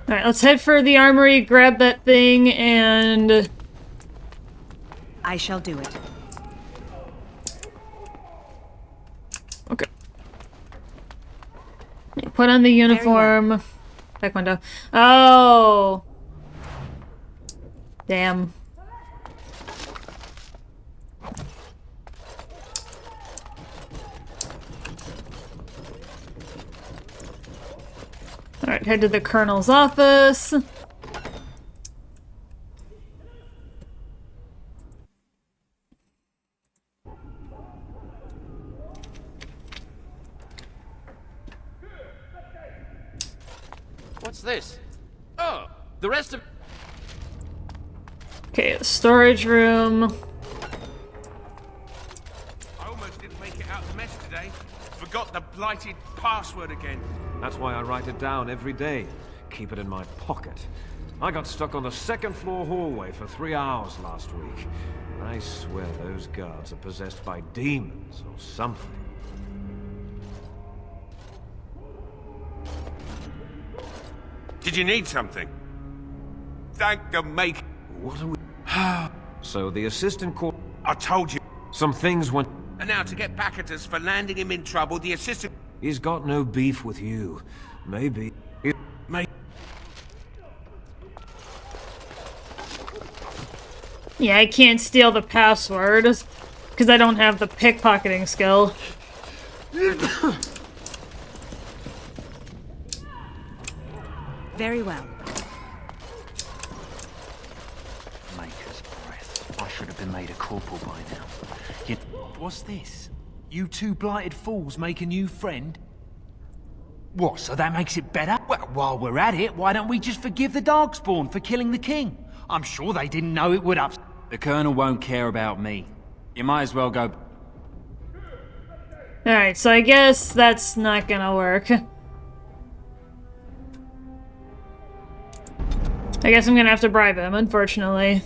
Alright, let's head for the armory, grab that thing, and... I shall do it. Okay. Put on the uniform. Taekwondo. Oh! Damn. Alright, head to the colonel's office. What's this? Oh, the rest of... Okay, storage room. I almost didn't make it out of the mess today. Forgot the blighted password again. That's why I write it down every day. Keep it in my pocket. I got stuck on the second floor hallway for 3 hours last week. I swear those guards are possessed by demons or something. Did you need something? Thank the make. What are we... So the assistant court... I told you. Some things went... And now to get back at us for landing him in trouble, the assistant... He's got no beef with you. Maybe... Yeah, I can't steal the password because I don't have the pickpocketing skill. Very well. Maker's breath. I should have been made a corporal by now. What's this? You two blighted fools make a new friend? What, so that makes it better? Well, while we're at it, why don't we just forgive the Darkspawn for killing the king? I'm sure they didn't know it would upset. The Colonel won't care about me. You might as well go... Alright, so I guess that's not gonna work. I guess I'm gonna have to bribe him, unfortunately.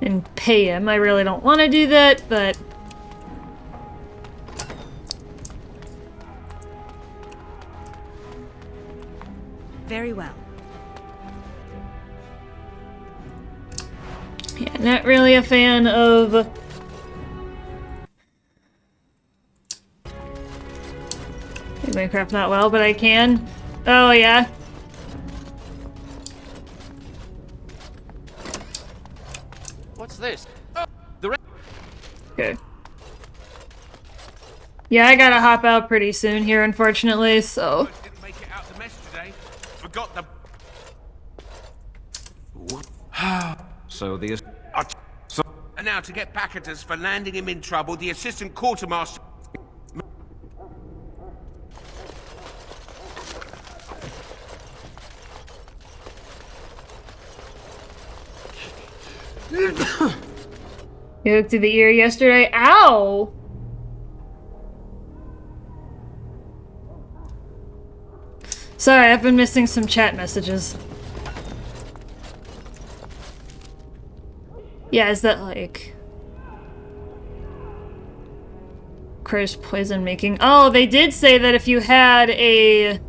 And pay him. I really don't want to do that, but... Very well. Yeah, not really a fan of... Minecraft not well, but I can. Oh, yeah. What's this? Oh, the Okay. Yeah, I gotta hop out pretty soon here, unfortunately, so... Didn't make it out of the mess today. Forgot the... So the... And now to get back at us for landing him in trouble, the assistant quartermaster... You hooked to the ear yesterday? Ow! Sorry, I've been missing some chat messages. Yeah, is that like... Curse poison making? Oh, they did say that if you had a...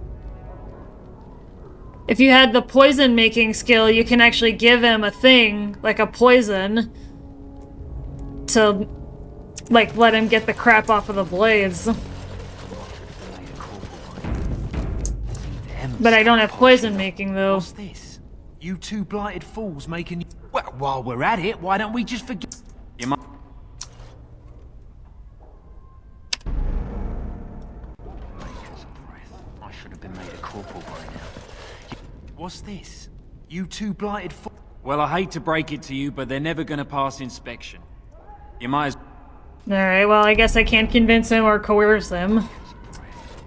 If you had the poison making skill, you can actually give him a thing, like a poison, to, like, let him get the crap off of the blades. But I don't have poison making, though. What's this? You two blighted fools making... Well, while we're at it, why don't we just forget... You might... Maker's breath. I should have been made a corporal by now. What's this? You two blighted fools... Well, I hate to break it to you, but they're never gonna pass inspection. You might as... Alright, well, I guess I can't convince him or coerce him.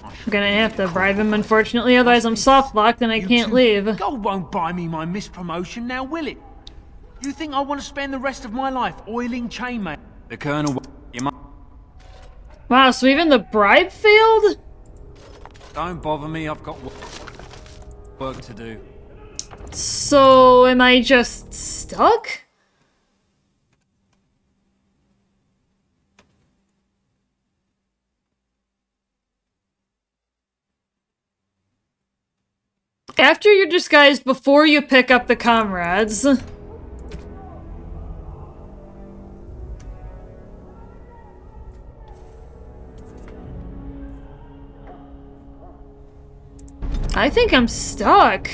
I'm gonna have to bribe him, unfortunately, otherwise I'm soft-locked and I can't leave. Gold won't buy me my mispromotion now, will it? You think I want to spend the rest of my life oiling chainmail? The Colonel... You might... Wow, so even the bribe failed? Don't bother me, I've got work to do. So, am I just stuck? After you're disguised before you pick up the comrades. I think I'm stuck.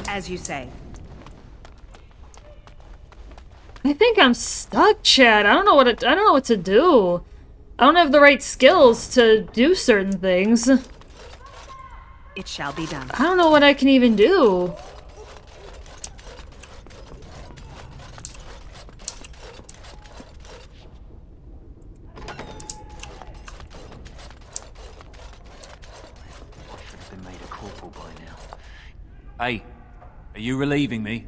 As you say. I think I'm stuck, Chad. I don't know what to do. I don't have the right skills to do certain things. It shall be done. I don't know what I can even do. Hey, are you relieving me?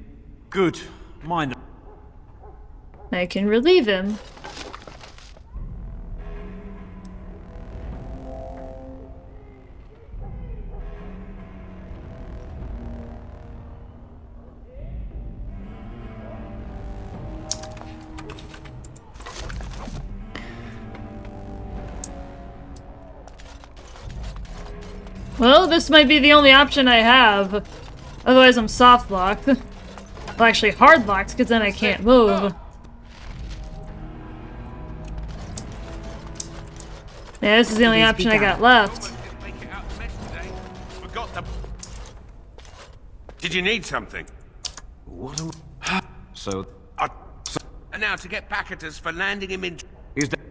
Good. Mind the... I can relieve him. Well, this might be the only option I have. Otherwise, I'm soft locked. Well, actually, hard locked, because then I can't move. Yeah, this is the only option I got left. Forgot the... Did you need something? What So... And now to get back at us for landing him in... He's dead.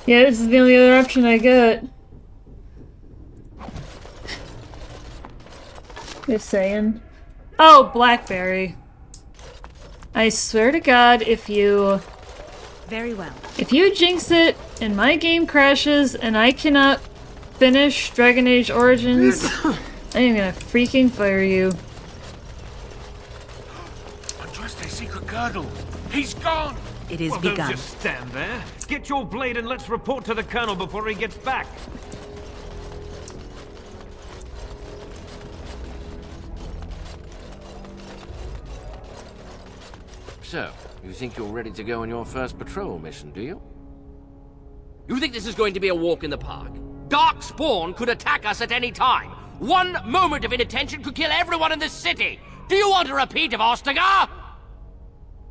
Yeah, this is the only other option I got. Just saying. Oh, Blackberry. I swear to God, if you... Very well. If you jinx it, and my game crashes, and I cannot finish Dragon Age Origins, I am gonna freaking fire you. Andraste's secret girdle! He's gone! It is Well, begun. don't just stand there. Get your blade and let's report to the Colonel before he gets back. So, you think you're ready to go on your first patrol mission, do you? You think this is going to be a walk in the park? Darkspawn could attack us at any time. One moment of inattention could kill everyone in this city. Do you want a repeat of Ostagar?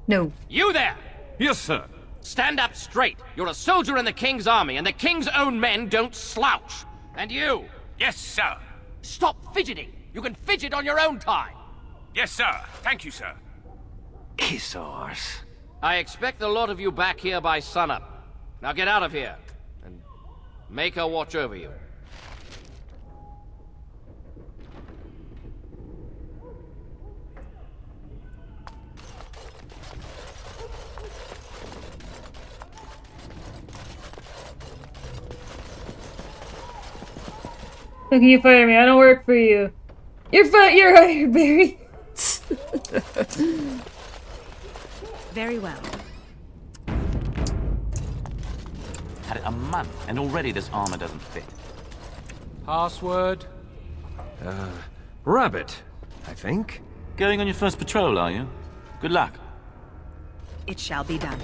No. You there! Yes, sir. Stand up straight. You're a soldier in the King's army, and the King's own men don't slouch. And you? Yes, sir. Stop fidgeting. You can fidget on your own time. Yes, sir. Thank you, sir. Kiss arse. I expect the lot of you back here by sunup. Now get out of here, and make her watch over you. How can you fire me? I don't work for you. You're hired, Barry. Very well. Had it a month, and already this armor doesn't fit. Password? Rabbit, I think. Going on your first patrol, are you? Good luck. It shall be done.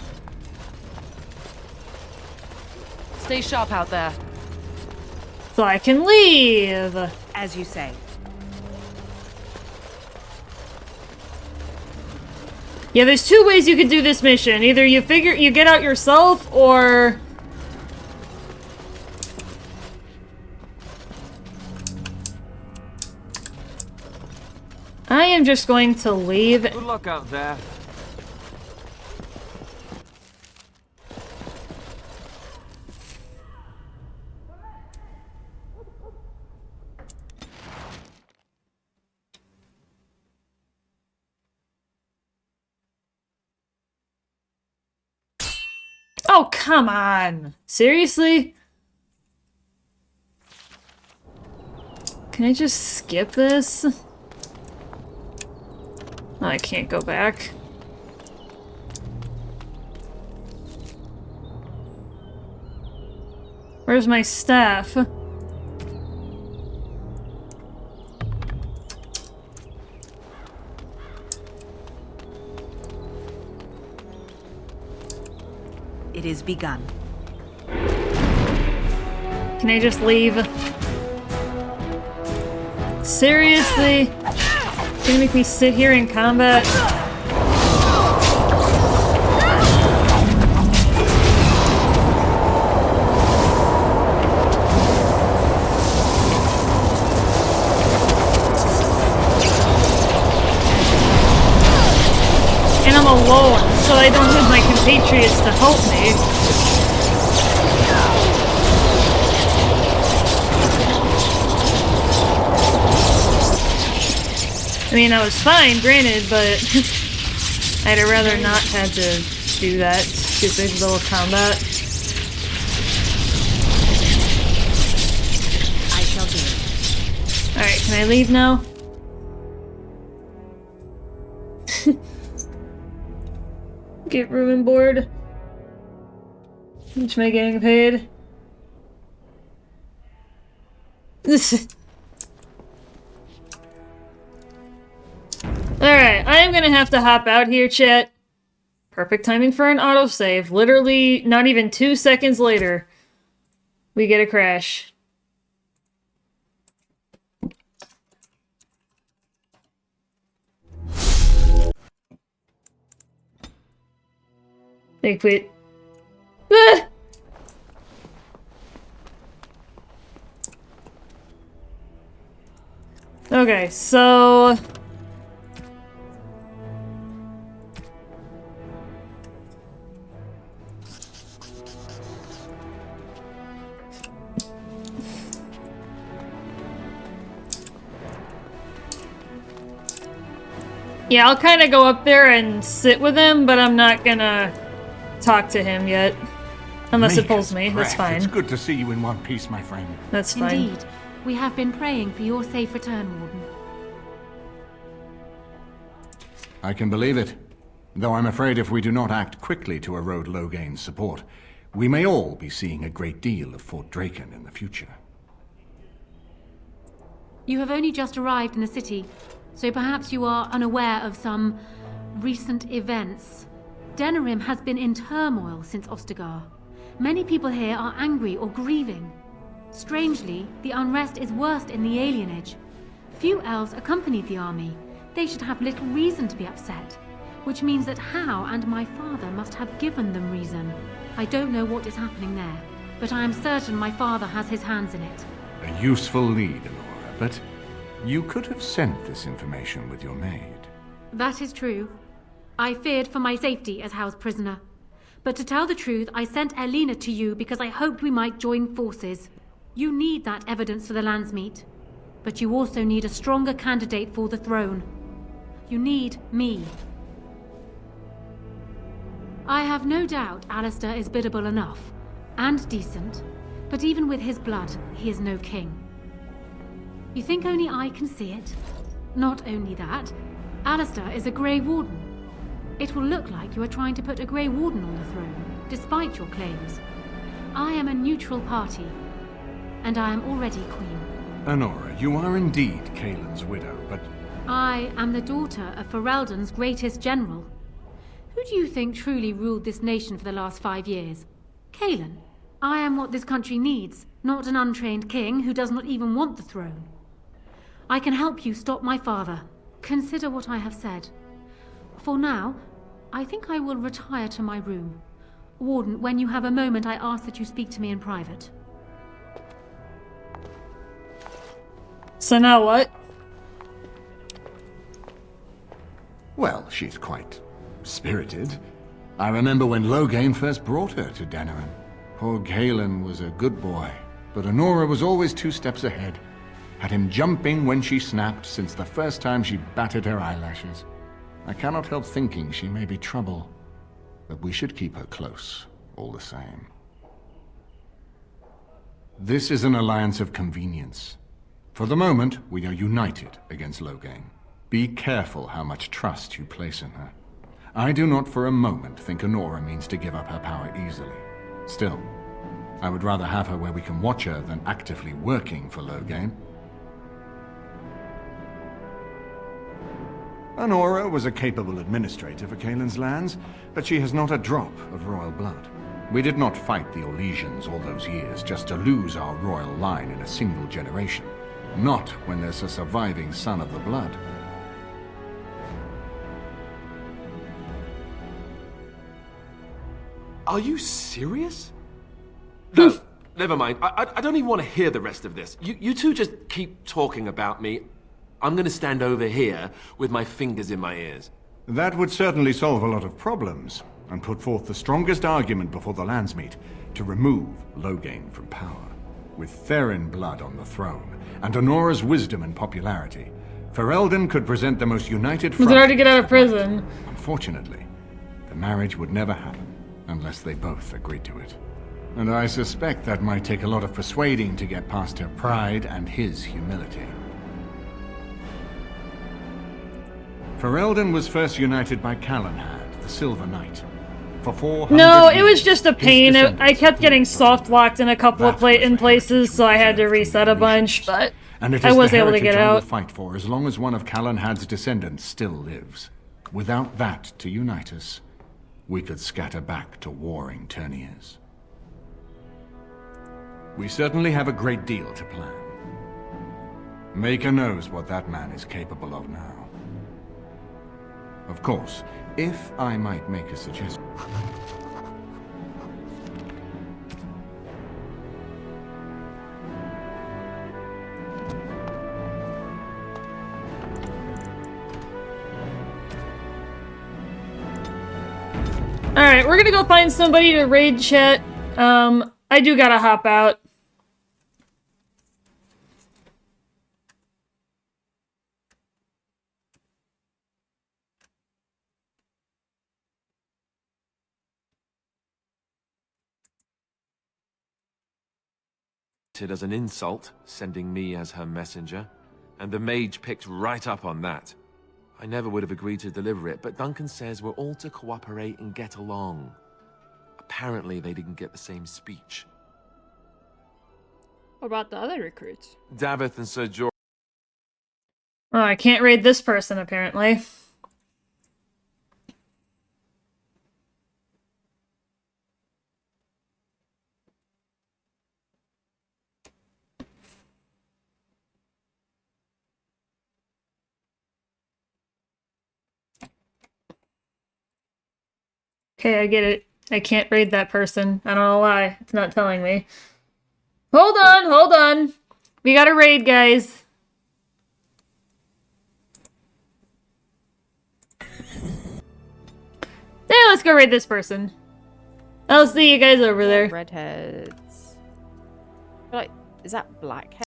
Stay sharp out there. So I can leave. As you say. Yeah, there's two ways you could do this mission. Either you get out yourself, or... I am just going to leave. Good luck out there. Oh, come on. Seriously? Can I just skip this? Oh, I can't go back. Where's my staff? It is begun. Can I just leave? Seriously? You're gonna make me sit here in combat? And I'm alone, so I don't have my compatriots to help me. I mean, I was fine, granted, but I'd have rather not had to do that stupid little combat. I shall do it. Alright, can I leave now? Get room and board. How much am I getting paid? Alright, I am gonna have to hop out here, chat. Perfect timing for an autosave. Literally, not even 2 seconds later, we get a crash. They quit. Ah! Okay, so... yeah, I'll kind of go up there and sit with him, but I'm not gonna talk to him yet. Unless it pulls me, that's fine. It's good to see you in one piece, my friend. That's fine. Indeed. We have been praying for your safe return, Warden. I can believe it. Though I'm afraid if we do not act quickly to erode Logain's support, we may all be seeing a great deal of Fort Draken in the future. You have only just arrived in the city, so perhaps you are unaware of some recent events. Denerim has been in turmoil since Ostagar. Many people here are angry or grieving. Strangely, the unrest is worst in the alienage. Few elves accompanied the army. They should have little reason to be upset, which means that Hal and my father must have given them reason. I don't know what is happening there, but I am certain my father has his hands in it. A useful lead, Anora, but you could have sent this information with your maid. That is true. I feared for my safety as Hal's prisoner. But to tell the truth, I sent Elena to you because I hoped we might join forces. You need that evidence for the Landsmeet. But you also need a stronger candidate for the throne. You need me. I have no doubt Alistair is biddable enough, and decent, but even with his blood, he is no king. You think only I can see it? Not only that, Alistair is a Grey Warden. It will look like you are trying to put a Grey Warden on the throne, despite your claims. I am a neutral party, and I am already queen. Anora, you are indeed Kaelin's widow, but... I am the daughter of Ferelden's greatest general. Who do you think truly ruled this nation for the last 5 years? Kaelin. I am what this country needs, not an untrained king who does not even want the throne. I can help you stop my father. Consider what I have said. For now, I think I will retire to my room. Warden, when you have a moment, I ask that you speak to me in private. So now what? Well, she's quite spirited. I remember when Logain first brought her to Denerim. Poor Kaelin was a good boy, but Anora was always 2 steps ahead. Had him jumping when she snapped since the first time she batted her eyelashes. I cannot help thinking she may be trouble, but we should keep her close. all the same. This is an alliance of convenience. For the moment, we are united against Loghain. Be careful how much trust you place in her. I do not for a moment think Anora means to give up her power easily. Still, I would rather have her where we can watch her than actively working for Loghain. Anora was a capable administrator for Cailan's lands, but she has not a drop of royal blood. We did not fight the Orlesians all those years just to lose our royal line in a single generation. Not when there's a surviving son of the blood. Are you serious? No, never mind. I don't even want to hear the rest of this. You two just keep talking about me. I'm gonna stand over here with my fingers in my ears. That would certainly solve a lot of problems, and put forth the strongest argument before the Landsmeet to remove Loghain from power. With Therin blood on the throne, and Anora's wisdom and popularity, Ferelden could present the most united front. He's already get out of prison. Unfortunately, the marriage would never happen unless they both agreed to it. And I suspect that might take a lot of persuading to get past her pride and his humility. Ferelden was first united by Calenhad, the Silver Knight. For 400 No, it years, was just a pain. I kept getting soft locked in a couple of places, so I had to reset a bunch, but and it I is was the able to heritage get I will out. fight for as long as one of Calenhad's descendants still lives. Without that to unite us, we could scatter back to warring Terniers. We certainly have a great deal to plan. Maker knows what that man is capable of now. Of course, if I might make a suggestion. Alright, we're gonna go find somebody to raid chat. I do gotta hop out. As an insult, sending me as her messenger, and the mage picked right up on that. I never would have agreed to deliver it, but Duncan says we're all to cooperate and get along. Apparently they didn't get the same speech. What about the other recruits? Davith and Sir George. Oh, I can't raid this person, apparently. Okay, I get it. I can't raid that person. I don't know why. It's not telling me. Hold on, hold on. We gotta raid, guys. Hey, let's go raid this person. I'll see you guys over there. Redheads. Like, is that blackhead?